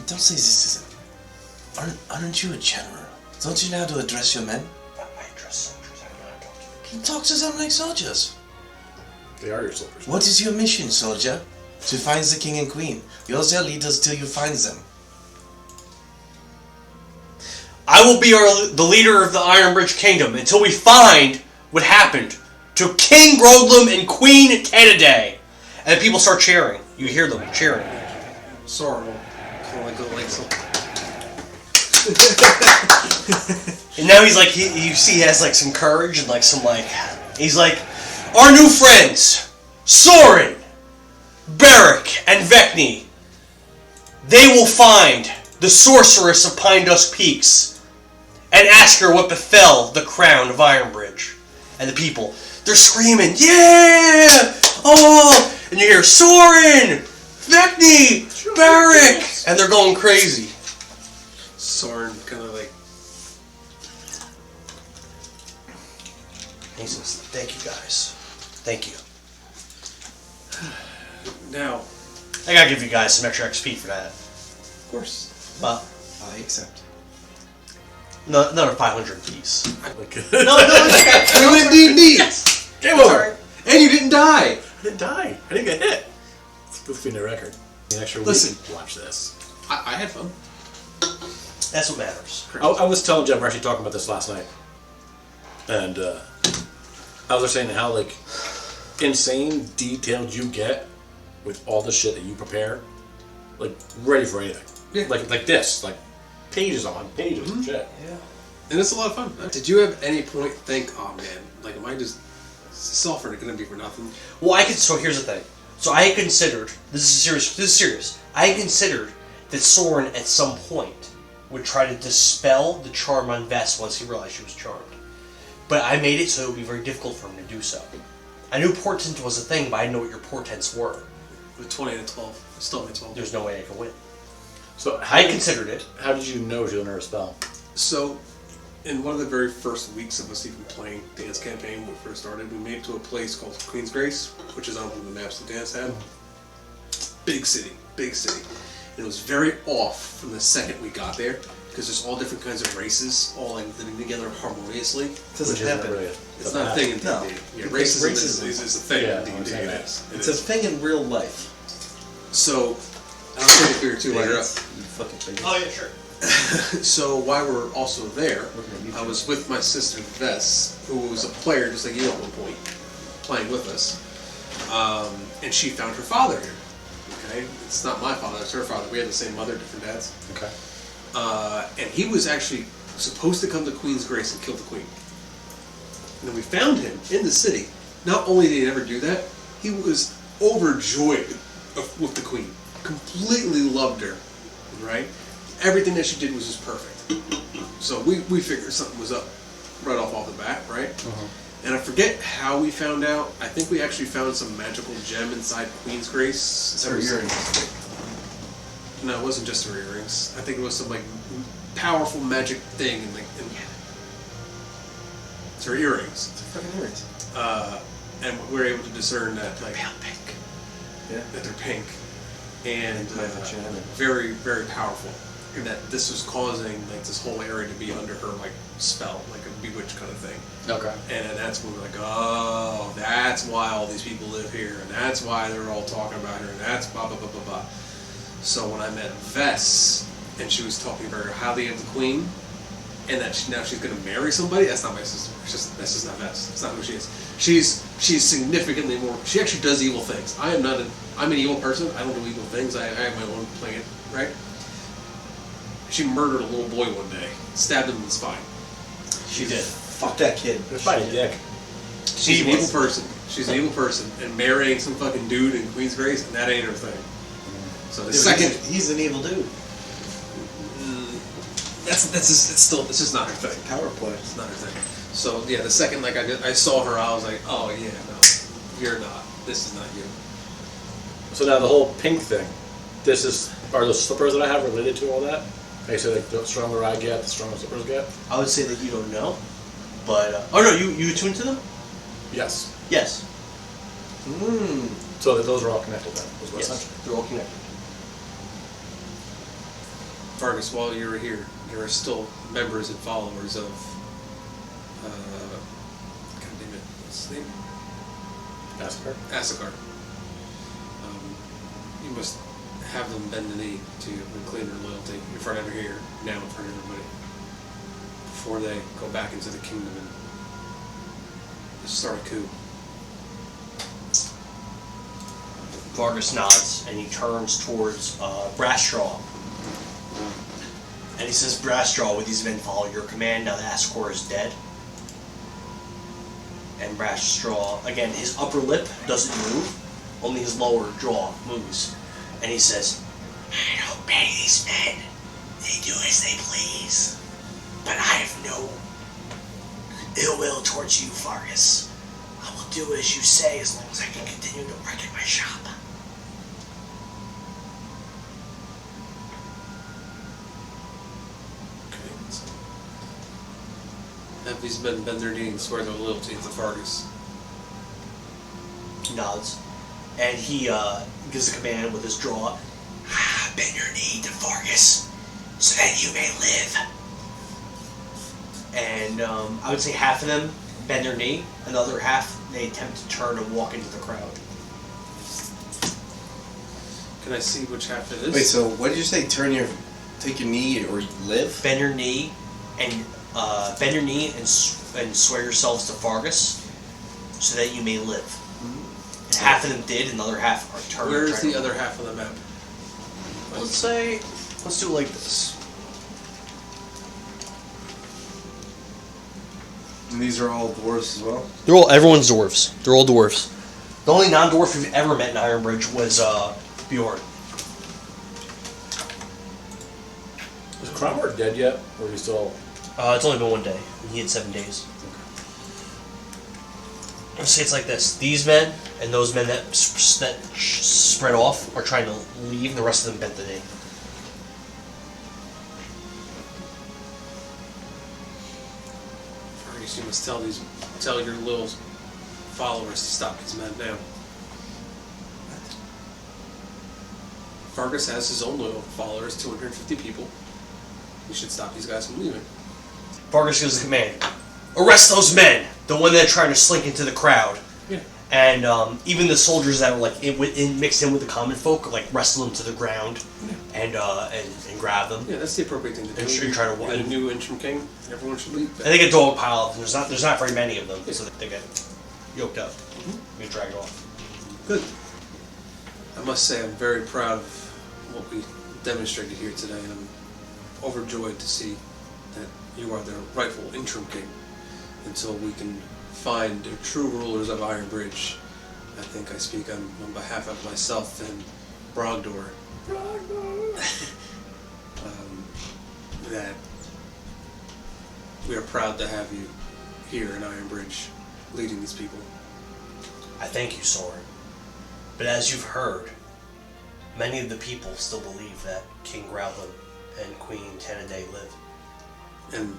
Don't say this isn't. Aren't you a general? Don't you know how to address your men? I address soldiers. I don't know how to talk to them. Talk to them like soldiers. They are your soldiers. What is your mission, soldier? To find the king and queen. You're their leaders till you find them. I will be the leader of the Ironbridge kingdom until we find what happened to King Grodlum and Queen Tanaday. And people start cheering. You hear them cheering. Sorin will kind of go like something. And now he's like, you see he has like some courage and like some like, he's like, our new friends, Sorin, Bharrik, and Vekni, they will find the sorceress of Pine Dust Peaks and ask her what befell the crown of Ironbridge. And the people, they're screaming, yeah! Oh! And you hear, Sorin! Vekni! Bharrik! And they're going crazy. Sorin kind of like... He says, thank you guys. Thank you. Now... I gotta give you guys some extra XP for that. Of course. But I accept. no, another 500 piece. No, you went DnD! Game over! And you didn't die! I didn't die. I didn't get hit. It's supposed to be in the record. Listen. Watch this. I had fun. That's what matters. I was telling Jeff, we're actually talking about this last night. And I was saying how like insane detailed you get with all the shit that you prepare. Like ready for anything. Yeah. Like this. Like pages on pages of shit. Yeah. And it's a lot of fun. Did you at any point think, oh man, like am I just suffering gonna be for nothing? Well, so here's the thing. So I had considered, this is serious. I had considered that Sorin at some point would try to dispel the charm on Vess once he realized she was charmed. But I made it so it would be very difficult for him to do so. I knew portent was a thing, but I didn't know what your portents were. With 20 and 12. Still only 12. There's no way I could win. So I considered it. How did you know she was under a spell? So, in one of the very first weeks of us even playing Dance Campaign when we first started, we made it to a place called Queen's Grace, which is on one of the maps that Dance had. Big city. And it was very off from the second we got there, because there's all different kinds of races, all like living together harmoniously. It doesn't happen. It's not a thing in D&D. No. Yeah, racism is a thing in D&D. It's a thing in real life. So, I'll take a beer too while you're up. Oh yeah, sure. So while we're also there, I was with my sister Vess, who was a player just like you at one point, playing with us, and she found her father here. Okay, it's not my father; it's her father. We had the same mother, different dads. Okay. And he was actually supposed to come to Queen's Grace and kill the queen. And then we found him in the city. Not only did he never do that, he was overjoyed with the queen. Completely loved her, right? Everything that she did was just perfect. So we figured something was up right off the bat, right? And I forget how we found out. I think we actually found some magical gem inside Queen's Grace. It's her earrings. No, it wasn't just her earrings. I think it was some like powerful magic thing, and it's her earrings. It's her fucking earrings. And we were able to discern that like pink. Yeah. That they're pink, and Pink very, very powerful. And that this was causing like this whole area to be under her like spell, like a bewitched kind of thing. Okay. And that's when we're like, oh, that's why all these people live here, and that's why they're all talking about her, and that's blah blah blah blah blah. So when I met Vess, and she was talking about her highly of the queen, and that now she's going to marry somebody, that's not my sister. That's just not Vess. That's not who she is. She's significantly more. She actually does evil things. I'm an evil person. I don't do evil things. I have my own plan, right? She murdered a little boy one day, stabbed him in the spine. She did. Fuck that kid. It's my dick. She's an evil person. She's an evil person, and marrying some fucking dude in Queen's Grace, and that ain't her thing. So the second he's an evil dude. It's just not her thing. Power play. It's not her thing. So yeah, the second I saw her, I was like, oh yeah, no, you're not. This is not you. So now the whole pink thing. Are those slippers that I have related to all that? I say like the stronger I get, the stronger slippers get. I would say that you don't know, but oh no, you attuned to them? Yes. Yes. So those are all connected then. Yes, they're all connected. Fargus, while you were here, there are still members and followers of. God damn it, what's his name? Asakor. You must have them bend the knee to reclaim their loyalty in front of here, now in front of everybody, before they go back into the kingdom and start a coup. Fargus nods and he turns towards Brassstraw. And he says, Brassstraw, with these men follow your command now that Asakor is dead. And Brassstraw, again, his upper lip doesn't move, only his lower jaw moves. And he says, I don't obey these men. They do as they please. But I have no ill will towards you, Fargus. I will do as you say as long as I can continue to work at my shop. Okay, so have these men bend their knee and swear their loyalty to Fargus. He nods. And he gives a command with his jaw. Bend your knee to Fargus, so that you may live. And I would say half of them bend their knee, another half they attempt to turn and walk into the crowd. Can I see which half it is? Wait, so what did you say? Take your knee or live? Bend your knee and swear yourselves to Fargus, so that you may live. And half of them did, and the other half are turned. Where's the other half of the map? Let's do it like this. And these are all dwarves as well? Everyone's dwarves. They're all dwarves. The only non-dwarf we've ever met in Ironbridge was Bjorn. Is Cromwell dead yet? Or are you still... It's only been 1 day. He had 7 days. Let's say it's like this. These men and those men that spread off are trying to leave, and the rest of them bent the knee. Fargus, you must tell your little followers to stop these men now. Fargus has his own loyal followers, 250 people. You should stop these guys from leaving. Fargus gives the command. Arrest those men! The one that are trying to slink into the crowd. Yeah. And even the soldiers that were like mixed in with the Commonfolk, like wrestle them to the ground and grab them. Yeah, that's the appropriate thing to do. And sure, you try to get a new interim king. Everyone should leave. And they get dog piled. There's not very many of them, so they get yoked up. Get dragged off. Good. I must say I'm very proud of what we demonstrated here today, and I'm overjoyed to see that you are the rightful interim king until we can find the true rulers of Ironbridge. I think I speak on behalf of myself and Brogdor. That we are proud to have you here in Ironbridge, leading these people. I thank you, Sorin. But as you've heard, many of the people still believe that King Growlin and Queen Tanaday live. And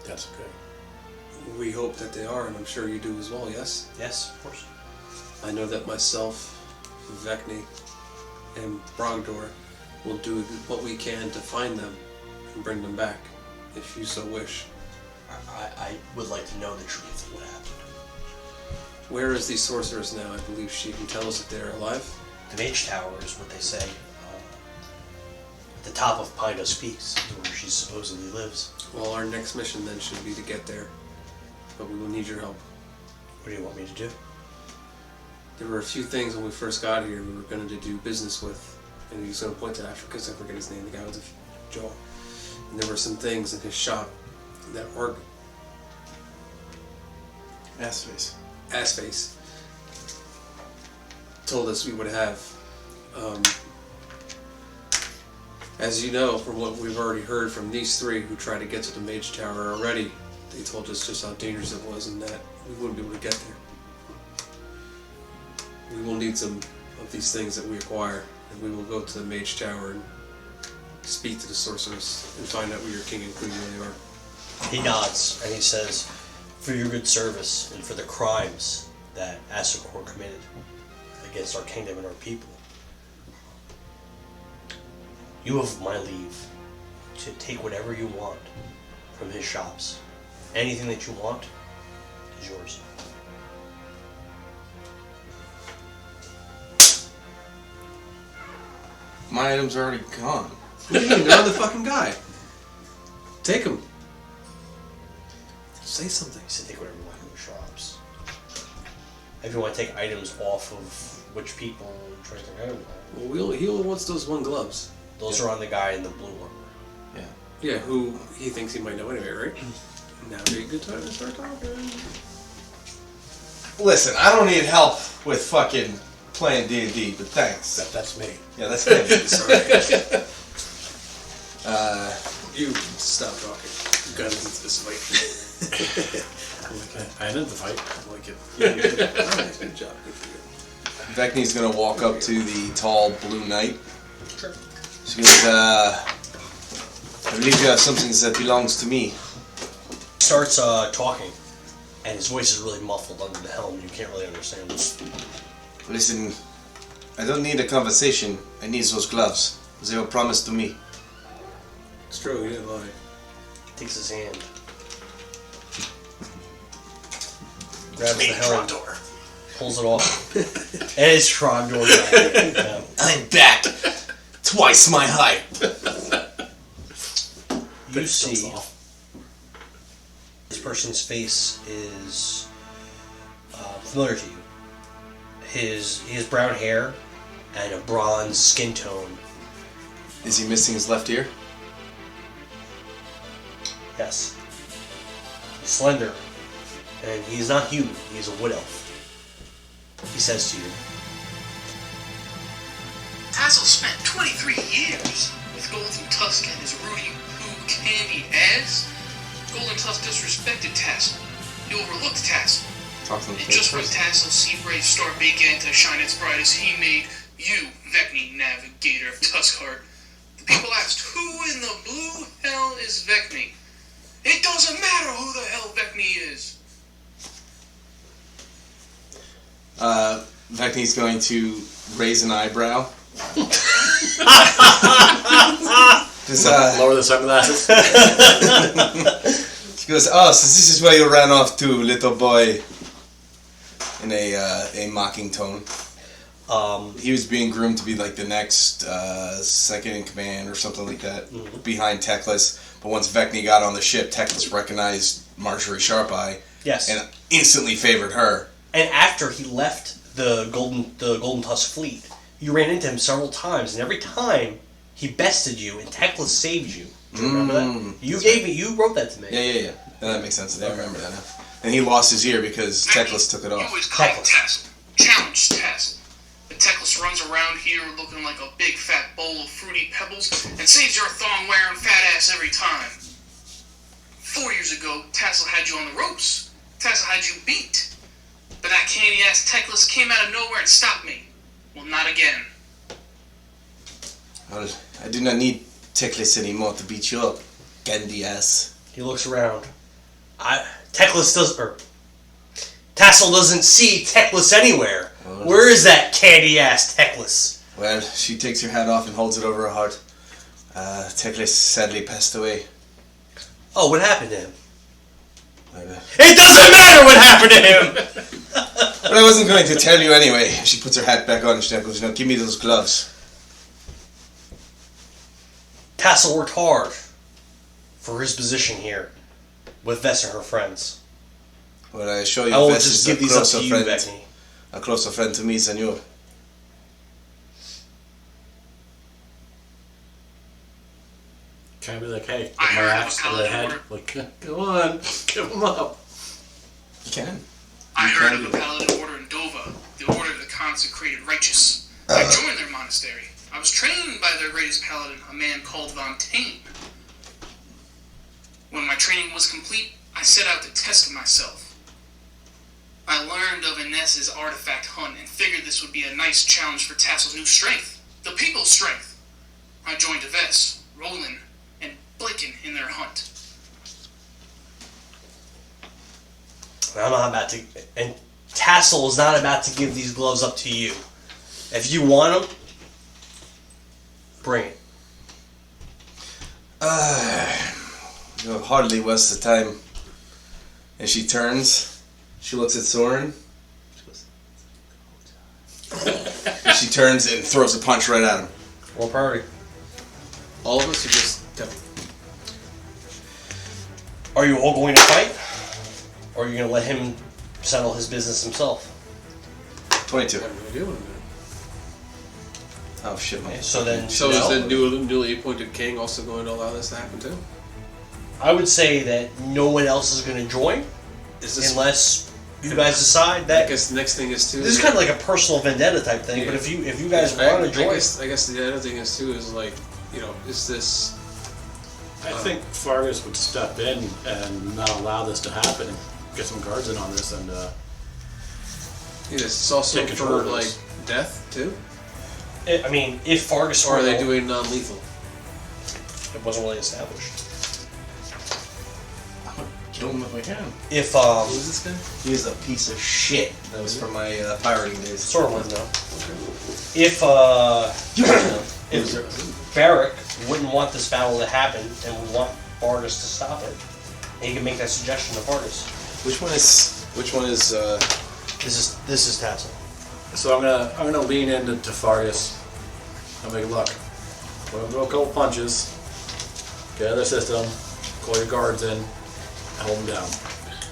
that's okay. We hope that they are, and I'm sure you do as well, yes? Yes, of course. I know that myself, Vekni, and Brogdor will do what we can to find them and bring them back, if you so wish. I would like to know the truth of what happened. Where is the sorceress now? I believe she can tell us if they're alive. The Mage Tower is what they say. At the top of Pindos Peaks, where she supposedly lives. Well, our next mission then should be to get there. But we will need your help. What do you want me to do? There were a few things when we first got here we were going to do business with. And he was going to point to Africa, because I forget his name, the guy with the jaw. And there were some things in his shop that were... Assface. Told us we would have. As you know, from what we've already heard from these three who tried to get to the Mage Tower already, they told us just how dangerous it was and that we wouldn't be able to get there. We will need some of these things that we acquire, and we will go to the Mage Tower and speak to the sorceress and find out where your king and queen really are. He nods and he says, "For your good service and for the crimes that Asakor committed against our kingdom and our people, you have my leave to take whatever you want from his shops. Anything that you want is yours." My items are already gone. What do you mean? They're on the fucking guy. Take them. Say something. He said take whatever you want from the shops. If you want to take items off of which people are trying to take items off. Well, he only wants those one gloves. Those are on the guy in the blue armor. Yeah, who he thinks he might know anyway, right? Now would be a good time to start talking. Listen, I don't need help with fucking playing D&D, but thanks. That's me. Yeah, that's me. Sorry. You stop talking. You got into this fight. I ended the fight. I like it. Yeah, you did. Alright, good job. Good for you. Vekni's gonna walk up to the tall blue knight. Sure. She goes, I believe you have something that belongs to me. Starts talking, and his voice is really muffled under the helm. You can't really understand him. Listen, I don't need a conversation. I need those gloves. They were promised to me. It's true, he didn't lie. Takes his hand. Grabs the helm. Pulls it off. And it's Trogdor. Yeah. I'm back. Twice my height. You see, this person's face is familiar to you. He has brown hair and a bronze skin tone. Is he missing his left ear? Yes. He's slender, and he's not human. He's a wood elf. He says to you, Tassel spent 23 years with Golden Tusk and his Rudy Poo candy ass. Golden Tusk disrespected Tassel. He overlooked Tassel. And just when Tassel Seabrave Star began to shine its brightest, he made you, Vekni, navigator of Tuskheart. The people asked, who in the blue hell is Vekni? It doesn't matter who the hell Vekni is. Vekni's going to raise an eyebrow. Just, lower the sunglasses. She goes, oh, so this is where you ran off to, little boy. In a mocking tone. He was being groomed to be like the next second in command or something like that, behind Teclis. But once Vekni got on the ship, Teclis recognized Marjorie Sharpeye. Yes. And instantly favored her. And after he left the Golden Tusk fleet, you ran into him several times, and every time he bested you, and Teclis saved you. Do you remember that? You wrote that to me. Yeah. That makes sense. I remember that now. And he lost his ear because Teclis took it You off. always call him Tess. Challenge Tess. The Teclis runs around here looking like a big fat bowl of fruity pebbles and saves your thong-wearing fat ass every time. 4 years ago, Tassel had you on the ropes. Tassel had you beat. But that candy-ass Teclis came out of nowhere and stopped me. Well, not again. Well, I do not need Teclis anymore to beat you up, Gendy ass. He looks around. Tassel doesn't see Teclis anywhere. Where is that candy-ass Teclis? Well, she takes her hat off and holds it over her heart. Teclis sadly passed away. Oh, what happened to him? It doesn't matter what happened to him! But I wasn't going to tell you anyway. She puts her hat back on and she goes, "No, give me those gloves." Tassel worked hard for his position here with Vess and her friends. Well, I assure you, I will Vess just is give a these up closer to you, friend. Vekni. A closer friend to me than you. Can I be like, hey, put my axe to the head? Like, go on, give him up. You can. I heard of a paladin order in Dovah, the order of the consecrated righteous. I joined their monastery. I was trained by their greatest paladin, a man called Fontaine. When my training was complete, I set out to test myself. I learned of Inez's artifact hunt and figured this would be a nice challenge for Tassel's new strength, the people's strength. I joined Vess, Roland, and Blaken in their hunt. I'm not about to... And Tassel is not about to give these gloves up to you. If you want them, bring it. You'll hardly waste the time. And she turns. She looks at Sorin. And she turns and throws a punch right at him. Roll priority. All of us, or just Devin? Are you all going to fight? Or are you going to let him settle his business himself? 22. What are we going to do in a minute? Oh shit, man. So then... So is the newly appointed king also going to allow this to happen too? I would say that no one else is going to join unless you guys decide that. I guess the next thing is too. This is kind of like a personal vendetta type thing. Yeah. But if you guys want to join, I guess the other thing is too is like, you know, is this? I think Fargus would step in and not allow this to happen. And get some guards in on this and. It's also for like death too. I mean, if Fargus or are they doing non-lethal? It wasn't really established. Kill him if we can. If who's this guy? He is a piece of shit. That was from my pirating days. Sort of was no. If Bharrik wouldn't want this battle to happen and would want Fargus to stop it, he can make that suggestion to Fargus. Which one is? This is Tassel. So I'm gonna lean into Fargus. I'm like, look, we'll throw a couple punches, get out of their system, call your guards in, and hold them down.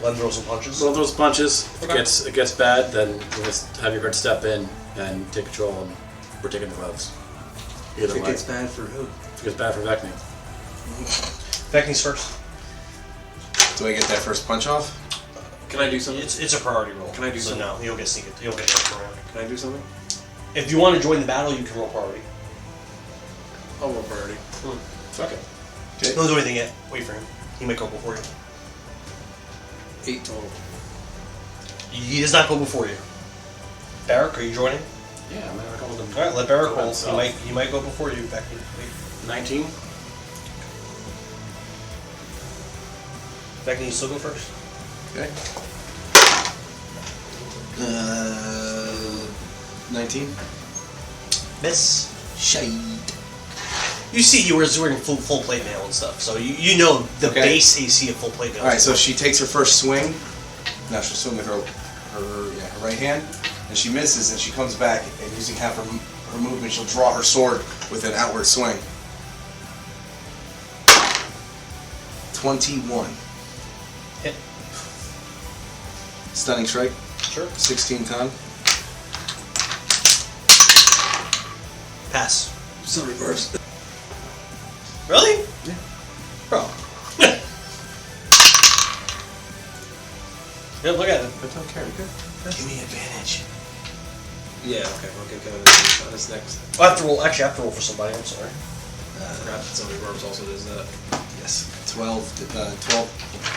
Let them throw some punches. We'll throw some punches. Okay. If it gets bad, then we'll just have your guard step in and take control, and we're taking the gloves. Either way. If it gets bad for who? If it gets bad for Vekni. Vekni's first. Do I get that first punch off? Can I do something? It's a priority roll. Can I do something? So no, you'll get sneaked. You'll get hit around. Can I do something? If you want to join the battle, you can roll priority. I'll roll priority. Okay. Don't do anything yet. Wait for him. He might go before you. 8 total. He does not go before you. Bharrik, are you joining? Yeah, I'm gonna call them. All right, let Bharrik roll. He might go before you. Back 19. Vekni, you still go first. Okay. 19. Miss. Shade. You see, he was wearing full plate mail and stuff, so you know the base AC of full plate mail. All right, so she takes her first swing. Now she'll swing with her right hand, and she misses, and she comes back, and using half her movement, she'll draw her sword with an outward swing. 21. Hit. Stunning strike. Sure. 16 ton. Pass. Still reversed. Really? Yeah. Bro. Yeah, look at it. I don't care. Give me advantage. Yeah, okay, on his next. I have to roll. Actually, I have to roll for somebody. I'm sorry. I forgot that somebody verbs also does that. Yes. 12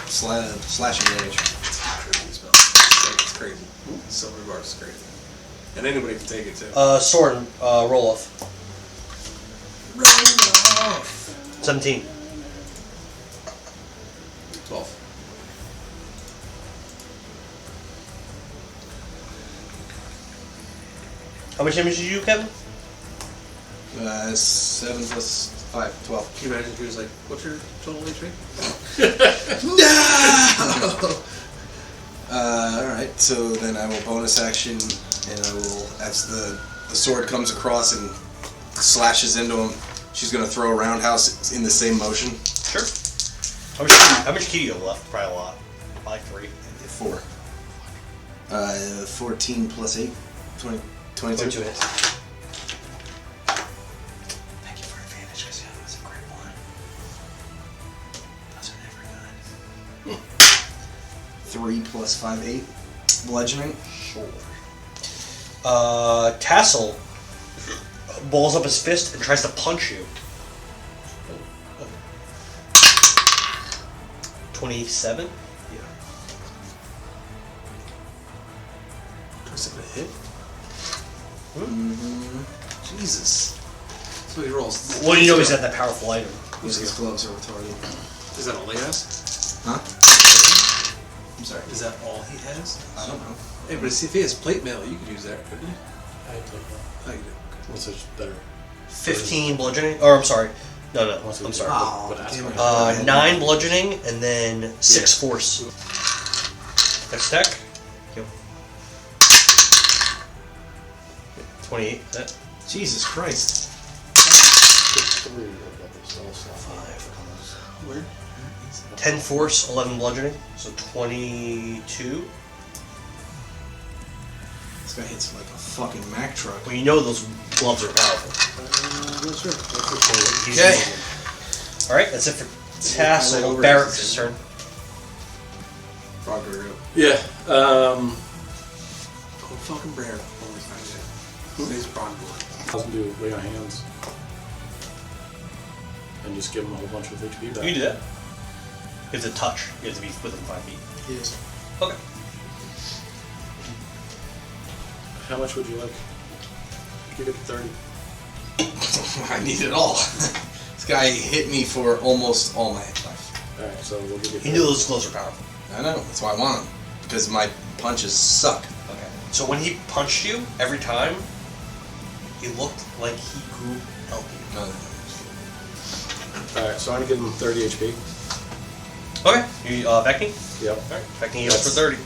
slashing damage. It's crazy spell. It's crazy. Silver barbs is crazy. And anybody can take it too. Sorin, roll off. Roll off. 17. 12. How much damage did you do, Kevin? 7 plus 5, 12. Can you imagine if he was like, what's your total HP? No! Alright, so then I will bonus action, and I will, as the sword comes across and slashes into him, she's going to throw a roundhouse in the same motion. Sure. How much key do you have left? Probably a lot. Probably 3. 4. 14 plus 8. 22. 22 hits. Thank you for advantage, because that was a great one. Those are never good. 3 plus 5, 8. Bludgeoning. Sure. Tassel balls up his fist and tries to punch you. 27? Yeah. 27 a hit? Mm-hmm. Jesus. That's what he rolls. Well, you know he's got that powerful item. His gloves are retarded. Is that all he has? Huh? I'm sorry. Is that all he has? I don't know. Hey, but if he has plate mail, you could use that, couldn't you? I had played Oh, you do. What's such better? 15 bludgeoning. Or, I'm sorry. No, I'm sorry. Oh, damn it. 9 bludgeoning and then 6 force. Next attack. Yep. 28. That. Jesus Christ. 5. Where? 10 force, 11 bludgeoning. So 22. This guy hits like a fucking Mack truck. Well, you know those gloves are powerful. Not sure. Okay. Alright, that's it for Tassel. Bharrik's turn. Yeah. Oh, fucking Brer. Who is Brogdor? I was gonna do lay on hands and just give him a whole bunch of HP back. You can do that. You have to touch. You have to be within 5 feet. Yes. Okay. How much would you like? Give it 30. I need it all. This guy hit me for almost all my hit life. Alright, so we'll give you 30. You knew those gloves are powerful. I know. That's why I want them. Because my punches suck. Okay. So when he punched you, every time, he looked like he grew healthy. No. Alright, so I'm gonna give him 30 HP. Okay. You, Vekni? Yep. Alright. Vekni heals for 30.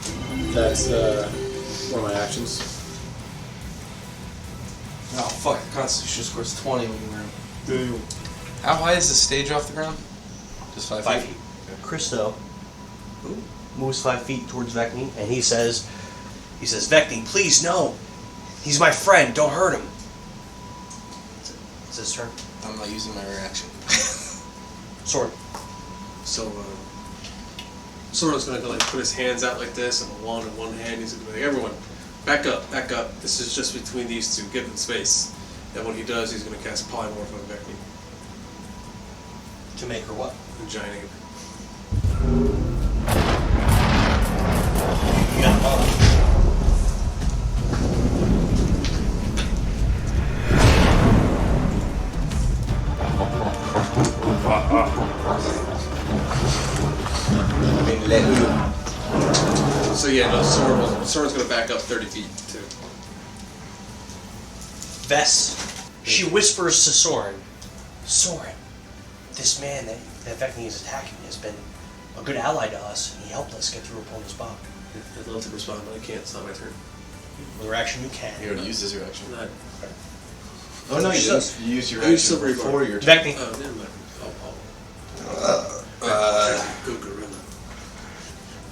That's one of my actions. Oh, fuck. The Constitution scores 20 when you wear them. How high is the stage off the ground? Just 5 feet? 5 feet. Christo moves 5 feet towards Vekni, and he says, Vekni, please, no. He's my friend. Don't hurt him. It's his turn. I'm not using my reaction. Sword. So, Sorin's gonna go like put his hands out like this and a wand in one hand. He's gonna be like, everyone, back up, back up. This is just between these two. Give them space. And when he does, he's gonna cast Polymorph on Vekni. To make her what? The giant ape. You got the ball. So yeah, no, Sorin's gonna back up 30 feet too. Vess. She whispers to Sorin, Sorin, this man that Vekni is attacking has been a good ally to us, and he helped us get through Opponent's Bog. I'd love to respond, but I can't. It's not my turn. With your action, you can. You already used his reaction. Not. Oh, no, you didn't. You used your I used reaction Silvery before Barb. your turn. Vekni. Oh, never mind. Good gorilla.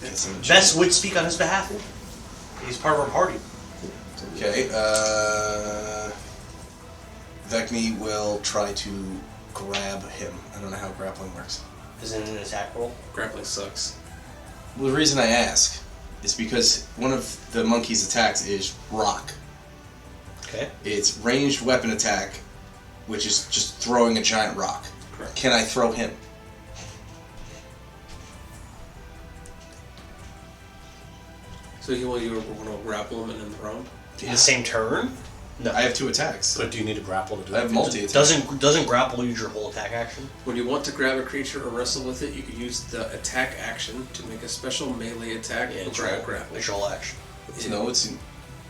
Vess would speak on his behalf. He's part of our party. Okay, Vekni will try to grab him. I don't know how grappling works. Is it an attack roll? Grappling sucks. Well, the reason I ask is because one of the monkey's attacks is rock. Okay. It's ranged weapon attack, which is just throwing a giant rock. Correct. Can I throw him? So you want to grapple him and then throw him? In the same turn? No. I have 2 attacks. But do you need to grapple to do I have it? multi-attack. Doesn't grapple use your whole attack action? When you want to grab a creature or wrestle with it, you can use the attack action to make a special melee attack and grapple. It's your action. No, it's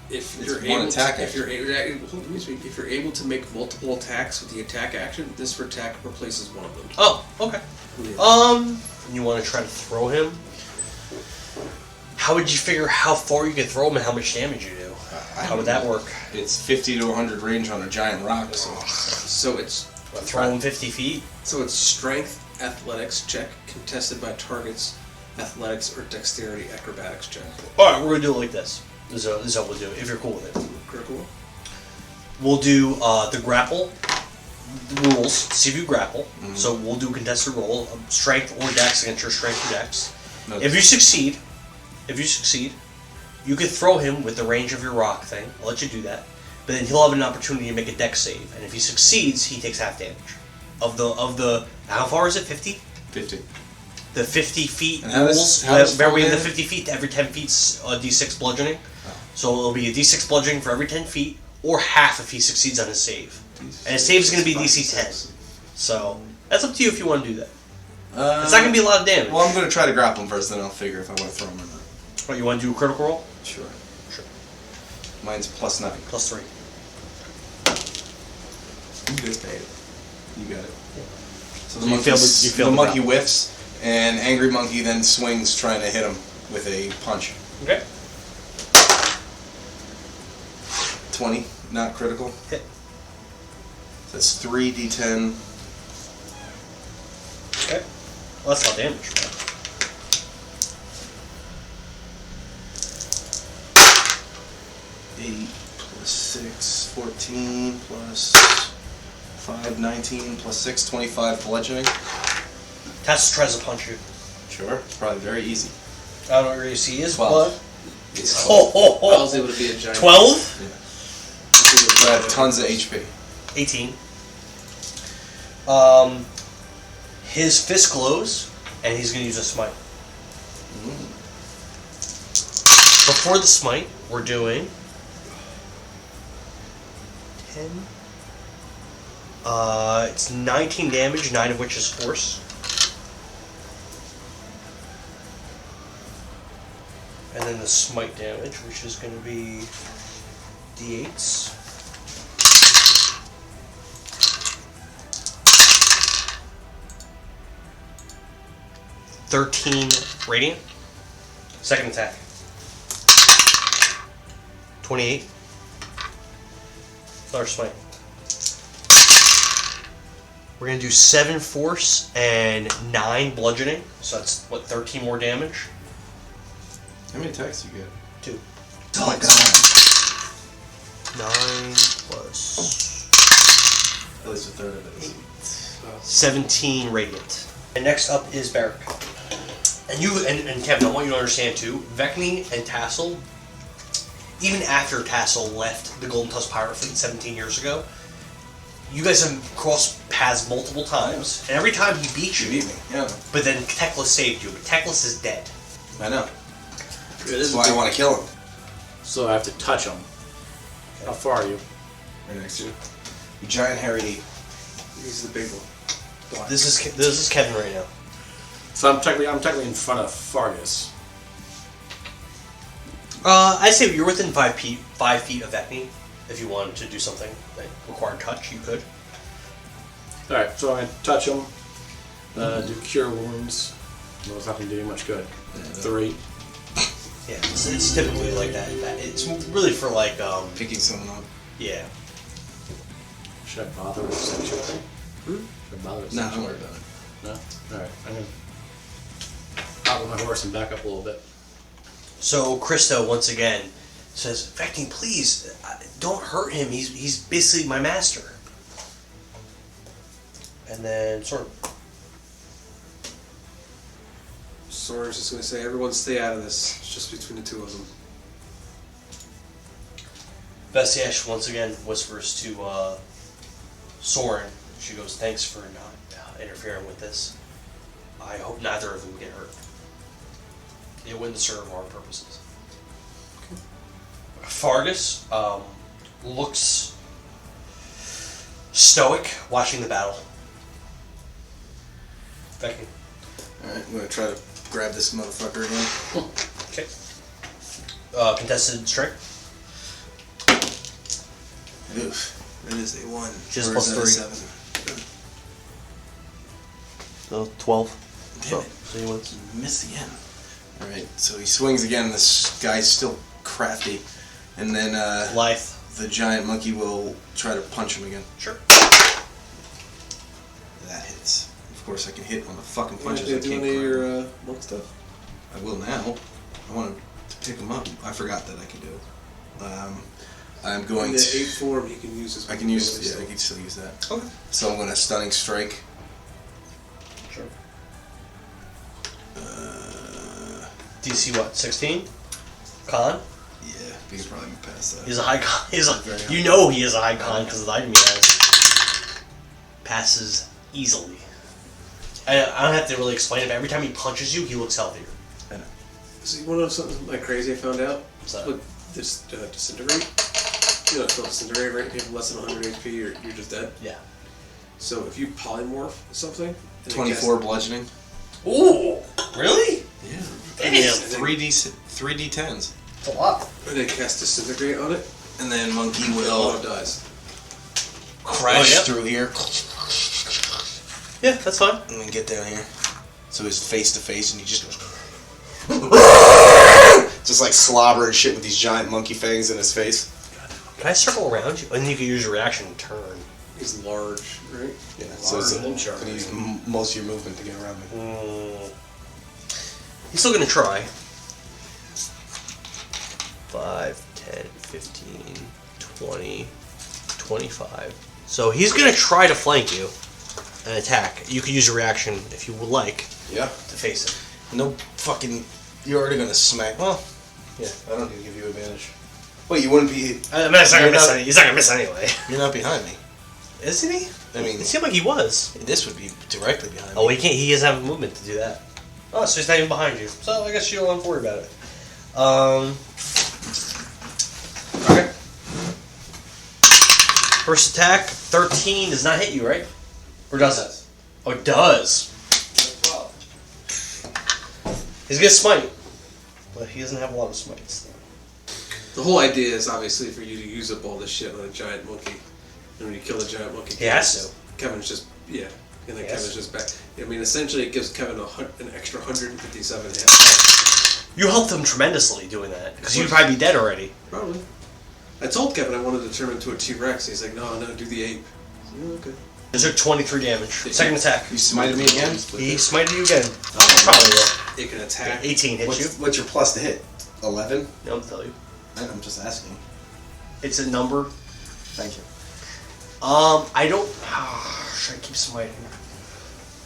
If It's you're one able attack to, if action. you're able, hold on, let me speak. If you're able to make multiple attacks with the attack action, this attack replaces one of them. Oh, okay. Yeah. You want to try to throw him? How would you figure how far you could throw him and how much damage you do? How would that work? It's 50 to 100 range on a giant rock, So it's throw him 50 feet. So it's strength, athletics check contested by targets, athletics or dexterity acrobatics check. All right, we're gonna do it like this. This is how we'll do it. If you're cool with it. Critical. We'll do the grapple rules. See if you grapple. Mm-hmm. So we'll do contested roll, strength or dex against your strength or dex. No, if you succeed, you can throw him with the range of your rock thing. I'll let you do that. But then he'll have an opportunity to make a dex save, and if he succeeds, he takes half damage. Of the how far is it? 50? 50. The 50 feet and how rules. Where we have the 50 feet. Every 10 feet's a d6 bludgeoning. Oh. So it'll be a d6 bludgeoning for every 10 feet, or half if he succeeds on his save. And his save is going to be DC 10. So that's up to you if you want to do that. It's not going to be a lot of damage. Well, I'm going to try to grapple him first, then I'll figure if I want to throw him or not. What, you want to do a critical roll? Sure. Mine's +9. +3. You guys paid it. You got it. Yeah. So the monkey whiffs, and Angry Monkey then swings trying to hit him with a punch. Okay. 20, not critical. Hit. That's 3d10. Okay. Well, that's a lot of damage, right? +6, 14, +5, 19, +6, 25 bludgeoning. Tass tries to punch you. Sure, it's probably very easy. I don't know what your AC is, 12. but... I was able to be a giant. 12? Yeah. So I have tons of HP. 18. His fist glows, and he's going to use a smite. Before the smite, we're doing 10. It's 19 damage, 9 of which is force. And then the smite damage, which is going to be d8s. $13 radiant. Second attack. 28. Another smite. We're going to do 7 force and 9 bludgeoning. So that's, what, 13 more damage? How many attacks do you get? 2. Oh my god. 9 plus... At least a third of it. 17 radiant. And next up is Bharrik. And you and Kevin, I want you to understand too, Vekni and Tassel, even after Tassel left the Golden Tusk Pirate Fleet 17 years ago, you guys have crossed paths multiple times, and every time he beat you, beat me. Yeah. But then Teclis saved you, but Teclis is dead. I know. That's why I want to kill him. So I have to touch him. How far are you? Right next to you. You giant hairy. He's the big one. This is Kevin right now. So I'm technically in front of Fargus. I'd say you're within 5 feet of Vekni. If you wanted to do something that required touch, you could. Alright, so I touch him, do cure wounds. No, it's not going to do you much good. 3. Yeah, it's typically like that. It's really for like picking someone up. Yeah. Should I bother with sanctuary? Should I bother with No, sanctuary? don't worry about it. No? Alright, I'm going to hop on my horse and back up a little bit. So Christo once again says, Vekni, please don't hurt him. He's basically my master. And then sort of. Sorin's just going to say, everyone stay out of this. It's just between the two of them. Bestiash once again whispers to Sorin. She goes, thanks for not interfering with this. I hope neither of them get hurt. It wouldn't serve our purposes. Okay. Fargus looks stoic watching the battle. Vekni. Alright, I'm going to try to grab this motherfucker again. Okay. Contested strength? Oof. That is a 1. Just Or plus is that a 3. 7? So 12. Damn it. So he wins. Missed again. Alright, so he swings again. This guy's still crafty. And then Lithe. The giant monkey will try to punch him again. Sure. That hits. Of course, I can hit on the fucking You punches. want I to do can't any of grab. your monk stuff? I will now. I want to pick him up. I forgot that I can do it. I'm going In the to... 8 form, he can use his... I can use... Yeah, I can still use that. Okay. So I'm going to stunning strike. Sure. DC what? 16? Con? Yeah, he can probably pass that. He's a high con. He is a high con because of the item he has. Passes easily. I don't have to really explain it, but every time he punches you, he looks healthier. I know. So you want to know something like crazy I found out? What's that? With this disintegrate, you know, it's called disintegrate, right? If you have less than 100 HP, you're just dead. Yeah. So if you polymorph something... and then 24 bludgeoning. Ooh! Really? Yeah. Damn. 3d10s. That's a lot. And then cast disintegrate on it. And then monkey It will dies. crash through here. Yeah, that's fine. And then get down here. So he's face to face and he just goes... just like slobbering shit with these giant monkey fangs in his face. Can I circle around you? And you can use your reaction to turn. He's large, right? Yeah, so it's and going to use most of your movement to get around me. He's still going to try. 5, 10, 15, 20, 25. So he's going to try to flank you and attack. You could use your reaction if you would like. Yeah. To face him. No fucking... You're already going to smack... Well, yeah. I don't need to give you advantage. Wait, you wouldn't be... He's not going to miss anyway. You're not behind me. Isn't he? I mean... It seemed like he was. This would be directly behind me. Oh, he can't. He doesn't have movement to do that. Oh, so he's not even behind you. So I guess you don't have to worry about it. Okay. First attack, 13 does not hit you, right? Or does it? Oh, it does. He's gonna smite, but he doesn't have a lot of smites. The whole idea is obviously for you to use up all this shit on a giant monkey. And when you kill the giant monkey, He has to. Kevin's just and then He Kevin's has just back. I mean, essentially, it gives Kevin an extra 157 hit. You helped him tremendously doing that because you'd probably be dead already. Probably. I told Kevin I wanted to turn him into a T-Rex. He's like, no, do the ape. Yeah, okay. He took 23 damage. Second attack. You smited me again? He smited you again. Probably will. It can attack. 18 hits you. What's your plus to hit? 11? No, I'll tell you. I'm just asking. It's a number. Thank you. I don't... should I keep smiting?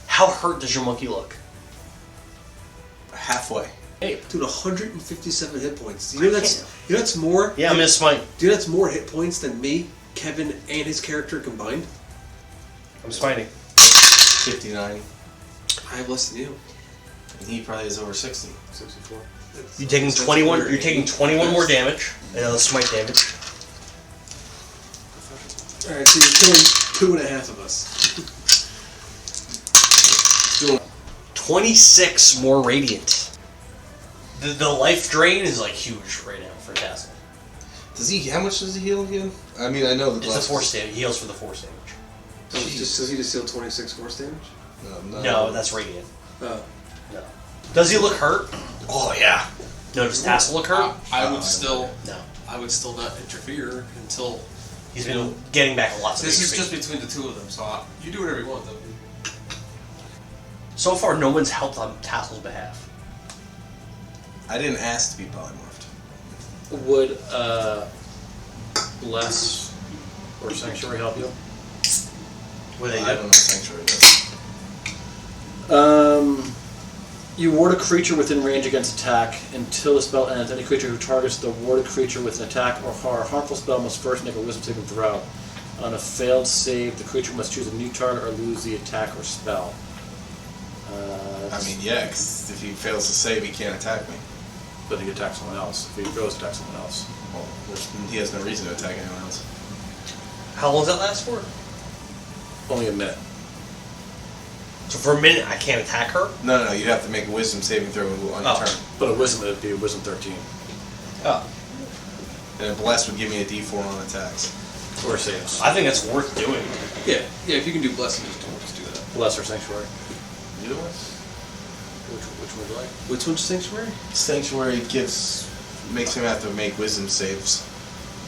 How hurt does your monkey look? Halfway. Hey. Dude, 157 hit points. You know that's more... Yeah, I'm gonna smite. Dude, that's more hit points than me, Kevin, and his character combined. I'm smiting. 59. I have less than you. And he probably is over 60. 64. You're taking 21. You're taking 21 more damage. Another smite damage. All right, so you're killing 2.5 of us. 26 more radiant. The life drain is like huge right now for Castle. Does he? How much does he heal again? I mean, I know the. It's the force damage. He heals for the force damage. Does he just deal 26 force damage? No, that's radiant. Oh. No. Does he look hurt? Oh yeah. No, does Tassel look hurt? I would still. No. I would still not interfere until. He's been getting back lots of This is HP. just between the two of them, so you do whatever you want, though. So far, no one's helped on Tassel's behalf. I didn't ask to be polymorphed. Would Bless or Sanctuary help you? What do they I do? don't know Sanctuary does. You ward a creature within range against attack until the spell ends. Any creature who targets the warded creature with an attack or harmful spell must first make a wisdom saving throw. On a failed save, the creature must choose a new target or lose the attack or spell. I mean, yeah, because if he fails to save, he can't attack me. But he attacks someone else. If he goes to attack someone else. Well, he has no reason to attack anyone else. How long does that last for? Only a minute. So for a minute, I can't attack her? No, you'd have to make a wisdom saving throw on your turn. But a wisdom, it'd be a wisdom 13. Oh. And a bless would give me a d4 on attacks. Or saves. I think that's worth doing. Yeah, if you can do blessing, just do that. Bless or sanctuary. Either one. Which one would you like? Which one's sanctuary? Sanctuary makes him have to make wisdom saves.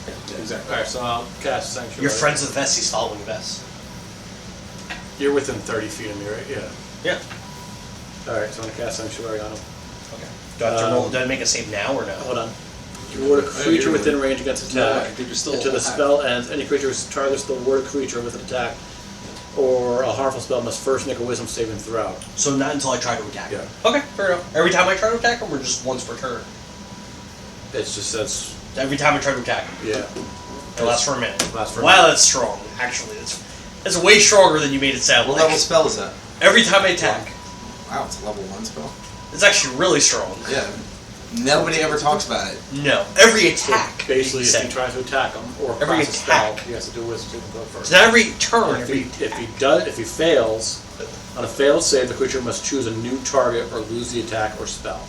Yeah, exactly. Alright, so I'll cast sanctuary. You're friends with Vess, he's following Vess. You're within 30 feet of me, right? Yeah. Yeah. Alright, so I'm going to cast sanctuary on him. Okay. Do I have to roll? Do I make a save now or no? Hold on. You ward a creature within range against attack. No, still until the spell ends. Any creature who targets the warded creature with an attack or a harmful spell must first make a wisdom saving throw. So not until I try to attack him? Yeah. Okay, fair enough. Every time I try to attack him or just once per turn? It just says... Every time I try to attack him? Yeah. It lasts for a minute. Wow, that's strong, actually. It's way stronger than you made it sound What like. level spell is that? Every time I attack. Wow, it's a level 1 spell. It's actually really strong. Yeah. Nobody ever talks about it. No. Every attack. So basically, if he tries to attack him or every casts a spell, attack. he has to do a wisdom saving throw first. So not every turn. If he fails, on a failed save, the creature must choose a new target or lose the attack or spell.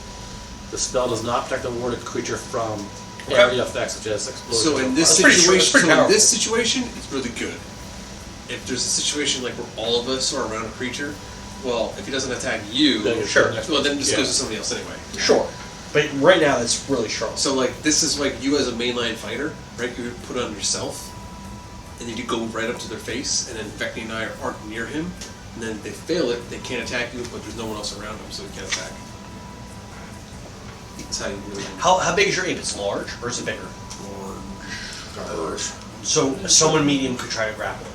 The spell does not protect the warded creature from area effects such as explosion. So in this situation, it's really good. If there's a situation like where all of us are around a creature, well, if he doesn't attack you, Then sure. Well, then it just goes to somebody else anyway. Sure. But right now, it's really strong. So like this is like you as a mainline fighter, right? You would put it on yourself, and then you go right up to their face, and then Vekni and I aren't near him, and then if they fail it, they can't attack you, but there's no one else around him, so he can't attack. That's how you really. How big is your ape? It's large, or is it bigger? Large. So someone medium could try to grapple it.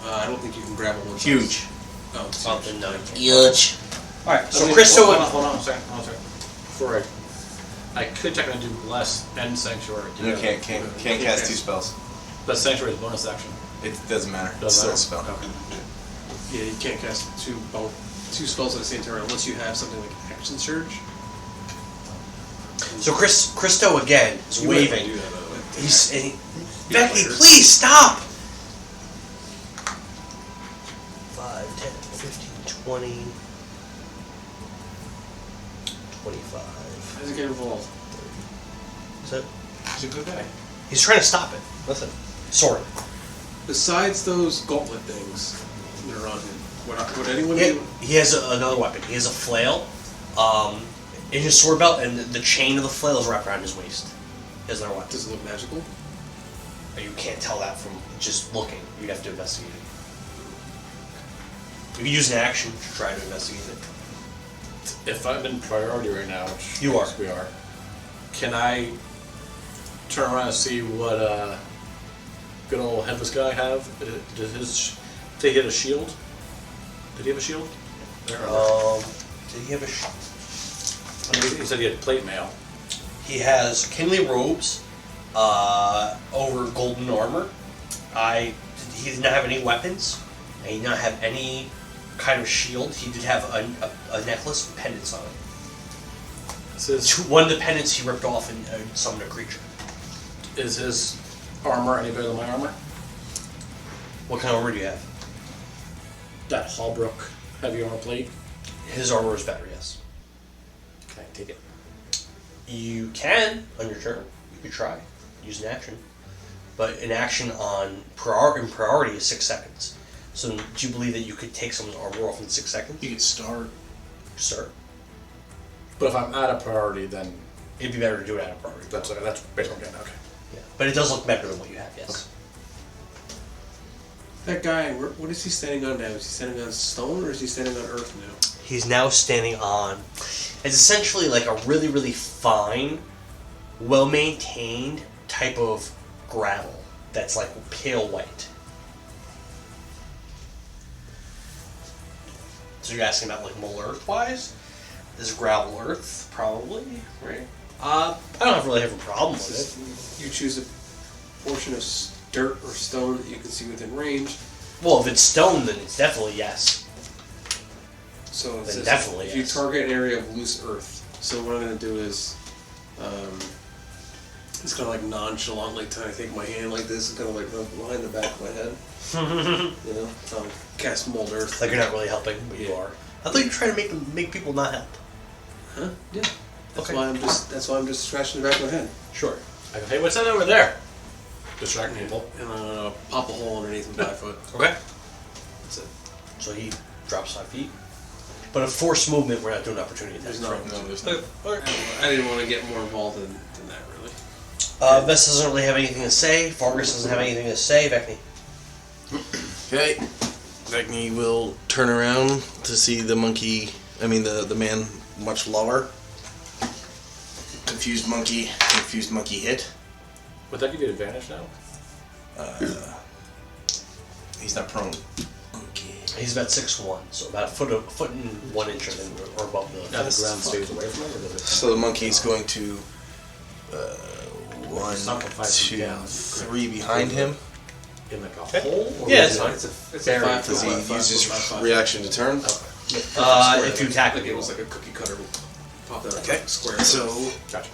I don't think you can grapple one. Huge. Oh, it's Something no. Huge. All right. So I mean, Christo. Hold on a second. Before I could technically do bless and sanctuary. You can't cast 2 spells. But sanctuary is a bonus action. It doesn't matter. Doesn't It's still matter? a spell. Okay. Yeah, you can't cast two spells at the same time unless you have something like action surge. So Christo again is You might waving. do that, by the way. Vekni, please stop. 5, 10, 15, 20, 25. How does it get involved? So He's a good guy. he's trying to stop it. Listen, Sorin. Besides those gauntlet things that are on him, would anyone do? He has another weapon. He has a flail in his sword belt, and the chain of the flail is wrapped around his waist. He has another weapon. Does it look magical? You can't tell that from just looking. You'd have to investigate it. You can use an action to try to investigate it. If I'm in priority right now, which You are. we are, can I turn around and see what good old headless guy have? Did he have a shield? Did he have a shield? Did he have a He said he had plate mail. He has kingly robes over golden armor. He did not have any weapons. And he did not have any kind of shield. He did have a necklace with pendants on it. One of the pendants he ripped off and summoned a creature. Is his armor any better than my armor? What kind of armor do you have? That Hallbrook heavy armor plate. His armor is better, yes. Can I take it? You can, on your turn. You could try. Use an action. But an action in priority is 6 seconds. So do you believe that you could take someone's armor off in 6 seconds? You could start. Start. But if I'm at a priority, then It'd be better to do it at a priority. that's basically what I'm getting. Okay. Yeah. But it does look better than what you have, yes. That guy, what is he standing on now? Is he standing on stone or is he standing on earth now? He's now standing on... It's essentially like a really, really fine, well-maintained type of gravel that's like pale white. So you're asking about like Molurth-wise? is gravel earth, probably, right? I don't really have a problem with it. You choose a portion of dirt or stone that you can see within range. Well, if it's stone, then it's definitely yes. So then definitely if yes. you target an area of loose earth. So what I'm going to do is, it's kind of like nonchalantly kind of take my hand like this and kind of like rub behind the back of my head. You know, cast mold earth. Like you're not really helping, but you are. I thought you were trying to make people not help. Huh? Yeah. That's why I'm just scratching the back of my head. Sure. I go, hey, what's that over there? Distracting people. And I'm gonna pop a hole underneath my 5 foot. Okay. That's it. So he drops 5 feet. But a forced movement, we're not doing opportunity attacks. There's no. I didn't want to get more involved than that, really. Vest doesn't really have anything to say. Fargus doesn't have anything to say. Vekni. Okay. Vekni will turn around to see the monkey. I mean, the man much lower. Confused monkey hit. Would that give you advantage now? He's not prone. He's about 6'1", so about a foot and 1 inch or above the ground stays away from him? Or does it? So the monkey's going to 1, 2, 3 behind him. In like a hole? Yeah, it's fine. It's a 5 Does he use his reaction to turn? Okay. If you attack it was like a cookie cutter. Pop that Okay. Square. So Gotcha.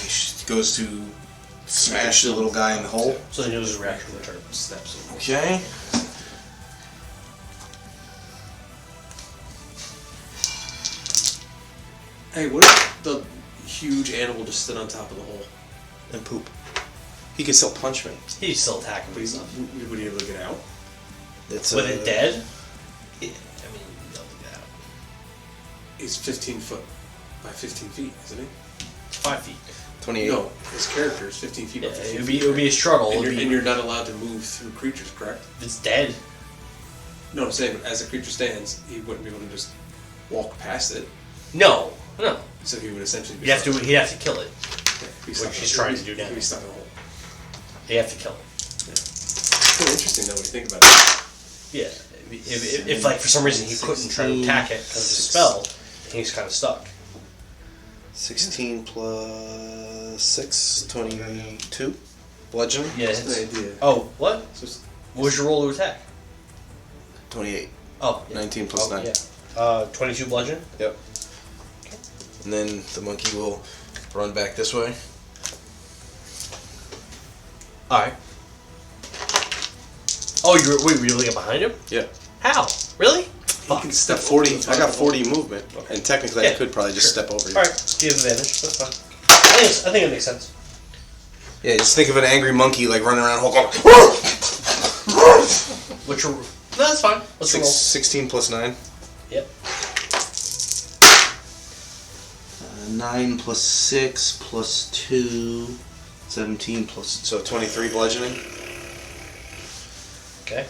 He goes to smash the little guy in the hole. So he uses his reaction to turn. Steps. Okay. Hey, what if the huge animal just stood on top of the hole And poop. He can still punch me. He's still attacking But me. would he able to get out? It's With it dead? Yeah, I mean, you'll be able to get out. He's 15 foot by 15 feet, isn't he? 5 feet. 28. No, his character is 15 feet by 15 It feet. would be a struggle. And you're not allowed to move through creatures, correct? If it's dead. No, I'm saying, but as the creature stands, he wouldn't be able to just walk past it. No. So he would essentially be He'd have to kill it. Which he's trying to do now. He'd be stuck in a hole. They have to kill it. It's kind of interesting though when you think about it. Yeah. If like for some reason he couldn't try to attack it because of the spell, he's kind of stuck. 16 plus 6, 22. Bludgeoning. Yeah. That's the idea. Oh, what? What was your roll to attack? 28. Oh, yeah. 19 plus 9. Yeah. 22 bludgeon. Yep. And then the monkey will run back this way. Alright. Oh, were you looking behind him? Yeah. How? Really? He can step 40. over I got 40 movement, and technically I could probably just step over you. Alright, you have advantage. That's fine. I think it makes sense. Yeah, just think of an angry monkey like running around. Which no, that's fine. Let's roll. 16 plus 9. Yep. 9 plus 6 plus 2. 17 plus. So 23 bludgeoning. Okay.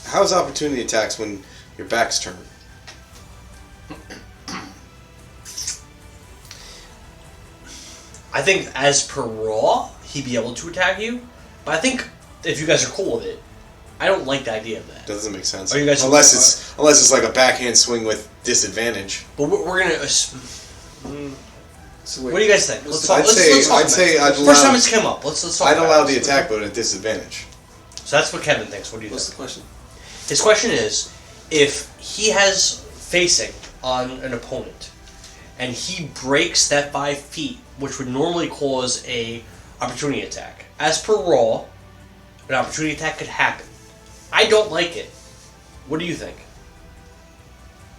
How's opportunity attacks when your back's turned? I think as per raw, he'd be able to attack you. But I think if you guys are cool with it, I don't like the idea of that. Doesn't make sense. Are you guys unless it's like a backhand swing with disadvantage. But we're gonna. So wait, what do you guys think? Let's talk. I'd say I'd allow. First time it's come up. Let's talk. I'd about allow it. the attack, but at disadvantage. So that's what Kevin thinks. What do you What's think? the question? His question is, if he has facing on an opponent, and he breaks that 5 feet, which would normally cause a opportunity attack. As per raw, an opportunity attack could happen. I don't like it. What do you think?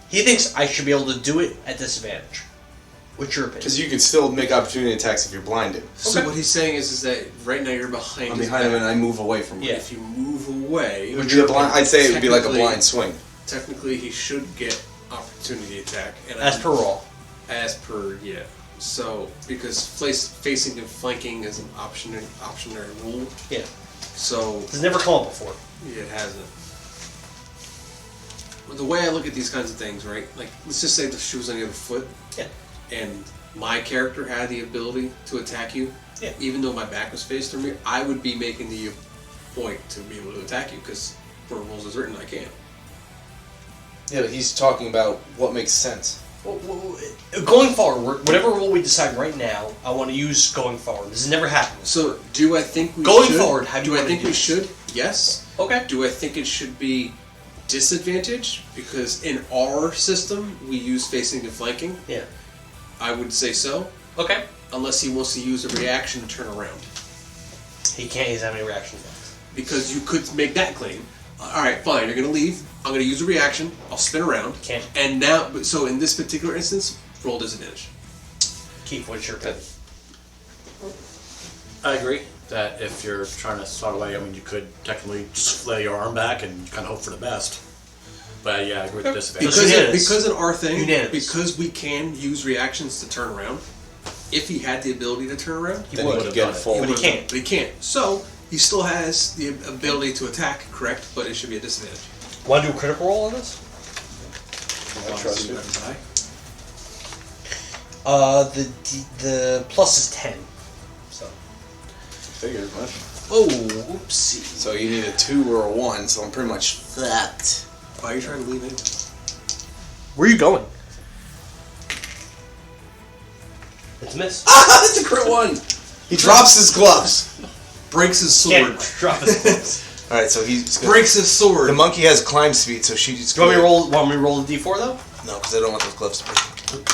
He thinks I should be able to do it at disadvantage. What's your opinion? Because you can still make opportunity attacks if you're blinded. So what he's saying is that right now you're behind. I'm his behind him back. and I move away from him. If you move away, It would be a blind. I'd say it would be like a blind swing. Technically, he should get opportunity attack. And As per raw. As per So because facing and flanking is an optionary rule. Yeah. So it's never come up before. It hasn't. But the way I look at these kinds of things, right? Like, let's just say the shoe was on the other foot. Yeah. And my character had the ability to attack you. Yeah. Even though my back was faced to me, I would be making the point to be able to attack you because for rules as written, I can. Yeah, but he's talking about what makes sense. Going forward, whatever rule we decide right now, I want to use going forward. This has never happened. So, do I think we going should? Forward, how do you I think do we this? should? Yes. Okay. Do I think it should be disadvantage? Because in our system, we use facing and flanking. Yeah. I would say so. Okay. Unless he wants to use a reaction to turn around. He can't use that many reactions. Because you could make that claim. Alright, fine, you're going to leave. I'm going to use a reaction. I'll spin around. Can't. And now, so in this particular instance, roll disadvantage. Keith, what's your opinion? I agree that if you're trying to start away, I mean, you could technically just flail your arm back and kind of hope for the best. But yeah, I agree with disadvantage. Because in our thing, Unanimous. because we can use reactions to turn around, if he had the ability to turn around, Then he could get it full. But he can't. But he can't. So, he still has the ability to attack, correct? But it should be a disadvantage. Want to do a critical roll on this? I trust you. The plus is 10. So. Figured much. Oh, oopsie. So you need a 2 or a 1, so I'm pretty much fucked. Why are you trying to leave in? Where are you going? It's a miss. Ah, that's a crit 1! He drops his gloves. Breaks his sword. Can't drop his gloves. Alright, so he's gonna, Breaks his sword. the monkey has climb speed, so she's You want me to roll the d4 though? No, because I don't want those gloves to break.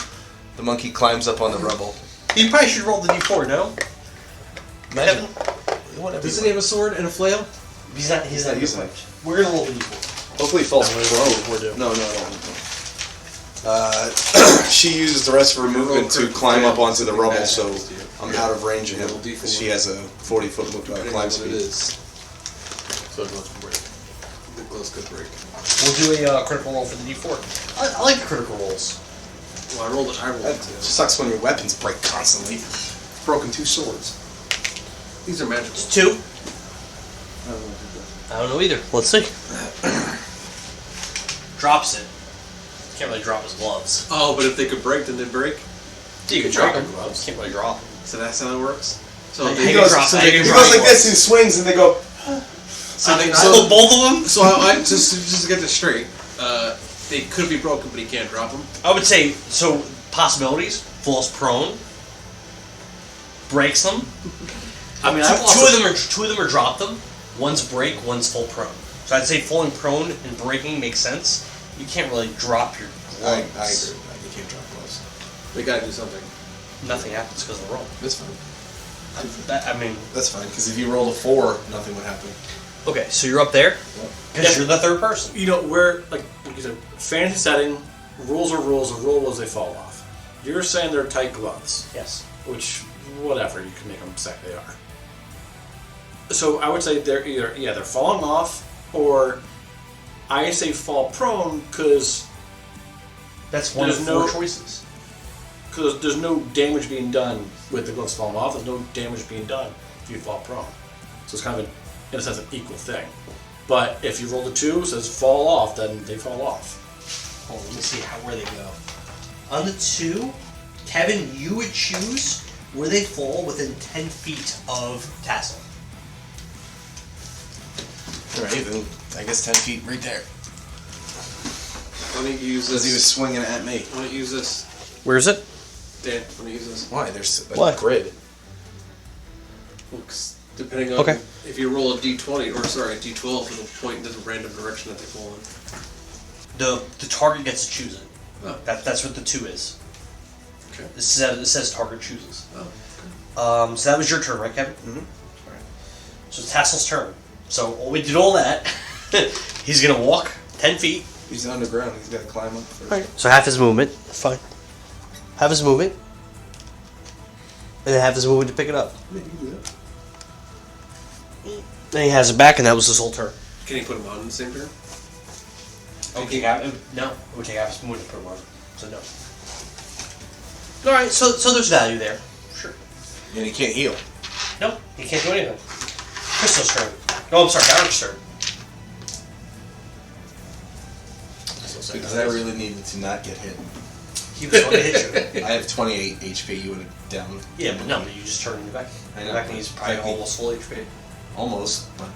The monkey climbs up on the rubble. You probably should roll the d4, no? Imagine. Whatever. Doesn't he have a sword and a flail? He's not using it. We're gonna roll the d4. Hopefully he falls prone. No. She uses the rest of her movement to climb up onto the rubble, so I'm out of range of him. Because she has a 40-foot climb speed. So it goes break. The gloves could break. We'll do a critical roll for the d4. I like the critical rolls. Well, I rolled it That too. sucks when your weapons break constantly. Broken 2 swords. These are magical. It's 2. I don't know either. Let's see. Drops it. Can't really drop his gloves. Oh, but if they could break, then they'd break? You can drop them. Can't really drop them. So that's how it works? So He they goes so like they can this and swings and they go... So they, So both of them? So I just to get this straight, they could be broken, but he can't drop them. I would say, so possibilities, falls prone, breaks them. I mean, two of them are drop them. One's break, one's full prone. So I'd say falling prone and breaking makes sense. You can't really drop your gloves. I agree with that. You can't drop gloves. They gotta do something. Nothing happens because of the roll. That's fine. I mean... That's fine, because if you rolled a 4, nothing would happen. Okay, so you're up there? Because you're the third person. You know, we're, like you said, fantasy setting, rules are rules, and rule as they fall off. You're saying they're tight gloves. Yes. Which, whatever, you can make them say they are. So I would say they're either, they're falling off, or I say fall prone, because... That's one of four choices. Because there's no damage being done with the gloves falling off, there's no damage being done if you fall prone. So it's kind of, in a sense, an equal thing. But if you roll the 2, it says fall off, then they fall off. Hold on, let me see where they go. On the 2, Kevin, you would choose where they fall within 10 feet of Tassel. Alright, then I guess 10 feet right there. Why don't you use Because this? he was swinging at me. Why don't you use this? Where is it? Dan, why don't you use this? Why? There's a What? grid. Well, 'cause depending on Okay. if you roll a d20, or sorry, a d12, it'll point in the random direction that they fall in. The target gets to choose it. Oh. That's what the 2 is. Okay. This says target chooses. Oh, So that was your turn, right, Kevin? Mm-hmm. Alright. So it's Tassel's turn. So we did all that. He's gonna walk 10 feet. He's underground. He's got to climb up first. Right. So half his movement. Fine. Half his movement. And then half his movement to pick it up. Yeah, you can do that. Then he has it back, and that was his whole turn. Can you put them on in the same turn? Okay, no. It would take half his movement to put him on. So no. Alright, so there's value there. Sure. And he can't heal. No, he can't do anything. Crystal's turn. No, I'm sorry, Bharrik's turn. Because I really needed to not get hit. He was going to hit you. I have 28 HP. You would have down. Yeah, but no, but you just turned into Vekni. I know. Vekni's probably Vekni- almost full HP. Almost, but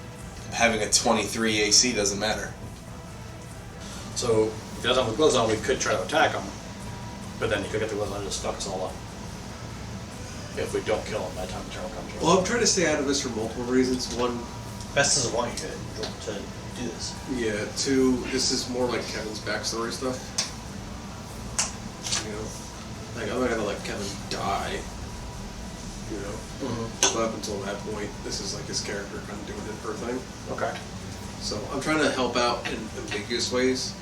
having a 23 AC doesn't matter. So he doesn't have the gloves on, we could try to attack him. But then he could get the gloves on and just fuck us all up. If we don't kill him by the time the turn comes around. Well, I'm trying to stay out of this for multiple reasons. One, Best doesn't want you to do this. yeah. Two, this is more like Kevin's backstory stuff. You know, like I'm not gonna let Kevin die. You know, but up until that point, this is like his character kind of doing her thing. Okay. So I'm trying to help out in ambiguous ways.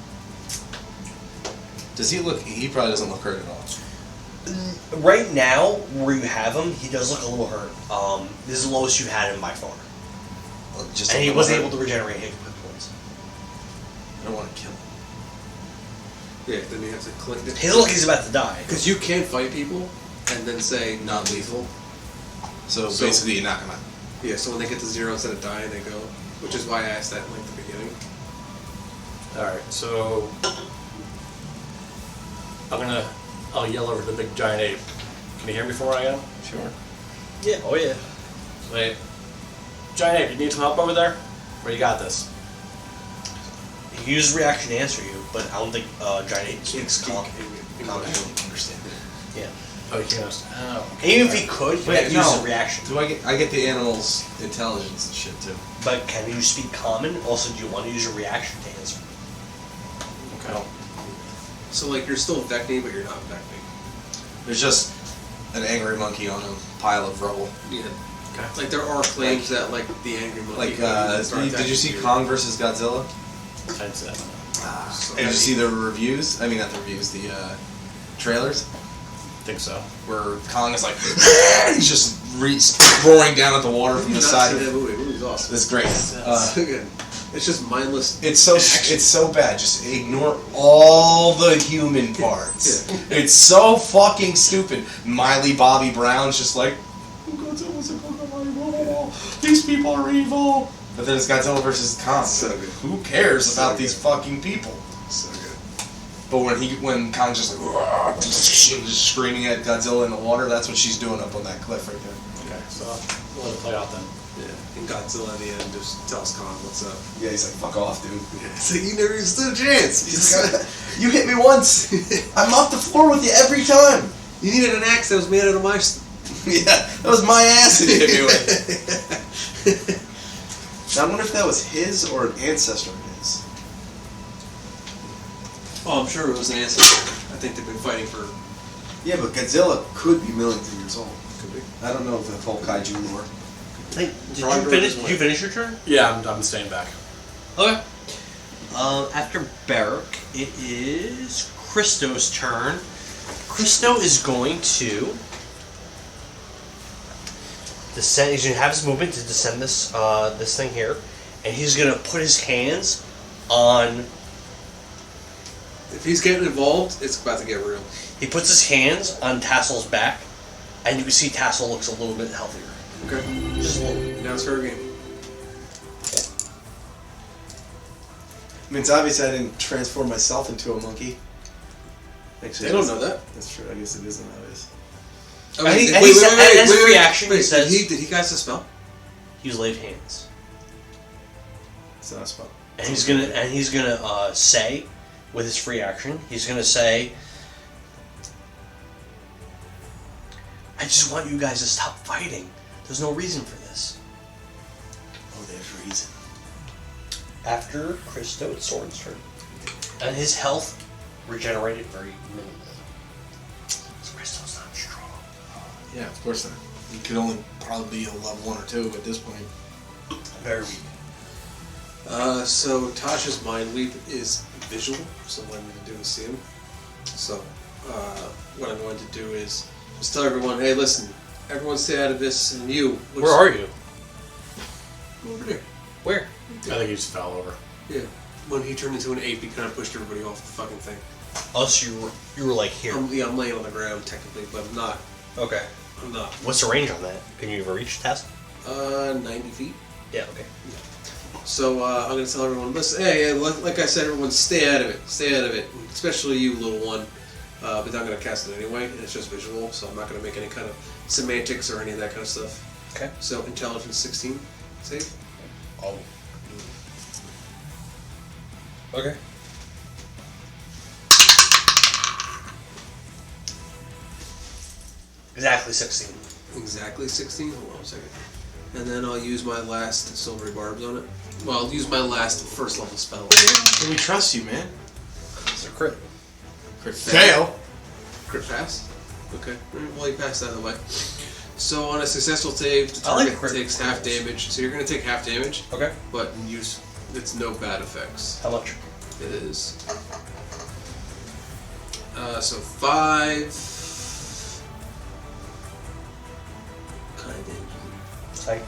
Does he look? He probably doesn't look hurt at all. Right now, where you have him, he does look a little hurt. This is the lowest you've had him by far. Well, just and he wasn't able to regenerate hit points. I don't want to kill him. Yeah, then you have to click. He looks like he's about to die. Because you can't fight people and then say non-lethal. So basically, you knock him out. Yeah, so when they get to 0 instead of dying, they go. Which is why I asked that in like the beginning. Alright, so I'll yell over the big giant ape. Can you hear me from where I am? Sure. Yeah, oh yeah. Wait. Giant ape, you need some help over there? Or you got this? He used reaction to answer you, but I don't think Giant Ape speaks common. I don't understand it. Yeah. Oh, you can't understand. Oh. Even if he could, he had to use a reaction. Do I get the animal's intelligence and shit too? But can you speak common? Also, do you want to use your reaction to answer? Okay. So like you're still Vekni, but you're not Vekni. There's just an angry monkey on a pile of rubble. Yeah. Okay. Like there are claims that like the angry monkey. Did you see Kong versus Godzilla? I didn't see that. Did you see the reviews? I mean, not the reviews, the trailers? I think so. Where Kong is like, he's just roaring down at the water from the side. That movie. The movie's awesome. It's great. So good. It's just mindless. It's so bad. Just ignore all the human parts. Yeah. It's so fucking stupid. Miley Bobby Brown's just like, these people are evil. But then it's Godzilla versus Kong. So good. Who cares about these fucking people? So good. But when Kong's just like, just screaming at Godzilla in the water, that's what she's doing up on that cliff right there. Okay, so we'll let it play out then. Yeah, and Godzilla in the end just tells Kong what's up. Yeah, he's like, fuck off, dude. Yeah. It's like, you never even stood a chance. He's like, you hit me once. I mopped the floor with you every time. You needed an axe that was made out of my... Yeah, that was my ass that you hit me with. Now, I wonder if that was his or an ancestor of his. Oh, I'm sure it was an ancestor. I think they've been fighting for... Yeah, but Godzilla could be millions of years old. Could be. I don't know if the whole kaiju lore. Did you finish your turn? Yeah, I'm staying back. Okay. After Bharrik, it is Christo's turn. Christo is going to descend. He's going to have his movement to descend this this thing here, and he's going to put his hands on. If he's getting involved, it's about to get real. He puts his hands on Tassel's back, and you can see Tassel looks a little bit healthier. Okay. Just a little. Now it's her game. I mean, it's obvious I didn't transform myself into a monkey. Actually, They don't know that. That's true. I guess it isn't obvious. I mean, wait, reaction, he says... Did he cast a spell? Use laid hands. It's not a spell. And he's gonna say, with his free action, he's gonna say, I just want you guys to stop fighting. There's no reason for this. Oh, there's reason. After Christo, it's Sorin's turn. And his health regenerated very minimally. So Christo's not strong. Yeah, of course not. He could only probably be a level 1 or 2 at this point. Very weak. So Tasha's mind leap is visual, so what I'm going to do is see him. So, what I'm going to do is just tell everyone, hey, listen, everyone stay out of this, and you... Where are you? Over there. Where? I think he just fell over. Yeah. When he turned into an ape, he kind of pushed everybody off the fucking thing. Oh, so you were like here. I'm laying on the ground, technically, but I'm not. Okay. I'm not. What's the range on that? Can you ever reach Tassel? 90 feet. Yeah, okay. Yeah. So, I'm going to tell everyone, listen, hey, like I said, everyone stay out of it. Stay out of it. Especially you, little one. But I'm going to cast it anyway, and it's just visual, so I'm not going to make any kind of semantics or any of that kind of stuff. Okay. So, intelligence 16, save. Oh. Okay. Exactly 16. Exactly 16? Hold on a second. And then I'll use my last silvery barbs on it. Well, I'll use my last first level spell. We trust you, man. It's a crit. Crit fail. Crit pass? Okay. Well, you passed out of the way. So on a successful save, the I like target takes half damage. So you're going to take half damage. Okay. But it's no bad effects. How much? It is. So 5. Kind of damage. Psych.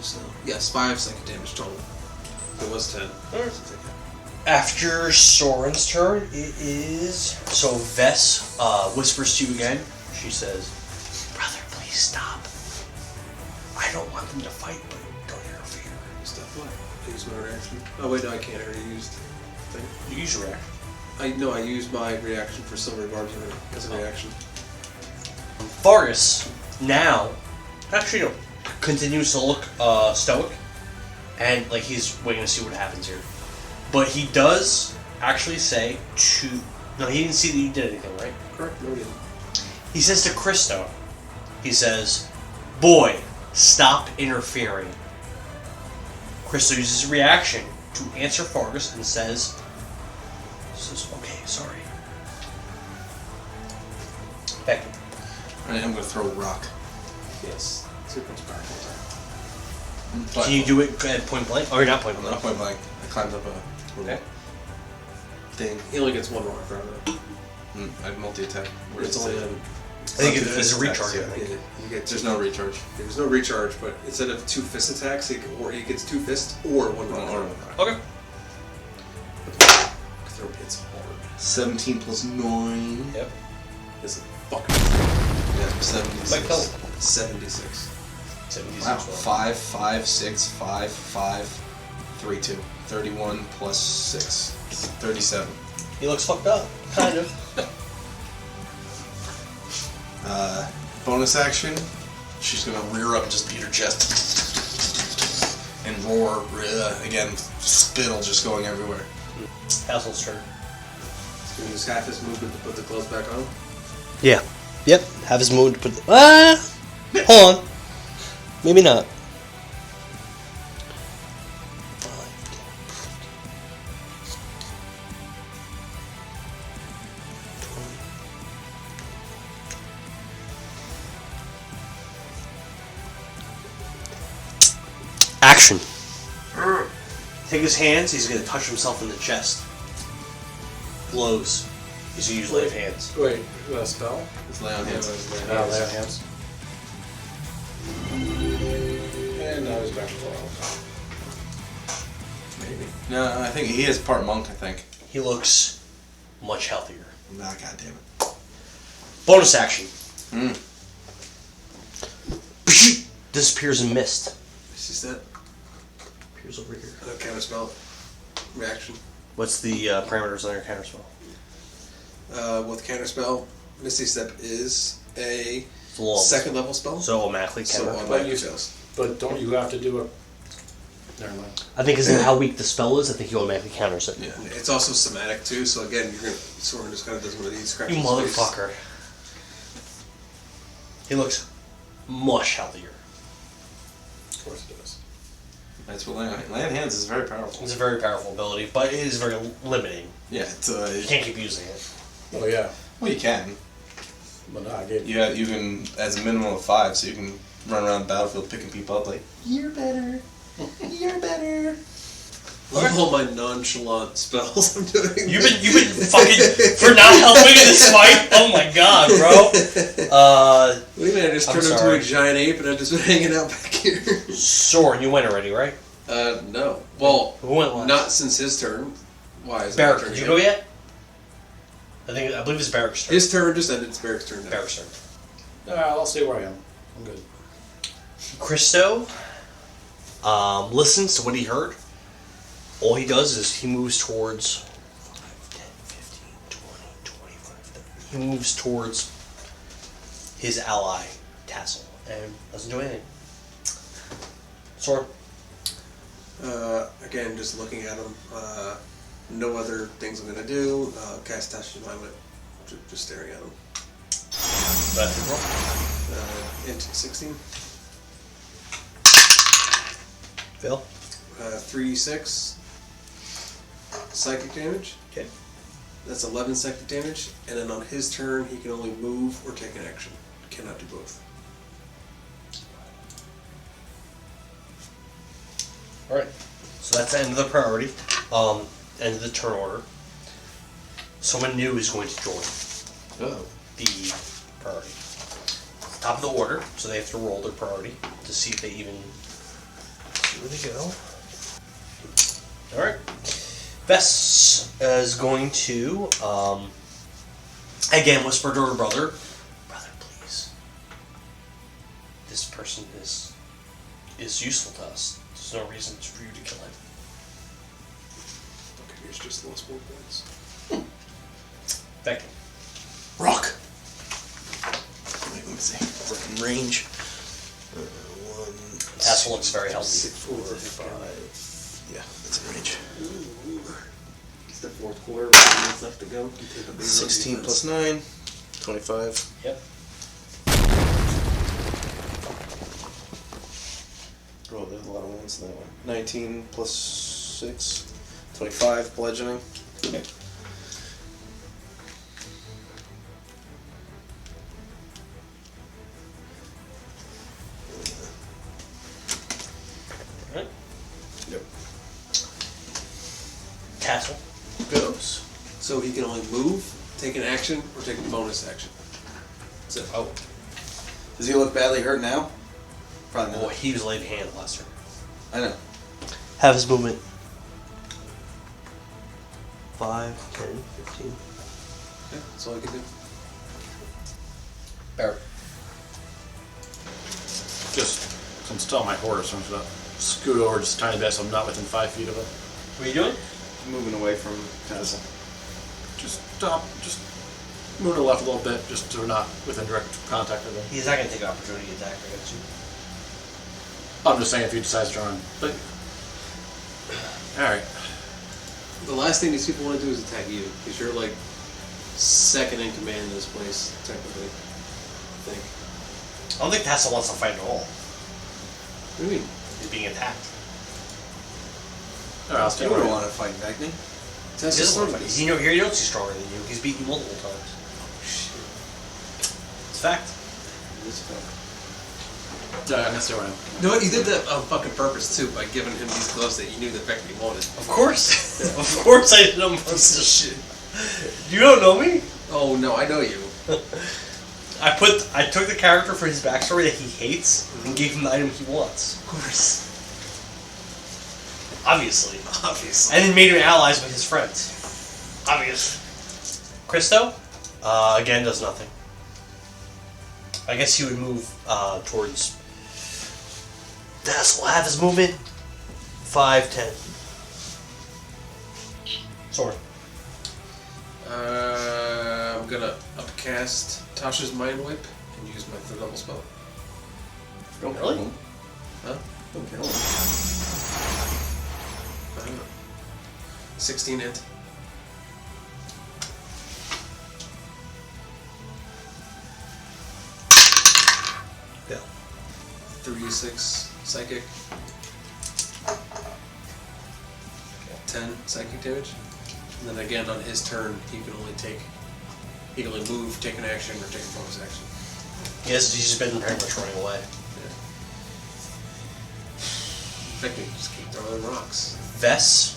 So, yes, 5 psychic damage total. It was 10. After Sorin's turn, it is... So Vess whispers to you again. She says, "Brother, please stop. I don't want them to fight, but don't interfere." Stop what? I use my reaction. Oh wait, no, I can't. I already used the thing. You use your reaction. I used my reaction for silver barbs as a reaction. Fargus now actually continues to look stoic, and like he's waiting to see what happens here. But he does actually say to... No, he didn't see that you did anything, right? Correct. No, he didn't. He says to Christo, he says, "Boy, stop interfering." Christo uses his reaction to answer Fargus and says, "Okay, sorry." Vekni. Alright, I'm gonna throw a rock. Yes. Super powerful. Can you do it at point blank? Or not point blank? Not point blank. I climbed up a little thing. He only gets one rock for that. I'd multi-attack. It's only I think there's a recharge. Yeah. There's no recharge. There's no recharge, but instead of 2 fist attacks, he gets 2 fists or 1 rock. Okay. Throw hits hard. 17 plus 9. Yep. It's a fucking... Yeah, 76. 76. 76. Wow. 5, 5, 6, 5, 5, 3, 2. 31 plus 6. 37. He looks fucked up. Kind of. Bonus action. She's gonna rear up and just beat her chest. And roar again. Spittle just going everywhere. Hassel's turn. So he use half his movement to put the clothes back on? Yeah. Yep. Have his movement to put the... Hold on. Maybe not. Action. Take his hands, he's going to touch himself in the chest. Blows. He's going to use lay of hands. Wait, spell? It's lay on hands. Lay on hands. And now he's back to full health. Maybe. No, I think he is part monk, I think. He looks much healthier. Nah, goddammit. Bonus action. Disappears in mist. Is that? Appears over here. Counter spell. Reaction. What's the parameters on your counter spell? With counter spell, Misty Step is a Long. second level spell. So automatically counter. But don't you have to do a... Never mind. I think because of how weak the spell is, I think he automatically counters it. Yeah. It's also somatic too, so again, you're gonna Sorin just kind of does one of these scratches. You motherfucker. He looks much healthier. Of course it does. That's what lay on hands is very powerful. It's a very powerful ability, but it is very limiting. Yeah, it's you can't keep using it. Oh yeah. Well, you can. But no, I gave Yeah, you can as a minimum of 5, so you can run around the battlefield picking people up like, "You're better. You're better." Look at all my nonchalant spells I'm doing. You've been fucking for not helping in this fight. Oh my god, bro. What do you mean? I just turned into a giant ape and I've just been hanging out back here. Sorin, you went already, right? No. Well, who went last? Not since his turn. Why? Is Bharrik, turn did you again? go yet? I believe it's Bharrik's turn. His turn just ended. It's Bharrik's turn now. Bharrik's turn. I'll stay where I am. I'm good. Christo listens to what he heard. All he does is he moves towards 5, 10, 15, 20, 25, 30. He moves towards his ally, Tassel, and doesn't do anything. Sorin. Again, just looking at him. No other things I'm gonna do. Cast Touch to my wit. Just staring at him. That's your roll. Int 16. Phil? 3d6 psychic damage. Okay. That's 11 psychic damage, and then on his turn, he can only move or take an action. Cannot do both. Alright. So that's the end of the priority. End of the turn order. Someone new is going to join the priority. Top of the order, so they have to roll their priority to see if they even see where they go. Alright. Vess is going to again whisper to her brother, "Brother, please. This person is useful to us. There's no reason for you to kill him." Okay, here's just lost 4 points. Vekni. Rock. Let me see. We're in range. Tassel looks very healthy. 4, 5. Yeah, that's in range. It's the fourth quarter. 1 minute left to go. You take a big 16 plus 9. 25. Yep. Oh, there's a lot of ones in that one. 19 plus 6. 25 bludgeoning. Okay. Alright. Yep. Tassel goes. So he can only move, take an action, or take a bonus action. So, Oh. Does he look badly hurt now? Probably not. Boy, he was laid hand last turn. I know. Have his movement. 5, 10, 15. yeah, that's all I can do. Bharrik. Just, I'm still on my horse, so I'm just gonna scoot over just a tiny bit so I'm not within 5 feet of it. What are you doing? Moving away from Tassel. Just stop, just move to the left a little bit, just so we're not within direct contact with him. He's not going to take an opportunity attack against you. I'm just saying if he decides to run. But, alright. The last thing these people want to do is attack you, because you're like second in command in this place, technically. I think. I don't think Tassel wants to fight at all. What do you mean? He's being attacked. Alright, I'll stay You where would I want to fight Vekni. He doesn't want to fight. He knows he's stronger than you. He's beaten you multiple times. Oh, shit. It's a fact. It's a fact. Yeah, I'm gonna stay where I am. You know what? You did that on fucking purpose, too, by giving him these gloves that you knew that Vekni wanted. Of course. Of course I did on purpose. Shit. You don't know me? Oh, no, I know you. I took the character for his backstory that he hates and gave him the item he wants. Of course. Obviously. Obviously. And then made him allies with his friends. Obviously. Christo, again, does nothing. I guess he would move towards... Tassel will have his movement. 5, 10. Sorin. I'm gonna upcast Tasha's Mind Whip and use my third level spell. Don't Really? kill him. Huh? Don't kill him. I don't know. 16 hit. Yeah. 3d6 psychic. 10 psychic damage. And then again on his turn, he can only move, take an action, or take a bonus action. Yes, he's just been pretty much running away. Yeah. Vekni just keep throwing rocks. Vess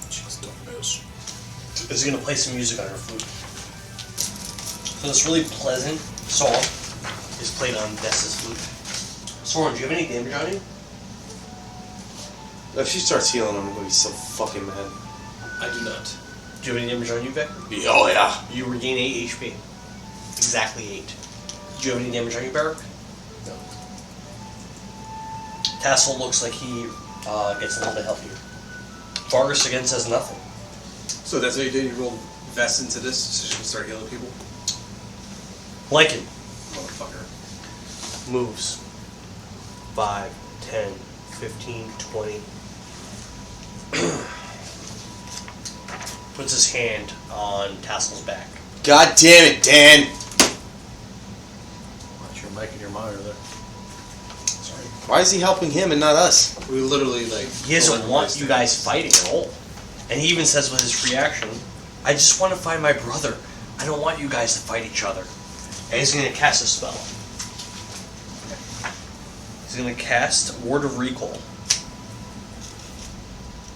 Just don't miss. is going to play some music on her flute. So this really pleasant song is played on Vess's flute. Sorin, do you have any damage on you? If she starts healing, I'm gonna be so fucking mad. I do not. Do you have any damage on you, Vic? Oh yeah. You regain 8 HP. Exactly 8. Do you have any damage on you, Bharrik? No. Tassel looks like he gets a little bit healthier. Fargus again says nothing. So that's what you did? You rolled Vess into this so she can start healing people? Like it. Motherfucker. Moves. 5, 10, 15, 20. Puts his hand on Tassel's back. God damn it, Dan! making your minor there. Sorry. Why is he helping him and not us? We literally like. He doesn't want you guys fighting at all. And he even says with his reaction, I just want to find my brother. I don't want you guys to fight each other. And he's going to cast a spell. He's going to cast Word of Recall.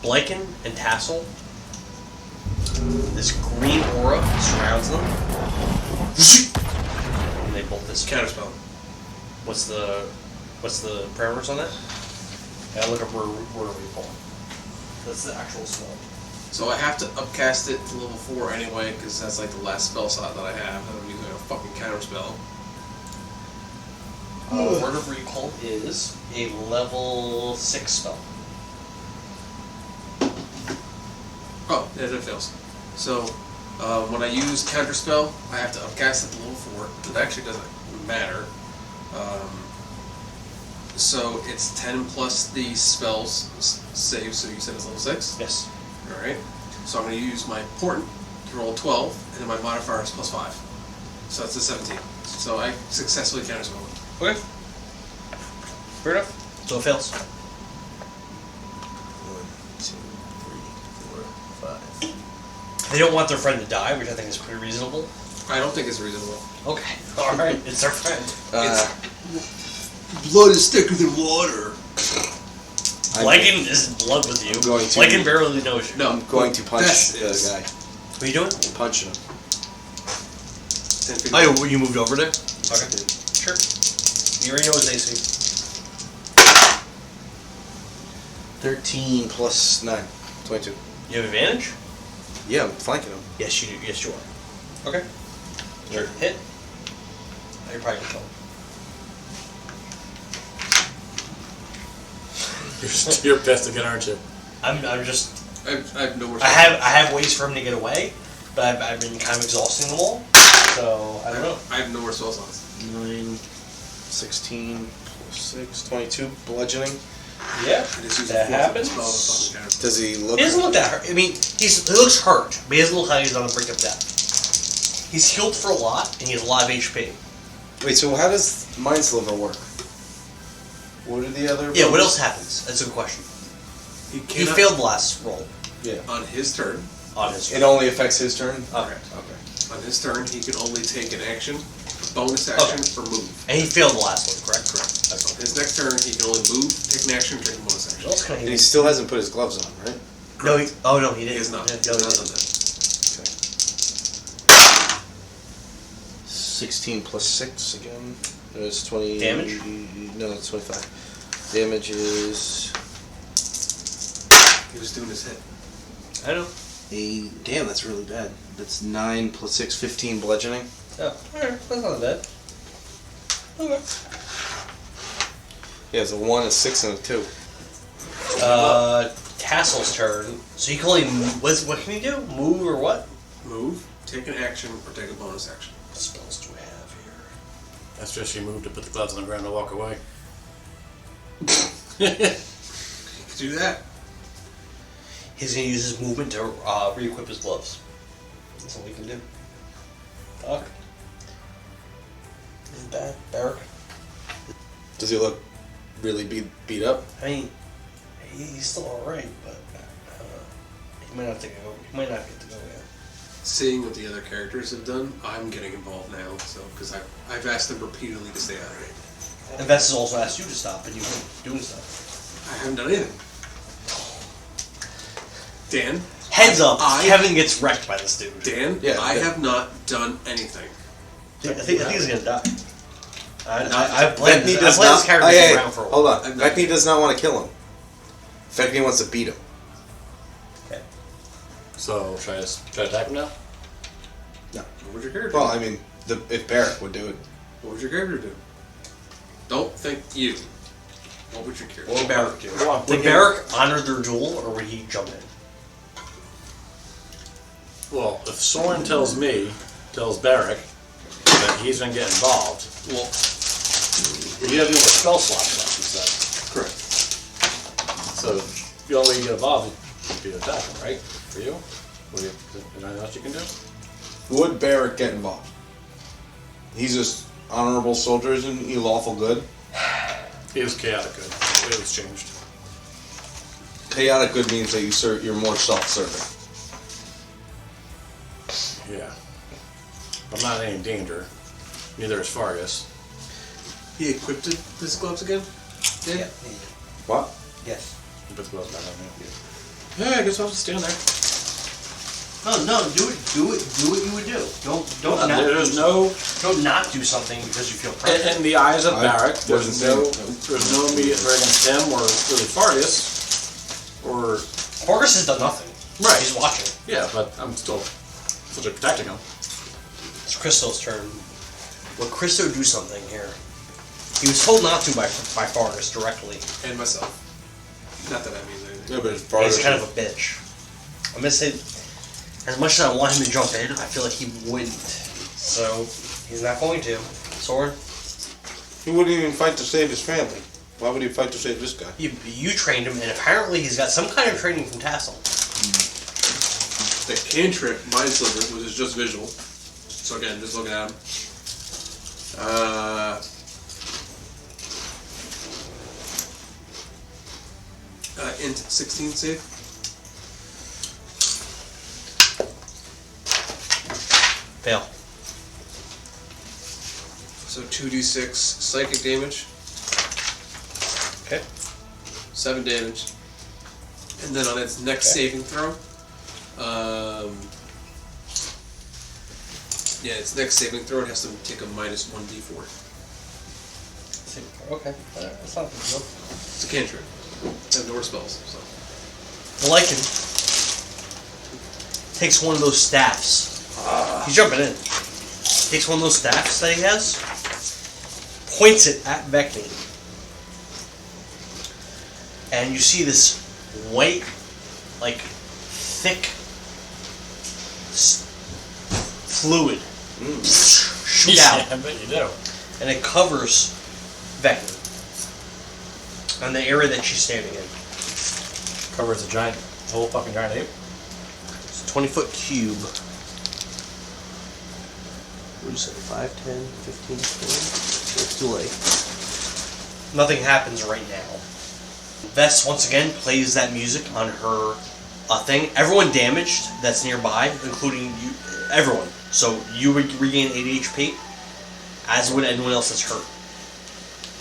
Blanken and Tassel. This green aura surrounds them. And they both disappear. Counterspell. What's the parameters on that? I look up Word of Recall. That's the actual spell. So I have to upcast it to level 4 anyway, because that's like the last spell slot that I have. I'm using a fucking counterspell. Word of Recall is a level 6 spell. Oh, yeah, that fails. So when I use counterspell, I have to upcast it to level 4. It actually doesn't matter. So it's 10 plus the spells save. So you said it's level 6. Yes. All right. So I'm going to use my portent to roll 12, and then my modifier is plus 5. So that's a 17. So I successfully counterspell it. Okay. Fair enough. So it fails. 1, 2, 3, 4, 5. They don't want their friend to die, which I think is pretty reasonable. I don't think it's reasonable. Okay. Alright. It's their friend. Blood is thicker than water. Blanken is blood with you. Blanken barely knows you. No, I'm going to punch the guy. What are you doing? I'm punching him. Oh, you moved over there? Okay. Sure. You already know his AC. 13 plus 9. 22. You have advantage? Yeah, I'm flanking him. Yes, you do. Yes, you are. Okay. Sure. Hit. Now you're probably going to kill him. You're pissed again, aren't you? I'm just. I have no more. I have ways for him to get away, but I've been kind of exhausting them all. So I don't know. I have no more spell slots. 9, 16 plus 6, 22. Bludgeoning. Yeah, that happens. Does he look? He doesn't look that hurt. I mean, he looks hurt, but he doesn't look like he's on the brink of death. He's healed for a lot, and he has a lot of HP. Wait, so how does Mind Sliver work? What are the other? Yeah, what else happens? That's a good question. He failed the last roll. Yeah. On his turn. On his turn. It only affects his turn? Okay. Okay. On his turn, he can only take an action, a bonus action, or move. And he failed the last one, correct? Correct. On his next turn, he can only move, take an action, or take a bonus action. And he still hasn't put his gloves on, right? No, he didn't. He has not. No, He has not done that. 16 plus 6 again. There's 20. Damage? No, it's 25. Damage is. He was doing his hit. I know. Damn, that's really bad. That's 9 plus 6, 15 bludgeoning. Oh, alright. That's not bad. Okay. Yeah, it's a 1, a 6, and a 2. Tassel's turn. So you can only what can he do? Move or what? Move, take an action, or take a bonus action. What spells do we have here? That's just you moved to put the gloves on the ground and walk away. You could do that. He's going to use his movement to re-equip his gloves. That's all he can do. Fuck. Isn't bad. Bharrik. Does he look really beat up? I mean, he's still alright, but he might not get to go yet. Seeing what the other characters have done, I'm getting involved now. So because I've asked them repeatedly to stay out of it. And Vess has also asked you to stop, and you've been doing stuff. I haven't done anything. Dan? Heads up, Kevin gets wrecked by this dude. Dan? Yeah, I have not done anything. I think he's gonna die. I've played Vekni this character around for a while. Hold on. Vekni does not want to kill him. Vekni wants to beat him. Okay. So, should I attack him now? No. What would your character do? Well, I mean, if Bharrik would do it. What would your character do? Don't think you. What would your character What would Bharrik do? Would Bharrik honor their duel, or would he jump in? Well, if Sorin tells Bharrik that he's going to get involved, well, you have no more spell slots left, he said. Correct. So, the only way you get involved would be to attack him, right? For you? Is there anything else you can do? Would Bharrik get involved? He's just honorable soldier? Isn't he lawful good? He was chaotic good. It was changed. Chaotic good means that you're more self-serving. Yeah. I'm not in any danger. Neither is Fargus. He equipped his gloves again? Yeah. What? Yes. He put the gloves back on me. Yeah, I guess I'll just stand there. No, do what you would do. Don't not don't not do something because you feel pressure. In the eyes of Bharrik, there's no immediate threat against him or really Fargus. Or Fargus has done nothing. Right. He's watching. Yeah, but I'm still protecting him. It's Christo's turn. Will Christo do something here? He was told not to by Fargus directly. And myself. Not that that means anything. Yeah, but He's kind of a bitch. I'm gonna say, as much as I want him to jump in, I feel like he wouldn't. So, he's not going to. Sorin? He wouldn't even fight to save his family. Why would he fight to save this guy? You trained him, and apparently he's got some kind of training from Tassel. The cantrip, Mind Sliver, which is just visual. So again, just looking at him. Int 16 save. Fail. So 2d6 psychic damage. Okay. 7 damage. And then on its next saving throw, its next saving throw, it has to take a minus 1d4. Okay, that's not a big deal. It's a cantrip. And door spells, so. The Lycan takes one of those staffs. He's jumping in. Takes one of those staffs that he has, points it at Vekni. And you see this white, like, thick fluid shoot out. Yeah, I bet you do. And it covers Vekni. On the area that she's standing in. Covers a whole fucking giant ape. It's a 20-foot cube. What do you say? 5, 10, 15, 20? It's too late. Nothing happens right now. Vess once again plays that music on her thing. Everyone damaged that's nearby, including you, everyone. So you regain 80 HP, as would anyone else that's hurt.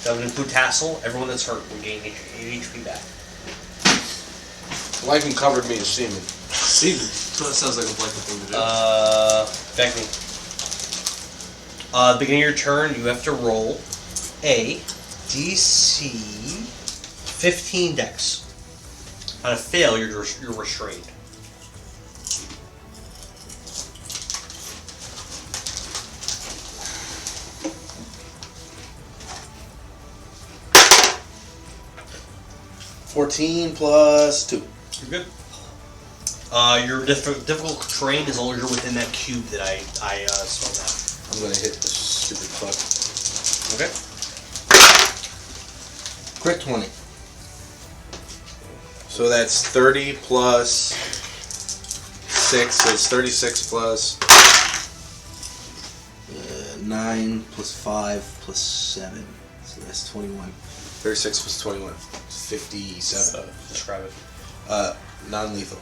That would include Tassel. Everyone that's hurt will gain 8 HP back. Lycan covered me as semen. Semen? So that sounds like a Lycan thing to do. Vekni. At the beginning of your turn, you have to roll a DC 15 dex. On a fail, you're restrained. $14 plus 2. You're good. Your difficult terrain as long as you're within that cube that I spelled out. I'm gonna hit this stupid fuck. Okay. Crit 20. So that's 30 plus 6, so it's 36 plus 9 plus 5 plus 7. So that's 21. 36 plus 21. 57. Describe it. Non-lethal.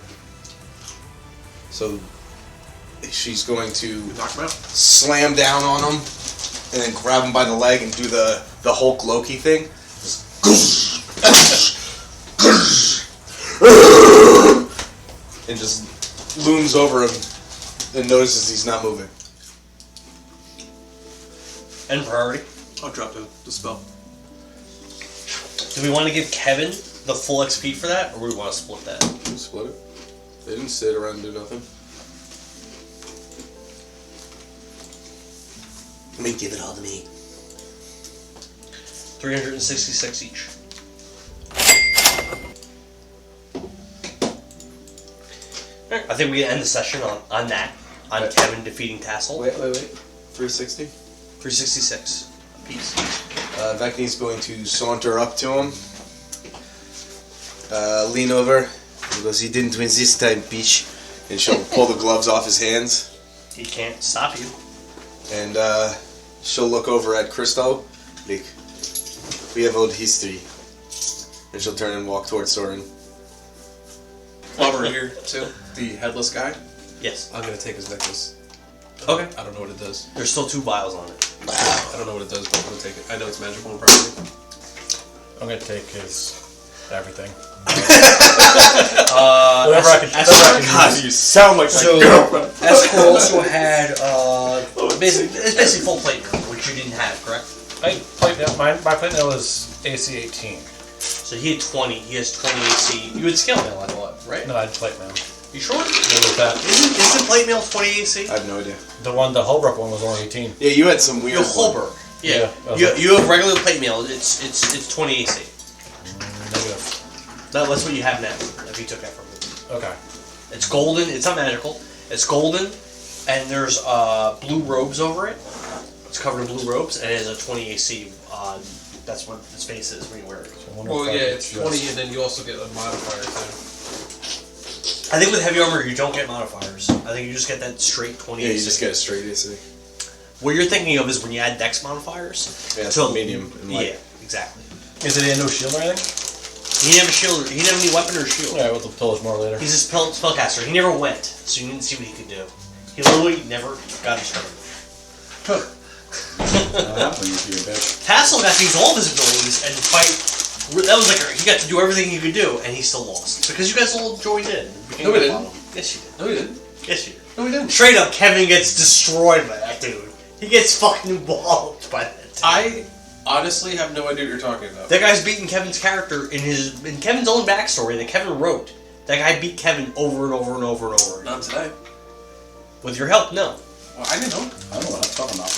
So she's going to knock him out, slam down on him, and then grab him by the leg and do the Hulk Loki thing. And just looms over him and notices he's not moving. End priority. I'll drop the spell. Do we want to give Kevin the full XP for that, or do we want to split that? Split it. They didn't sit around and do nothing. I mean, give it all to me. 366 each. Alright, I think we can end the session on that. On Kevin defeating Tassel. Wait. 360? 366 apiece. Vekni's going to saunter up to him. Lean over. He goes, "You didn't win this time, bitch." And she'll pull the gloves off his hands. He can't stop you. And She'll look over at Christo. Like, we have old history. And she'll turn and walk towards Sorin. While we're here, too, the headless guy. Yes. I'm gonna take his necklace. Okay. I don't know what it does. There's still 2 vials on it. I don't know what it does, but I'm gonna take it. I know it's magical and property. I'm gonna take his everything. Whatever I can. You sound like so. my girlfriend. Asakor also had it's basically full plate mail, which you didn't have, correct? My plate mail is AC 18. So he had 20. He has 20 AC. You had scale mail, I thought, right? No, I had plate mail. You sure? With that. Isn't plate mail 20 AC? I have no idea. The Holbrook one was only 18. Yeah, you had some weird. Your Holbrook. Yeah. You have regular plate mail. It's 20 AC. Negative. No, that's what you have now. If you took that from me. Okay. It's golden. It's not magical. It's golden, and there's blue robes over it. It's covered in blue robes, and it has a 20 AC. That's what its face is when you wear it. Well, yeah, it's 20, and then you also get a modifier too. I think with heavy armor you don't get modifiers. I think you just get that straight 20 AC. Yeah, you just get a straight AC. What you're thinking of is when you add dex modifiers. Yeah, it's medium and light. Yeah, exactly. Is it no shield or anything? He didn't have a shield. He didn't have any weapon or shield. Yeah, we'll tell us more later. He's a spellcaster. He never went, so you didn't see what he could do. He literally never got his turn. Tassel got to use all of his abilities and fight. That was like he got to do everything he could do, and he still lost because you guys all joined in. No, we didn't. Yes, you did. No, we didn't. Yes, you did. No, we didn't. Straight up, Kevin gets destroyed by that dude. He gets fucking walloped by that dude. I honestly have no idea what you're talking about. That guy's beating Kevin's character in Kevin's own backstory that Kevin wrote. That guy beat Kevin over and over and over and over again. Not today. With your help, no. Well, I didn't know. I don't know what I'm talking about.